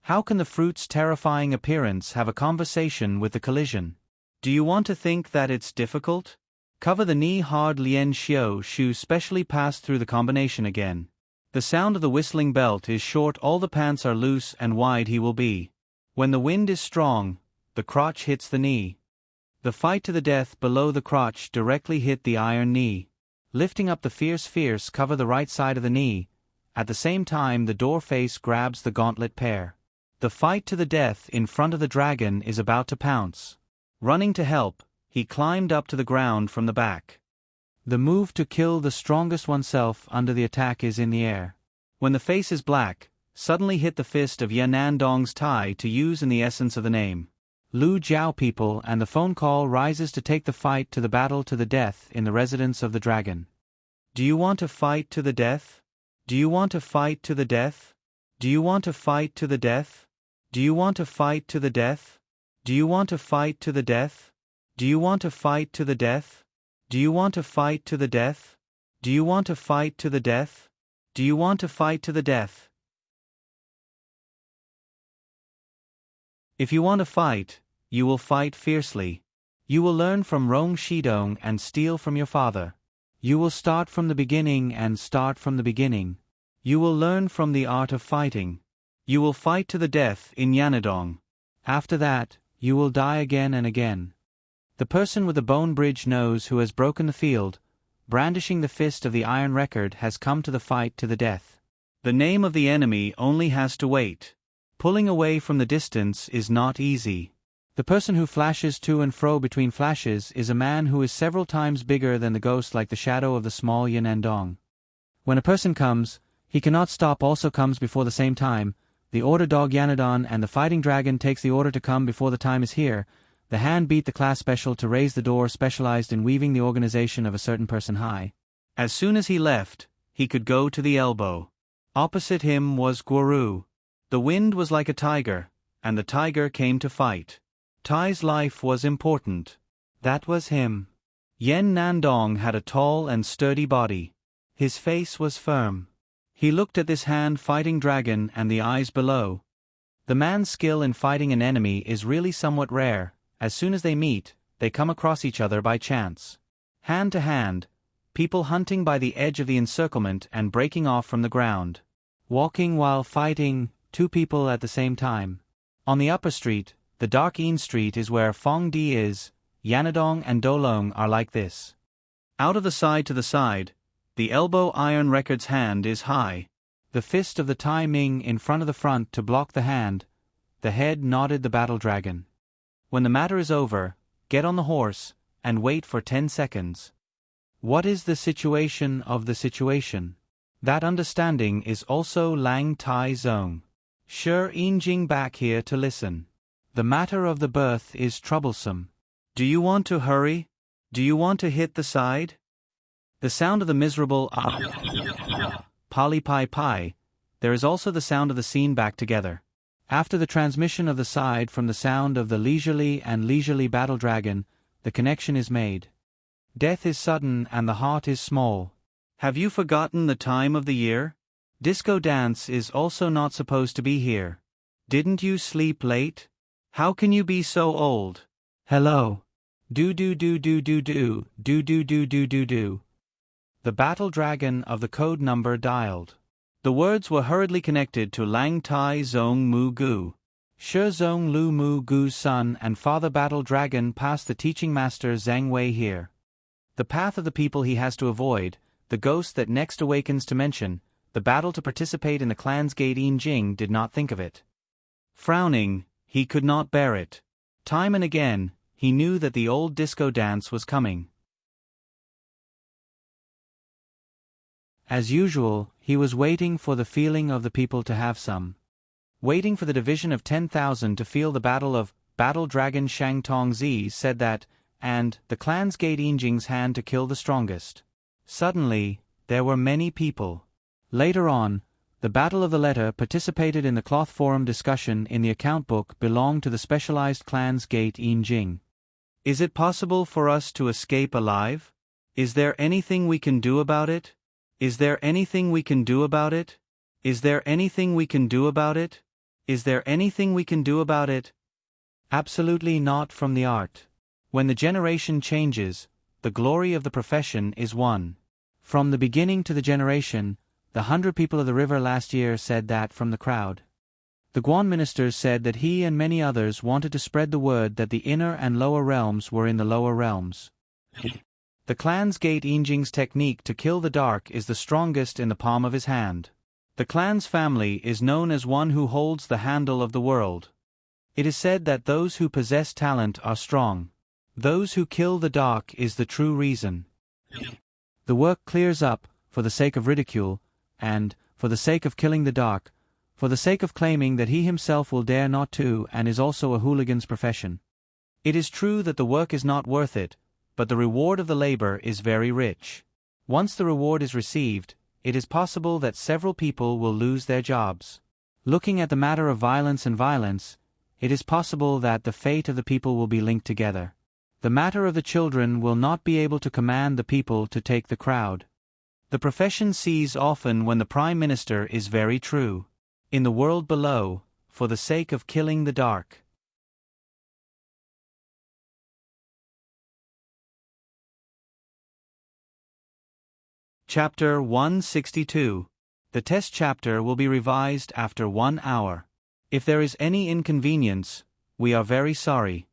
How can the fruit's terrifying appearance have a conversation with the collision? Do you want to think that it's difficult? Cover the knee-hard Lien Xiao Shu specially passed through the combination again. The sound of the whistling belt is short, all the pants are loose and wide he will be. When the wind is strong, the crotch hits the knee. The fight to the death below the crotch directly hit the iron knee. Lifting up the fierce cover the right side of the knee. At the same time the door face grabs the gauntlet pair. The fight to the death in front of the dragon is about to pounce. Running to help, he climbed up to the ground from the back. The move to kill the strongest oneself under the attack is in the air. When the face is black, suddenly hit the fist of Yanandong's Tai to use in the essence of the name. Lu Jiao people, and the phone call rises to take the fight to the battle to the death in the residence of the dragon. Do you want to fight to the death? Do you want to fight to the death? Do you want to fight to the death? Do you want to fight to the death? Do you want to fight to the death? Do you want to fight to the death? Do you want to fight to the death? Do you want to fight to the death? Do you want to fight to the death? If you want to fight, you will fight fiercely. You will learn from Rong Shidong and steal from your father. You will start from the beginning and start from the beginning. You will learn from the art of fighting. You will fight to the death in Yanadong. After that, you will die again and again. The person with the bone bridge nose who has broken the field, brandishing the fist of the iron record, has come to the fight to the death. The name of the enemy only has to wait. Pulling away from the distance is not easy. The person who flashes to and fro between flashes is a man who is several times bigger than the ghost, like the shadow of the small Yanandong. When a person comes, he cannot stop, also comes before the same time. The order dog Yanadon and the fighting dragon takes the order to come before the time is here. The hand beat the class special to raise the door, specialized in weaving the organization of a certain person high. As soon as he left, he could go to the elbow. Opposite him was Guru. The wind was like a tiger, and the tiger came to fight. Tai's life was important. That was him. Yen Nandong had a tall and sturdy body. His face was firm. He looked at this hand-fighting dragon and the eyes below. The man's skill in fighting an enemy is really somewhat rare. As soon as they meet, they come across each other by chance. Hand to hand, people hunting by the edge of the encirclement and breaking off from the ground. Walking while fighting, two people at the same time. On the upper street, the dark Yin Street, is where Fong Di is. Yanadong and Dolong are like this. Out of the side to the side, the elbow iron record's hand is high. The fist of the Tai Ming in front of the front to block the hand. The head nodded the battle dragon. When the matter is over, get on the horse, and wait for 10 seconds. What is the situation of the situation? That understanding is also Lang Tai Zong. Sure, Yinjing back here to listen. The matter of the birth is troublesome. Do you want to hurry? Do you want to hit the side? The sound of the miserable Pali Pai Pai. There is also the sound of the scene back together. After the transmission of the side from the sound of the leisurely battle dragon, the connection is made. Death is sudden and the heart is small. Have you forgotten the time of the year? Disco dance is also not supposed to be here. Didn't you sleep late? How can you be so old? Hello. Do. The battle dragon of the code number dialed. The words were hurriedly connected to Lang Tai Zong Mu Gu. Shi Zong Lu Mu Gu's son and father battle dragon passed the teaching master Zhang Wei here. The path of the people he has to avoid, the ghost that next awakens to mention, the battle to participate in the clan's gate. Yinjing did not think of it. Frowning, he could not bear it. Time and again, he knew that the old disco dance was coming. As usual, he was waiting for the feeling of the people to have some. Waiting for the division of 10,000 to feel the battle of Battle Dragon. Shang Tongzi said that, and the clan's gate Yinjing's hand to kill the strongest. Suddenly, there were many people. Later on, the Battle of the Letter participated in the cloth forum discussion in the account book belonged to the specialized clan's gate Yinjing. Is it possible for us to escape alive? Is there anything we can do about it? Is there anything we can do about it? Is there anything we can do about it? Is there anything we can do about it? Absolutely not from the art. When the generation changes, the glory of the profession is won. From the beginning to the generation, the 100 people of the river last year said that from the crowd. The Guan ministers said that he and many others wanted to spread the word that the inner and lower realms were in the lower realms. The clan's Gate Injing's technique to kill the dark is the strongest in the palm of his hand. The clan's family is known as one who holds the handle of the world. It is said that those who possess talent are strong. Those who kill the dark is the true reason. The work clears up, for the sake of ridicule, and, for the sake of killing the dark, for the sake of claiming that he himself will dare not to and is also a hooligan's profession. It is true that the work is not worth it, but the reward of the labor is very rich. Once the reward is received, it is possible that several people will lose their jobs. Looking at the matter of violence and violence, it is possible that the fate of the people will be linked together. The matter of the children will not be able to command the people to take the crowd. The profession sees often when the Prime Minister is very true. In the world below, for the sake of killing the dark. Chapter 162. The test chapter will be revised after 1 hour. If there is any inconvenience, we are very sorry.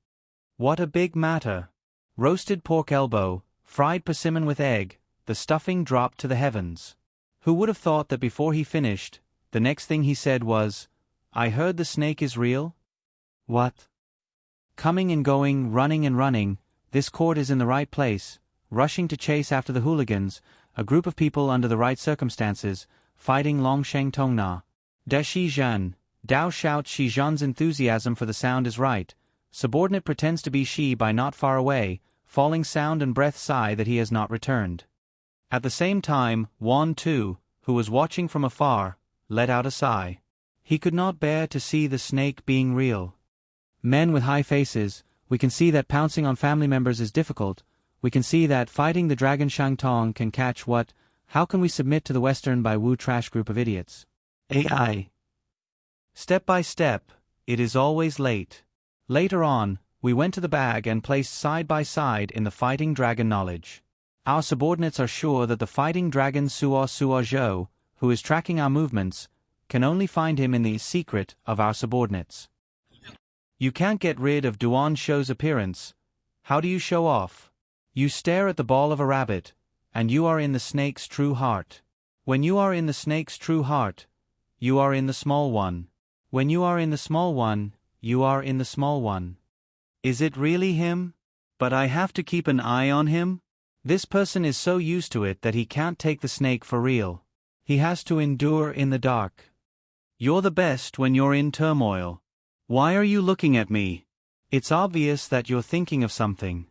What a big matter! Roasted pork elbow, fried persimmon with egg, the stuffing dropped to the heavens. Who would have thought that before he finished, the next thing he said was, "I heard the snake is real?" What? Coming and going, running and running, this court is in the right place, rushing to chase after the hooligans, a group of people under the right circumstances, fighting Longsheng Tongna. Da Shi Zhan, Dao shouts Shi Zhan's enthusiasm for the sound is right. Subordinate pretends to be Shi by not far away, falling sound and breath sigh that he has not returned. At the same time, Wan Tu, who was watching from afar, let out a sigh. He could not bear to see the snake being real. Men with high faces, we can see that pouncing on family members is difficult. We can see that fighting the dragon Shangtong can catch what? How can we submit to the Western by Wu trash group of idiots? AI. Step by step, it is always late. Later on, we went to the bag and placed side by side in the fighting dragon knowledge. Our subordinates are sure that the fighting dragon Suo Zhou, who is tracking our movements, can only find him in the secret of our subordinates. You can't get rid of Duan Shou's appearance. How do you show off? You stare at the ball of a rabbit, and you are in the snake's true heart. When you are in the snake's true heart, you are in the small one. When you are in the small one, you are in the small one. Is it really him? But I have to keep an eye on him? This person is so used to it that he can't take the snake for real. He has to endure in the dark. You're the best when you're in turmoil. Why are you looking at me? It's obvious that you're thinking of something.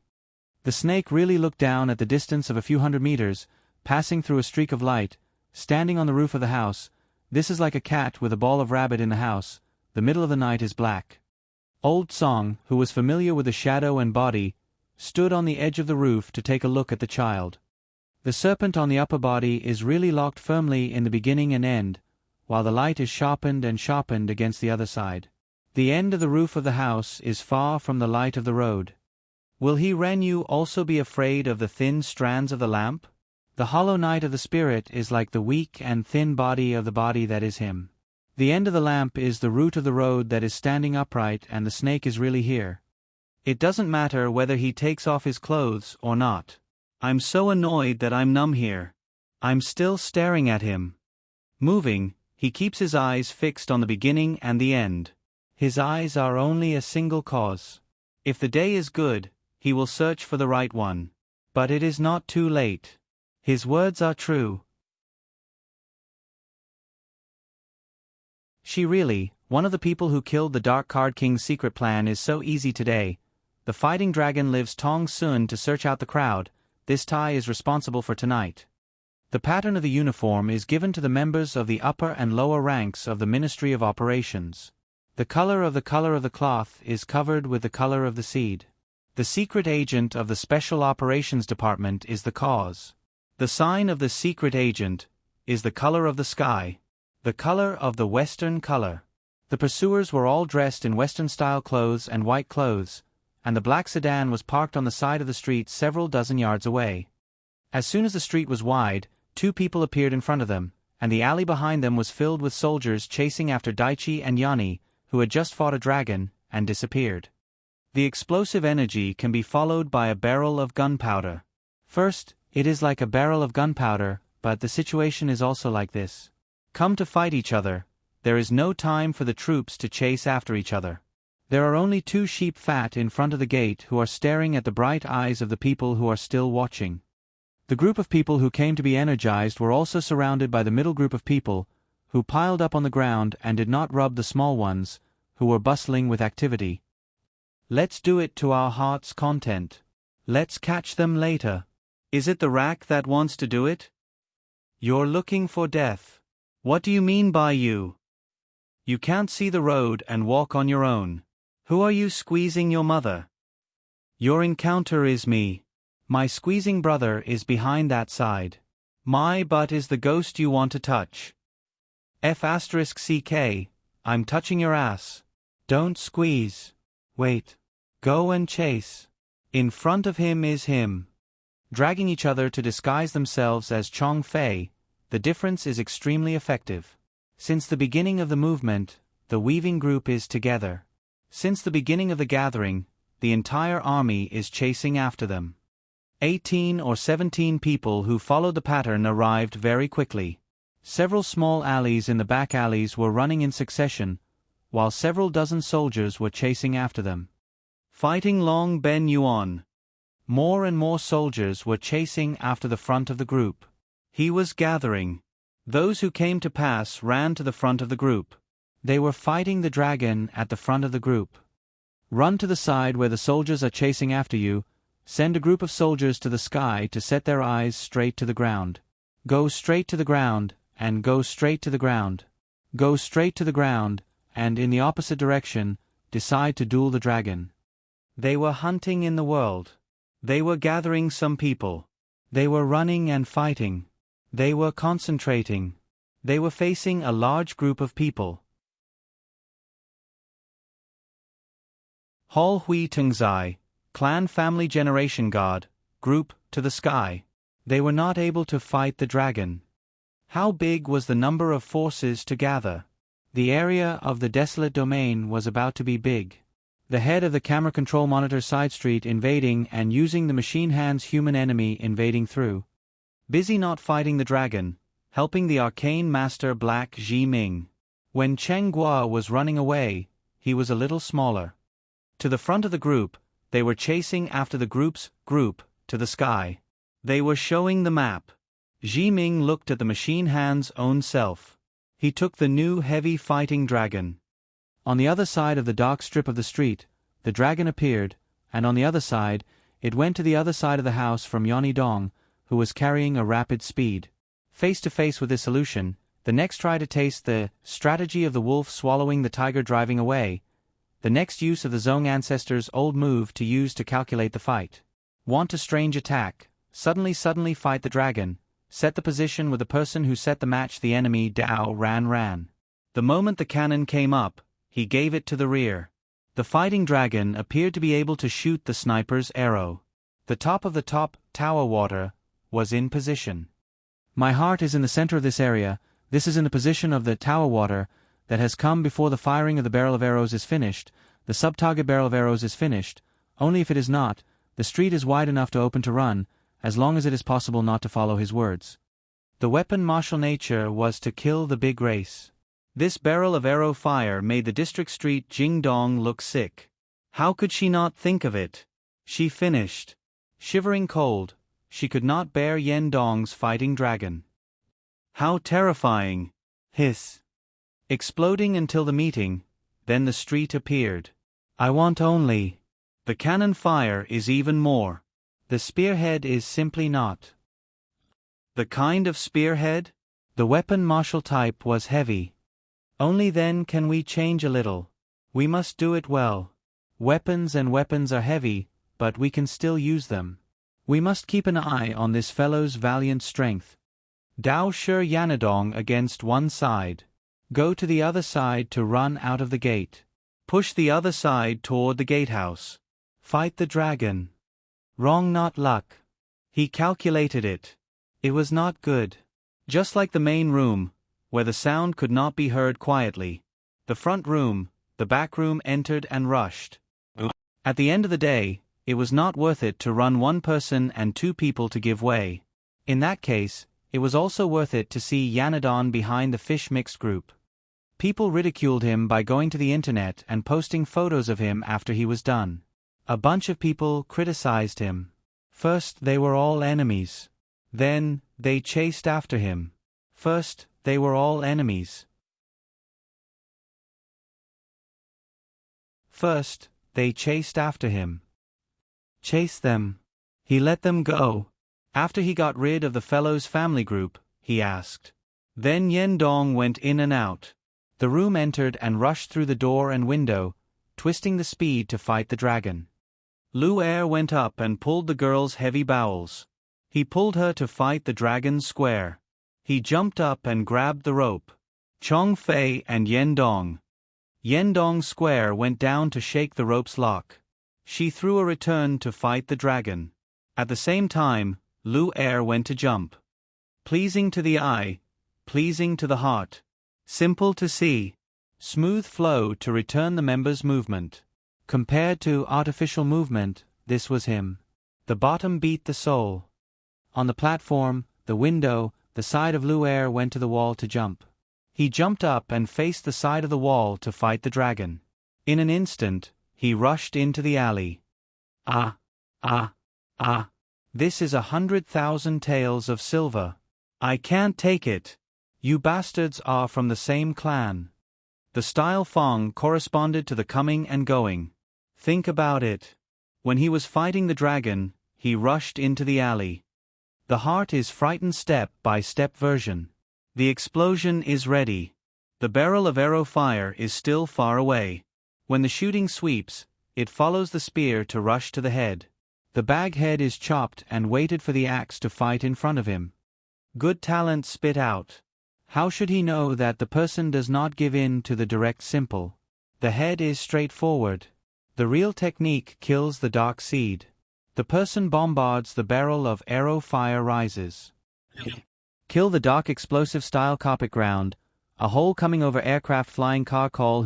The snake really looked down at the distance of a few hundred meters, passing through a streak of light, standing on the roof of the house. This is like a cat with a ball of rabbit in the house. The middle of the night is black. Old Song, who was familiar with the shadow and body, stood on the edge of the roof to take a look at the child. The serpent on the upper body is really locked firmly in the beginning and end, while the light is sharpened and sharpened against the other side. The end of the roof of the house is far from the light of the road. Will he Renyu also be afraid of the thin strands of the lamp? The hollow night of the spirit is like the weak and thin body of the body that is him. The end of the lamp is the root of the road that is standing upright, and the snake is really here. It doesn't matter whether he takes off his clothes or not. I'm so annoyed that I'm numb here. I'm still staring at him. Moving, he keeps his eyes fixed on the beginning and the end. His eyes are only a single cause. If the day is good, he will search for the right one. But it is not too late. His words are true. She really, one of the people who killed the Dark Card King's secret plan is so easy today. The fighting dragon lives Tong Sun to search out the crowd. This Tai is responsible for tonight. The pattern of the uniform is given to the members of the upper and lower ranks of the Ministry of Operations. The color of the cloth is covered with the color of the seed. The secret agent of the Special Operations Department is the cause. The sign of the secret agent is the color of the sky, the color of the Western color. The pursuers were all dressed in Western-style clothes and white clothes, and the black sedan was parked on the side of the street several dozen yards away. As soon as the street was wide, two people appeared in front of them, and the alley behind them was filled with soldiers chasing after Daichi and Yani, who had just fought a dragon, and disappeared. The explosive energy can be followed by a barrel of gunpowder. First, it is like a barrel of gunpowder, but the situation is also like this. Come to fight each other, there is no time for the troops to chase after each other. There are only 2 sheep fat in front of the gate who are staring at the bright eyes of the people who are still watching. The group of people who came to be energized were also surrounded by the middle group of people, who piled up on the ground and did not rub the small ones, who were bustling with activity. Let's do it to our heart's content. Let's catch them later. Is it the rack that wants to do it? You're looking for death. What do you mean by you? You can't see the road and walk on your own. Who are you squeezing your mother? Your encounter is me. My squeezing brother is behind that side. My butt is the ghost you want to touch. F*CK, I'm touching your ass. Don't squeeze. Wait. Go and chase. In front of him is him. Dragging each other to disguise themselves as Chong Fei, the difference is extremely effective. Since the beginning of the movement, the weaving group is together. Since the beginning of the gathering, the entire army is chasing after them. 18 or 17 people who followed the pattern arrived very quickly. Several small alleys in the back alleys were running in succession, while several dozen soldiers were chasing after them. Fighting Long Ben Yuan. More and more soldiers were chasing after the front of the group. He was gathering. Those who came to pass ran to the front of the group. They were fighting the dragon at the front of the group. Run to the side where the soldiers are chasing after you. Send a group of soldiers to the sky to set their eyes straight to the ground. Go straight to the ground, and go straight to the ground. Go straight to the ground, and in the opposite direction, decide to duel the dragon. They were hunting in the world. They were gathering some people. They were running and fighting. They were concentrating. They were facing a large group of people. Hall Hui Tungzai, Clan Family Generation God, Group, to the sky. They were not able to fight the dragon. How big was the number of forces to gather? The area of the desolate domain was about to be big. The head of the camera control monitor side street invading and using the machine hand's human enemy invading through. Busy not fighting the dragon, helping the arcane master Black Ji Ming. When Cheng Guo was running away, he was a little smaller. To the front of the group, they were chasing after the group's group, to the sky. They were showing the map. Ji Ming looked at the machine hand's own self. He took the new heavy fighting dragon. On the other side of the dark strip of the street, the dragon appeared, and on the other side, it went to the other side of the house from Yoni Dong, who was carrying a rapid speed. Face to face with this solution, the next try to taste the strategy of the wolf swallowing the tiger driving away, the next use of the Zhong ancestors' old move to use to calculate the fight. Want a strange attack, suddenly fight the dragon, set the position with the person who set the match the enemy Dao ran. The moment the cannon came up, he gave it to the rear. The fighting dragon appeared to be able to shoot the sniper's arrow. The top of the top tower water was in position. My heart is in the center of this area. This is in the position of the tower water that has come before the firing of the barrel of arrows is finished. The sub-target barrel of arrows is finished. Only if it is not, the street is wide enough to open to run, as long as it is possible not to follow his words. The weapon martial nature was to kill the big race. This barrel of arrow fire made the district street Jingdong look sick. How could she not think of it? She finished. Shivering cold, she could not bear Yen Dong's fighting dragon. How terrifying! Hiss. Exploding until the meeting, then the street appeared. I want only. The cannon fire is even more. The spearhead is simply not. The kind of spearhead? The weapon martial type was heavy. Only then can we change a little. We must do it well. Weapons are heavy, but we can still use them. We must keep an eye on this fellow's valiant strength. Dao Shi Yanadong against one side. Go to the other side to run out of the gate. Push the other side toward the gatehouse. Fight the dragon. Wrong, not luck. He calculated it. It was not good. Just like the main room, where the sound could not be heard quietly, the front room, the back room entered and rushed. At the end of the day, it was not worth it to run one person and two people to give way. In that case, it was also worth it to see Yanadon behind the fish mixed group. People ridiculed him by going to the internet and posting photos of him after he was done. A bunch of people criticized him. First, they were all enemies. Then, they chased after him. First, they were all enemies. First, they chased after him. Chase them. He let them go. After he got rid of the fellow's family group, he asked. Then Yendong went in and out. The room entered and rushed through the door and window, twisting the speed to fight the dragon. Lu Er went up and pulled the girl's heavy bowels. He pulled her to fight the dragon square. He jumped up and grabbed the rope. Chong Fei and Yendong. Yendong square went down to shake the rope's lock. She threw a return to fight the dragon. At the same time, Lu Er went to jump. Pleasing to the eye, pleasing to the heart. Simple to see. Smooth flow to return the members' movement. Compared to artificial movement, this was him. The bottom beat the soul. On the platform, the window, the side of Lu Er went to the wall to jump. He jumped up and faced the side of the wall to fight the dragon. In an instant, he rushed into the alley. Ah! Ah! Ah! This is 100,000 taels of silver. I can't take it. You bastards are from the same clan. The style Fong corresponded to the coming and going. Think about it. When he was fighting the dragon, he rushed into the alley. The heart is frightened step-by-step version. The explosion is ready. The barrel of arrow fire is still far away. When the shooting sweeps, it follows the spear to rush to the head. The bag head is chopped and waited for the axe to fight in front of him. Good talent spit out. How should he know that the person does not give in to the direct simple? The head is straightforward. The real technique kills the dark seed. The person bombards the barrel of arrow fire rises. Kill the dark explosive style carpet ground. A hole coming over aircraft flying car call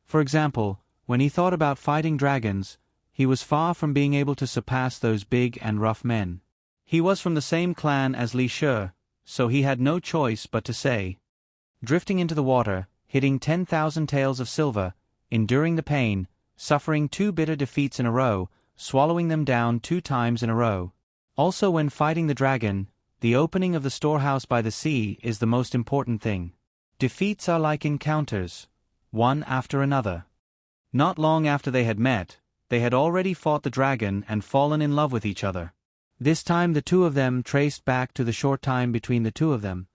For example, when he thought about fighting dragons, he was far from being able to surpass those big and rough men. He was from the same clan as Li Shi, so he had no choice but to say. Drifting into the water, hitting 10,000 taels of silver, enduring the pain, suffering 2 bitter defeats in a row, swallowing them down 2 times in a row. Also when fighting the dragon, the opening of the storehouse by the sea is the most important thing. Defeats are like encounters, one after another. Not long after they had met, they had already fought the dragon and fallen in love with each other. This time the two of them traced back to the short time between the two of them.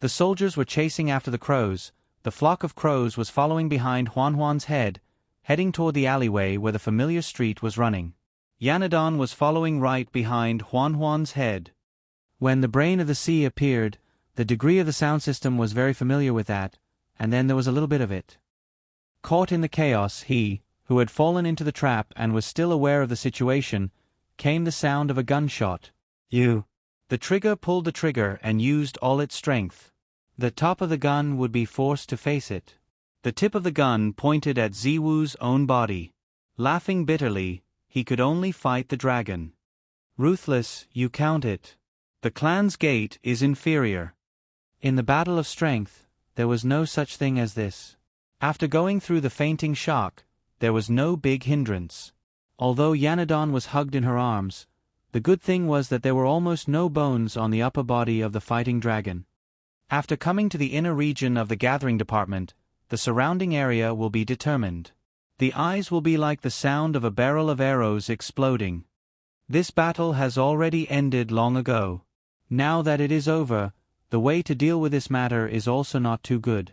The soldiers were chasing after the crows. The flock of crows was following behind Huan's head, heading toward the alleyway where the familiar street was running. Yanadon was following right behind Huan's head. When the brain of the sea appeared, the degree of the sound system was very familiar with that, and then there was a little bit of it. Caught in the chaos, he, who had fallen into the trap and was still aware of the situation, came the sound of a gunshot. You. The trigger pulled the trigger and used all its strength. The top of the gun would be forced to face it. The tip of the gun pointed at Ziwu's own body. Laughing bitterly, he could only fight the dragon. Ruthless, you count it. The clan's gate is inferior. In the battle of strength, there was no such thing as this. After going through the fainting shock, there was no big hindrance. Although Yanadon was hugged in her arms, the good thing was that there were almost no bones on the upper body of the fighting dragon. After coming to the inner region of the gathering department, the surrounding area will be determined. The eyes will be like the sound of a barrel of arrows exploding. This battle has already ended long ago. Now that it is over, the way to deal with this matter is also not too good.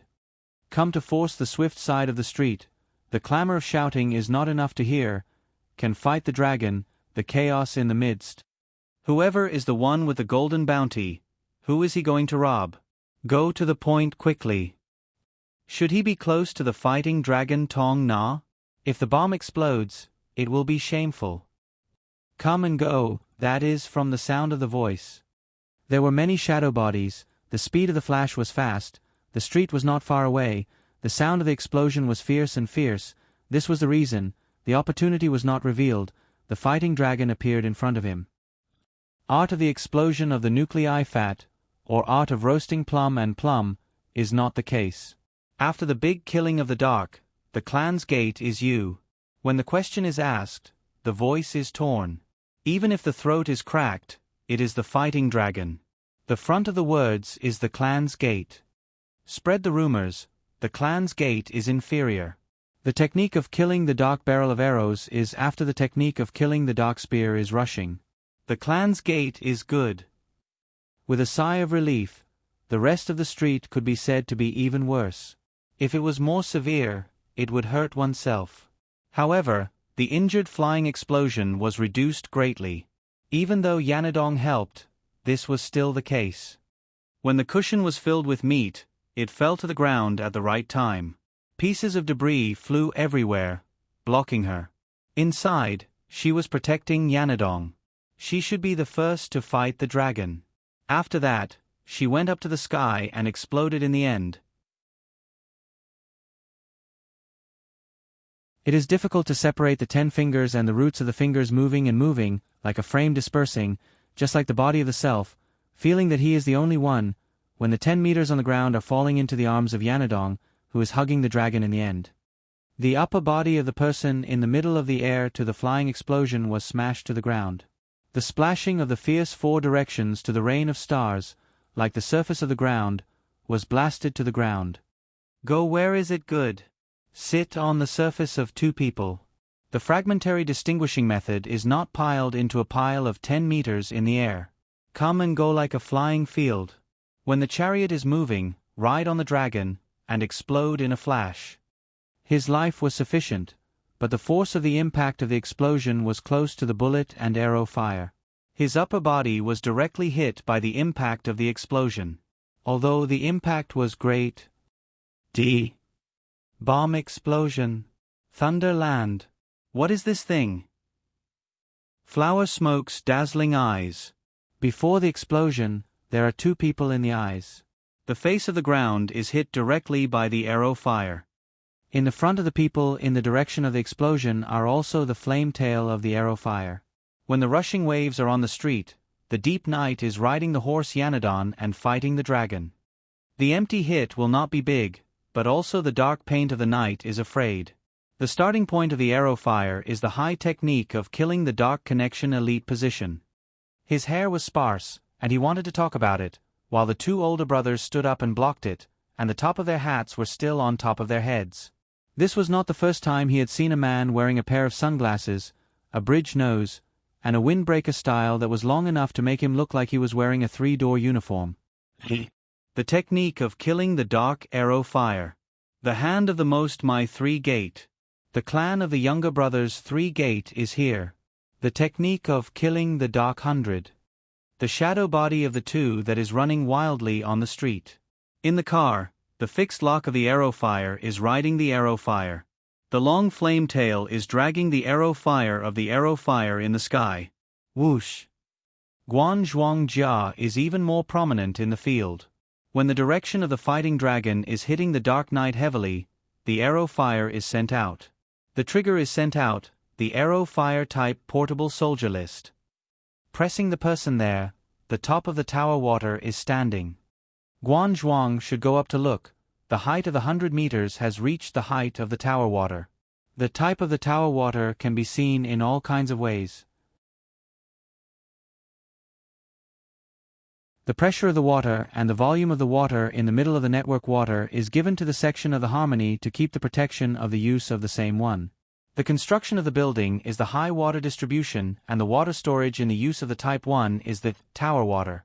Come to force the swift side of the street. The clamor of shouting is not enough to hear. Can fight the dragon, the chaos in the midst. Whoever is the one with the golden bounty, who is he going to rob? Go to the point quickly. Should he be close to the fighting dragon Tong Na? If the bomb explodes, it will be shameful. Come and go, that is from the sound of the voice. There were many shadow bodies, the speed of the flash was fast, the street was not far away, the sound of the explosion was fierce and fierce. This was the reason, the opportunity was not revealed, the fighting dragon appeared in front of him. Art of the explosion of the nuclei fat, or art of roasting plum and plum, is not the case. After the big killing of the dark, the clan's gate is you. When the question is asked, the voice is torn. Even if the throat is cracked, it is the fighting dragon. The front of the words is the clan's gate. Spread the rumors, the clan's gate is inferior. The technique of killing the dark barrel of arrows is after the technique of killing the dark spear is rushing. The clan's gate is good. With a sigh of relief, the rest of the street could be said to be even worse. If it was more severe, it would hurt oneself. However, the injured flying explosion was reduced greatly. Even though Yanadong helped, this was still the case. When the cushion was filled with meat, it fell to the ground at the right time. Pieces of debris flew everywhere, blocking her. Inside, she was protecting Yanadong. She should be the first to fight the dragon. After that, she went up to the sky and exploded in the end. It is difficult to separate the 10 fingers and the roots of the fingers moving and moving, like a frame dispersing, just like the body of the self, feeling that he is the only one, when the 10 meters on the ground are falling into the arms of Yanadong, who is hugging the dragon in the end. The upper body of the person in the middle of the air to the flying explosion was smashed to the ground. The splashing of the fierce 4 directions to the rain of stars, like the surface of the ground, was blasted to the ground. Go where is it good? Sit on the surface of 2 people. The fragmentary distinguishing method is not piled into a pile of 10 meters in the air. Come and go like a flying field. When the chariot is moving, ride on the dragon, and explode in a flash. His life was sufficient, but the force of the impact of the explosion was close to the bullet and arrow fire. His upper body was directly hit by the impact of the explosion. Although the impact was great. Bomb explosion. Thunder land. What is this thing? Flower smoke's dazzling eyes. Before the explosion, there are 2 people in the eyes. The face of the ground is hit directly by the arrow fire. In the front of the people in the direction of the explosion are also the flame tail of the arrow fire. When the rushing waves are on the street, the deep night is riding the horse Yanadon and fighting the dragon. The empty hit will not be big, but also the dark paint of the night is afraid. The starting point of the arrow fire is the high technique of killing the dark connection elite position. His hair was sparse, and he wanted to talk about it, while the 2 older brothers stood up and blocked it, and the top of their hats were still on top of their heads. This was not the first time he had seen a man wearing a pair of sunglasses, a bridge nose, and a windbreaker style that was long enough to make him look like he was wearing a 3-door uniform. The technique of killing the dark arrow fire. The hand of the most my 3 gate. The clan of the younger brothers 3 gate is here. The technique of killing the dark 100. The shadow body of the 2 that is running wildly on the street. In the car, the fixed lock of the arrow fire is riding the arrow fire. The long flame tail is dragging the arrow fire of the arrow fire in the sky. Whoosh. Guan Zhuang Jia is even more prominent in the field. When the direction of the fighting dragon is hitting the dark night heavily, the arrow fire is sent out. The trigger is sent out, the arrow fire type portable soldier list. Pressing the person there, the top of the tower water is standing. Guan Zhuang should go up to look. The height of the 100 meters has reached the height of the tower water. The type of the tower water can be seen in all kinds of ways. The pressure of the water and the volume of the water in the middle of the network water is given to the section of the harmony to keep the protection of the use of the same one. The construction of the building is the high water distribution, and the water storage in the use of the type 1 is the tower water.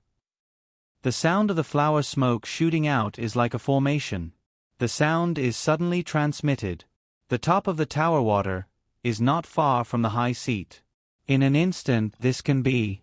The sound of the flower smoke shooting out is like a formation. The sound is suddenly transmitted. The top of the tower water is not far from the high seat. In an instant this can be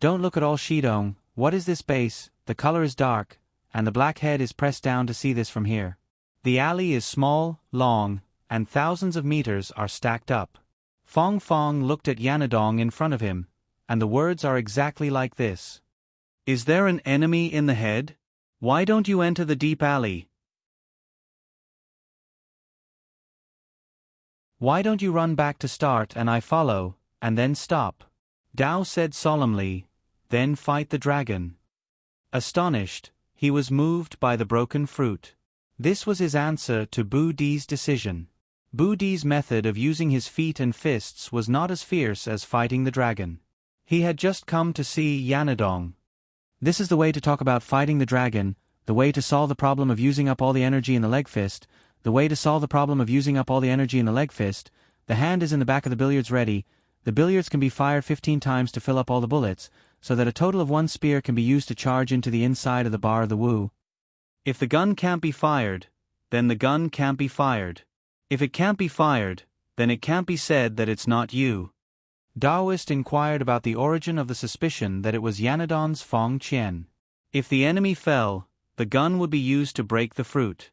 Don't look at all Shidong, what is this base, the color is dark, and the black head is pressed down to see this from here. The alley is small, long, and thousands of meters are stacked up. Fong Fong looked at Yanadong in front of him, and the words are exactly like this. Is there an enemy in the head? Why don't you enter the deep alley? Why don't you run back to start and I follow, and then stop? Dao said solemnly, then fight the dragon. Astonished, he was moved by the broken fruit. This was his answer to Bu Di's decision. Bu Di's method of using his feet and fists was not as fierce as fighting the dragon. He had just come to see Yanadong. This is the way to talk about fighting the dragon, the way to solve the problem of using up all the energy in the leg fist, the way to solve the problem of using up all the energy in the leg fist. The hand is in the back of the billiards ready. The billiards can be fired 15 times to fill up all the bullets, so that a total of 1 spear can be used to charge into the inside of the bar of the Wu. If the gun can't be fired, then the gun can't be fired. If it can't be fired, then it can't be said that it's not you. Daoist inquired about the origin of the suspicion that it was Yanadong's Fong Qian. If the enemy fell, the gun would be used to break the fruit.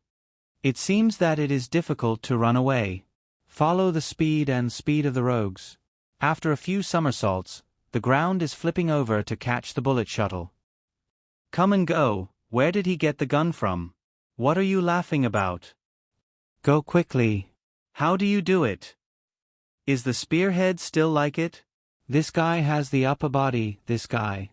It seems that it is difficult to run away. Follow the speed of the rogues. After a few somersaults, the ground is flipping over to catch the bullet shuttle. Come and go, where did he get the gun from? What are you laughing about? Go quickly. How do you do it? Is the spearhead still like it? This guy has the upper body, this guy.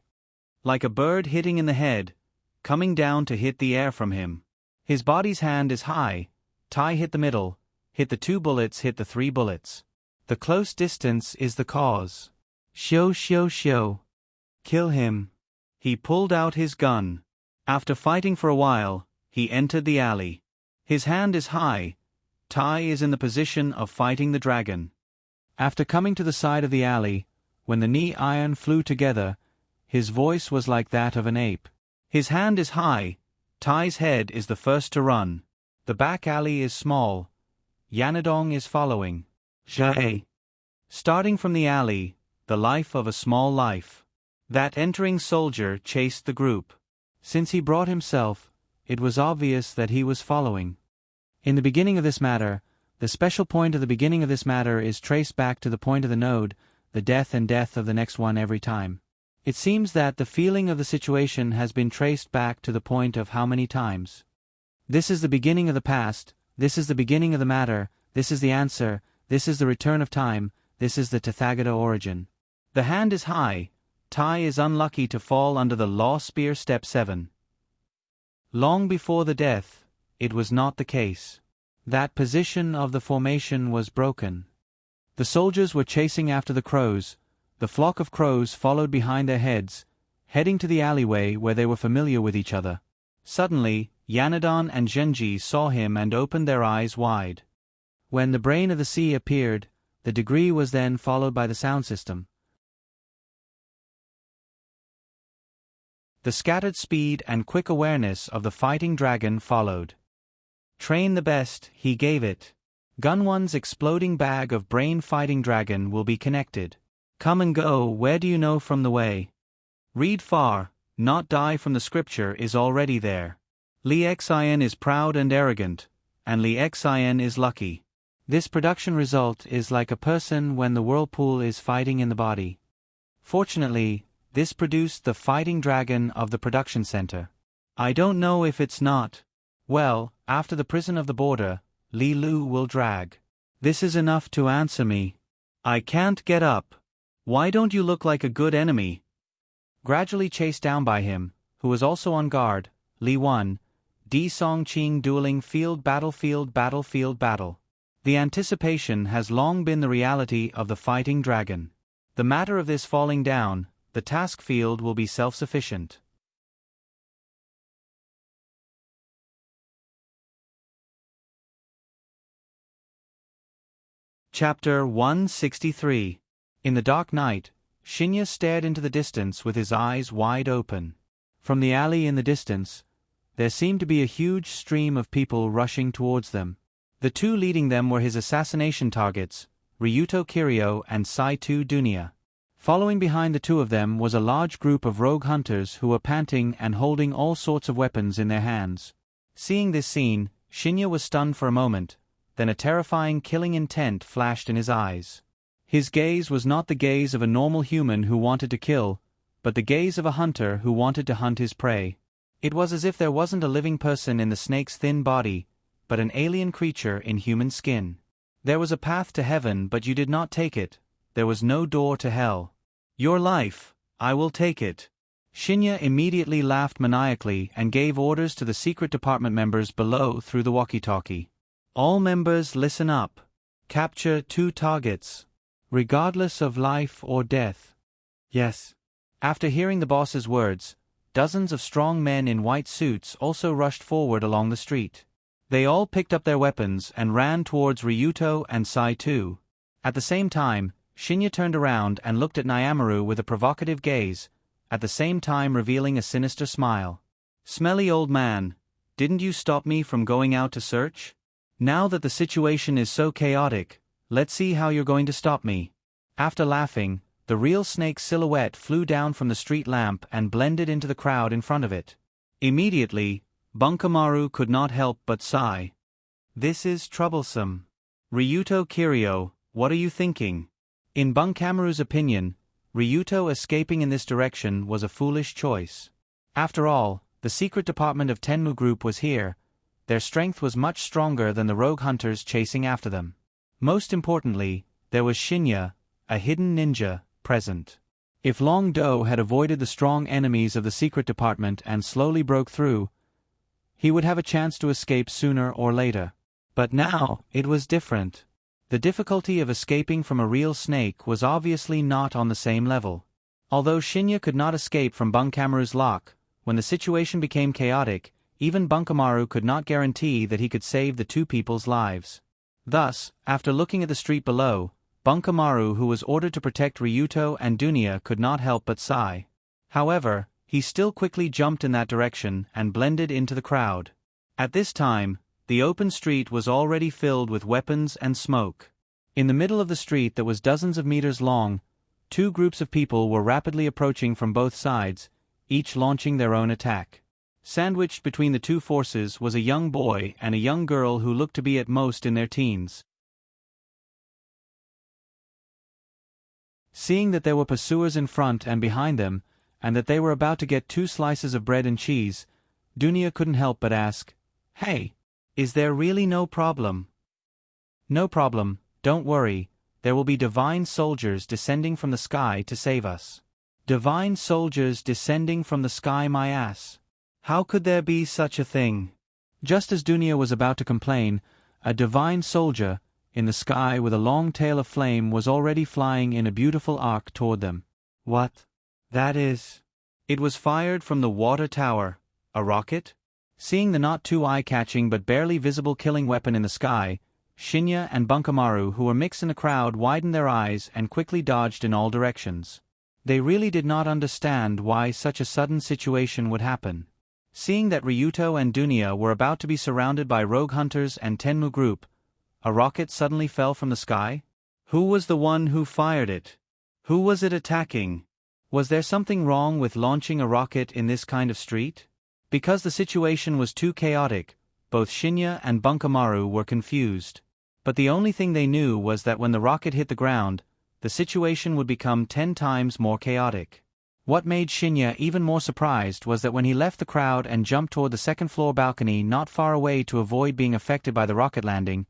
Like a bird hitting in the head, coming down to hit the air from him. His body's hand is high, Tai hit the middle, hit the 2 bullets, hit the 3 bullets. The close distance is the cause. Show. Kill him. He pulled out his gun. After fighting for a while, he entered the alley. His hand is high, Tai is in the position of fighting the dragon. After coming to the side of the alley, when the knee iron flew together, his voice was like that of an ape. His hand is high, Tai's head is the first to run. The back alley is small. Yanadong is following. Jae. Starting from the alley, the life of a small life. That entering soldier chased the group. Since he brought himself, it was obvious that he was following. In the beginning of this matter, the special point of the beginning of this matter is traced back to the point of the node, the death and death of the next one every time. It seems that the feeling of the situation has been traced back to the point of how many times. This is the beginning of the past, this is the beginning of the matter, this is the answer, this is the return of time, this is the Tathagata origin. The hand is high, Tai is unlucky to fall under the law spear step 7. Long before the death, it was not the case. That position of the formation was broken. The soldiers were chasing after the crows. The flock of crows followed behind their heads, heading to the alleyway where they were familiar with each other. Suddenly, Yanadon and Genji saw him and opened their eyes wide. When the brain of the sea appeared, the degree was then followed by the sound system. The scattered speed and quick awareness of the fighting dragon followed. Train the best, he gave it. Gunwon's exploding bag of brain fighting dragon will be connected. Come and go, where do you know from the way? Read far, not die from the scripture is already there. Li Xin is proud and arrogant, and Li Xin is lucky. This production result is like a person when the whirlpool is fighting in the body. Fortunately, this produced the fighting dragon of the production center. I don't know if it's not. Well, after the prison of the border, Li Lu will drag. This is enough to answer me. I can't get up. Why don't you look like a good enemy? Gradually chased down by him, who was also on guard, Li Wan, Di Song Qing dueling field battle. The anticipation has long been the reality of the fighting dragon. The matter of this falling down, the task field will be self-sufficient. Chapter 163. In the dark night, Shinya stared into the distance with his eyes wide open. From the alley in the distance, there seemed to be a huge stream of people rushing towards them. The 2 leading them were his assassination targets, Ryuto Kiryu and Saito Dunya. Following behind the two of them was a large group of rogue hunters who were panting and holding all sorts of weapons in their hands. Seeing this scene, Shinya was stunned for a moment, then a terrifying killing intent flashed in his eyes. His gaze was not the gaze of a normal human who wanted to kill, but the gaze of a hunter who wanted to hunt his prey. It was as if there wasn't a living person in the snake's thin body, but an alien creature in human skin. There was a path to heaven, but you did not take it. There was no door to hell. Your life, I will take it. Shinya immediately laughed maniacally and gave orders to the secret department members below through the walkie-talkie. All members listen up. Capture 2 targets. Regardless of life or death. Yes. After hearing the boss's words, dozens of strong men in white suits also rushed forward along the street. They all picked up their weapons and ran towards Ryuto and Sai-2. At the same time, Shinya turned around and looked at Nyamaru with a provocative gaze, at the same time revealing a sinister smile. Smelly old man, didn't you stop me from going out to search? Now that the situation is so chaotic, let's see how you're going to stop me. After laughing, the real snake's silhouette flew down from the street lamp and blended into the crowd in front of it. Immediately, Bunkamaru could not help but sigh. This is troublesome. Ryuto Kiryu, what are you thinking? In Bunkamaru's opinion, Ryuto escaping in this direction was a foolish choice. After all, the secret department of Tenmu Group was here. Their strength was much stronger than the rogue hunters chasing after them. Most importantly, there was Shinya, a hidden ninja, present. If Long Do had avoided the strong enemies of the secret department and slowly broke through, he would have a chance to escape sooner or later. But now, it was different. The difficulty of escaping from a real snake was obviously not on the same level. Although Shinya could not escape from Bunkamaru's lock, when the situation became chaotic, even Bunkamaru could not guarantee that he could save the two people's lives. Thus, after looking at the street below, Bunkamaru, who was ordered to protect Ryuto and Dunya, could not help but sigh. However, he still quickly jumped in that direction and blended into the crowd. At this time, the open street was already filled with weapons and smoke. In the middle of the street that was dozens of meters long, 2 groups of people were rapidly approaching from both sides, each launching their own attack. Sandwiched between the 2 forces was a young boy and a young girl who looked to be at most in their teens. Seeing that there were pursuers in front and behind them, and that they were about to get 2 slices of bread and cheese, Dunya couldn't help but ask, "Hey, is there really no problem?" "No problem, don't worry, there will be divine soldiers descending from the sky to save us." "Divine soldiers descending from the sky, my ass. How could there be such a thing?" Just as Dunya was about to complain, a divine soldier, in the sky with a long tail of flame, was already flying in a beautiful arc toward them. "What? That is..." It was fired from the water tower. A rocket? Seeing the not too eye-catching but barely visible killing weapon in the sky, Shinya and Bunkamaru, who were mixed in the crowd, widened their eyes and quickly dodged in all directions. They really did not understand why such a sudden situation would happen. Seeing that Ryuto and Dunya were about to be surrounded by rogue hunters and Tenmu Group, a rocket suddenly fell from the sky? Who was the one who fired it? Who was it attacking? Was there something wrong with launching a rocket in this kind of street? Because the situation was too chaotic, both Shinya and Bunkamaru were confused. But the only thing they knew was that when the rocket hit the ground, the situation would become 10 times more chaotic. What made Shinya even more surprised was that when he left the crowd and jumped toward the second-floor balcony not far away to avoid being affected by the rocket landing,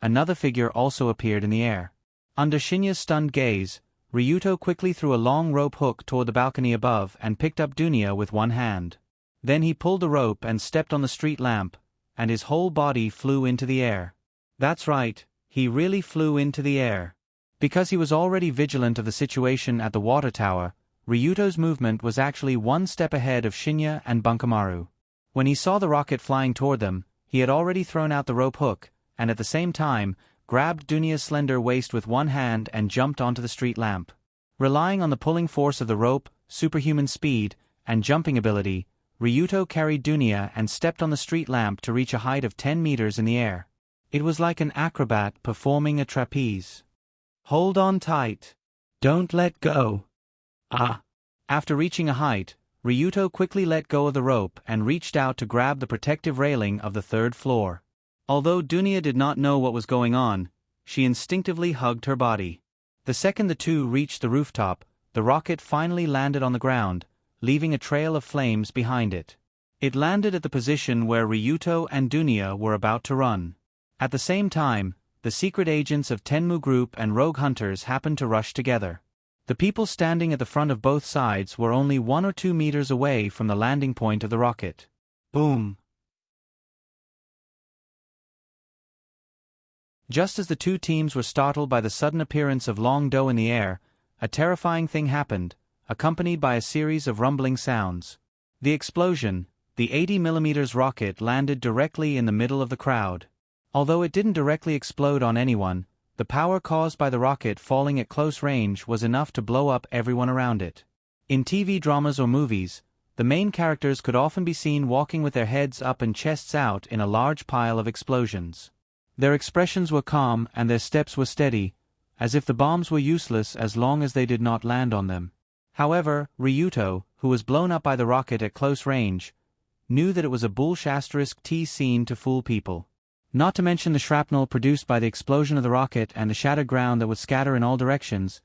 another figure also appeared in the air. Under Shinya's stunned gaze, Ryuto quickly threw a long rope hook toward the balcony above and picked up Dunya with one hand. Then he pulled the rope and stepped on the street lamp, and his whole body flew into the air. That's right, he really flew into the air. Because he was already vigilant of the situation at the water tower, Ryuto's movement was actually one step ahead of Shinya and Bunkamaru. When he saw the rocket flying toward them, he had already thrown out the rope hook, and at the same time, grabbed Dunya's slender waist with one hand and jumped onto the street lamp. Relying on the pulling force of the rope, superhuman speed, and jumping ability, Ryuto carried Dunya and stepped on the street lamp to reach a height of 10 meters in the air. It was like an acrobat performing a trapeze. "Hold on tight. Don't let go." Ah! After reaching a height, Ryuto quickly let go of the rope and reached out to grab the protective railing of the third floor. Although Dunya did not know what was going on, she instinctively hugged her body. The second the two reached the rooftop, the rocket finally landed on the ground, leaving a trail of flames behind it. It landed at the position where Ryuto and Dunya were about to run. At the same time, the secret agents of Tenmu Group and rogue hunters happened to rush together. The people standing at the front of both sides were only 1 or 2 meters away from the landing point of the rocket. Boom! Just as the two teams were startled by the sudden appearance of Long Do in the air, a terrifying thing happened, accompanied by a series of rumbling sounds. The explosion, the 80mm rocket, landed directly in the middle of the crowd. Although it didn't directly explode on anyone, the power caused by the rocket falling at close range was enough to blow up everyone around it. In TV dramas or movies, the main characters could often be seen walking with their heads up and chests out in a large pile of explosions. Their expressions were calm and their steps were steady, as if the bombs were useless as long as they did not land on them. However, Ryuto, who was blown up by the rocket at close range, knew that it was a bullsh*T scene to fool people. Not to mention the shrapnel produced by the explosion of the rocket and the shattered ground that would scatter in all directions,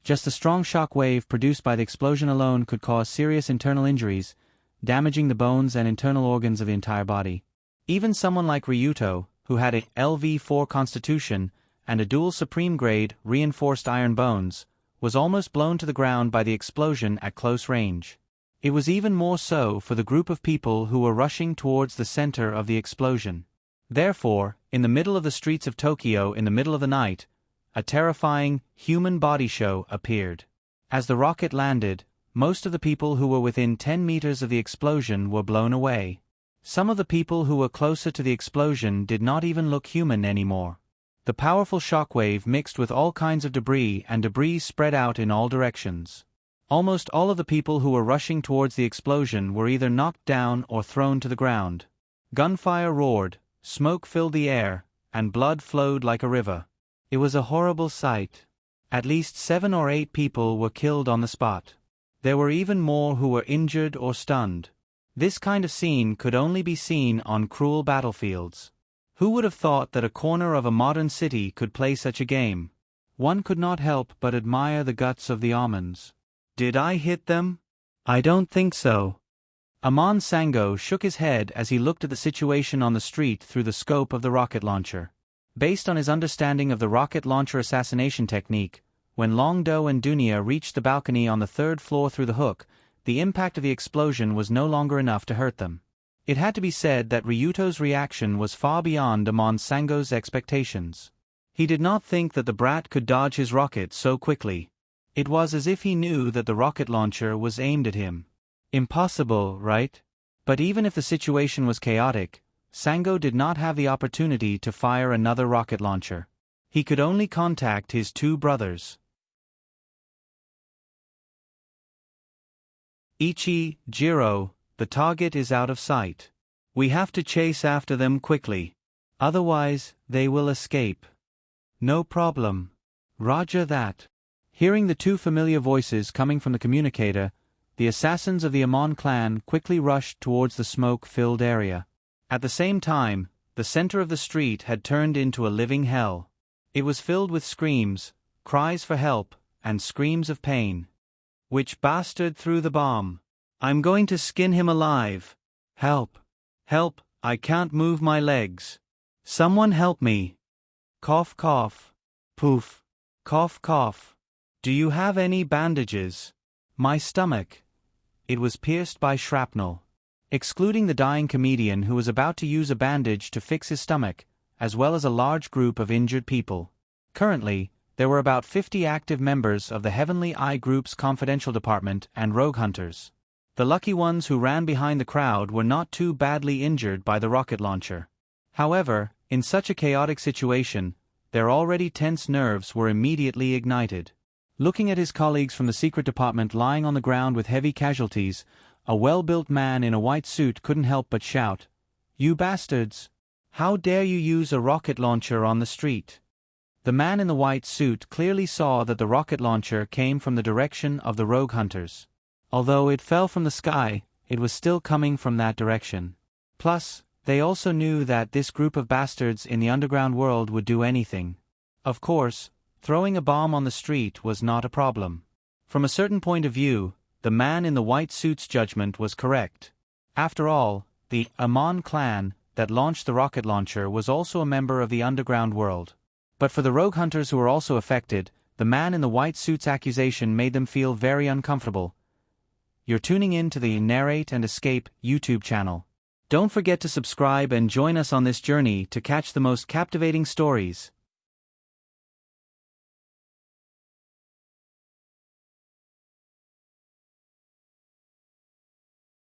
just the strong shock wave produced by the explosion alone could cause serious internal injuries, damaging the bones and internal organs of the entire body. Even someone like Ryuto, who had a LV4 constitution and a dual supreme grade reinforced iron bones, was almost blown to the ground by the explosion at close range. It was even more so for the group of people who were rushing towards the center of the explosion. Therefore, in the middle of the streets of Tokyo in the middle of the night, a terrifying, human body show appeared. As the rocket landed, most of the people who were within 10 meters of the explosion were blown away. Some of the people who were closer to the explosion did not even look human anymore. The powerful shockwave mixed with all kinds of debris and debris spread out in all directions. Almost all of the people who were rushing towards the explosion were either knocked down or thrown to the ground. Gunfire roared, smoke filled the air, and blood flowed like a river. It was a horrible sight. At least 7 or 8 people were killed on the spot. There were even more who were injured or stunned. This kind of scene could only be seen on cruel battlefields. Who would have thought that a corner of a modern city could play such a game? One could not help but admire the guts of the Amons. Did I hit them? I don't think so. Amon Sango shook his head as he looked at the situation on the street through the scope of the rocket launcher. Based on his understanding of the rocket launcher assassination technique, when Long Do and Dunya reached the balcony on the 3rd floor through the hook, the impact of the explosion was no longer enough to hurt them. It had to be said that Ryuto's reaction was far beyond Amon Sango's expectations. He did not think that the brat could dodge his rocket so quickly. It was as if he knew that the rocket launcher was aimed at him. Impossible, right? But even if the situation was chaotic, Sango did not have the opportunity to fire another rocket launcher. He could only contact his 2 brothers. Ichi, Jiro, the target is out of sight. We have to chase after them quickly. Otherwise, they will escape. No problem. Roger that. Hearing the 2 familiar voices coming from the communicator, the assassins of the Amon clan quickly rushed towards the smoke-filled area. At the same time, the center of the street had turned into a living hell. It was filled with screams, cries for help, and screams of pain. Which bastard threw the bomb? I'm going to skin him alive. Help. Help, I can't move my legs. Someone help me. Cough cough. Poof. Cough cough. Do you have any bandages? My stomach. It was pierced by shrapnel. Excluding the dying comedian who was about to use a bandage to fix his stomach, as well as a large group of injured people. Currently, there were about 50 active members of the Heavenly Eye Group's confidential department and rogue hunters. The lucky ones who ran behind the crowd were not too badly injured by the rocket launcher. However, in such a chaotic situation, their already tense nerves were immediately ignited. Looking at his colleagues from the secret department lying on the ground with heavy casualties, a well-built man in a white suit couldn't help but shout, "You bastards! How dare you use a rocket launcher on the street? The man in the white suit clearly saw that the rocket launcher came from the direction of the rogue hunters. Although it fell from the sky, it was still coming from that direction. Plus, they also knew that this group of bastards in the underground world would do anything. Of course, throwing a bomb on the street was not a problem. From a certain point of view, the man in the white suit's judgment was correct. After all, the Amon clan that launched the rocket launcher was also a member of the underground world. But for the rogue hunters who were also affected, the man in the white suit's accusation made them feel very uncomfortable. You're tuning in to the Narrate and Escape YouTube channel. Don't forget to subscribe and join us on this journey to catch the most captivating stories.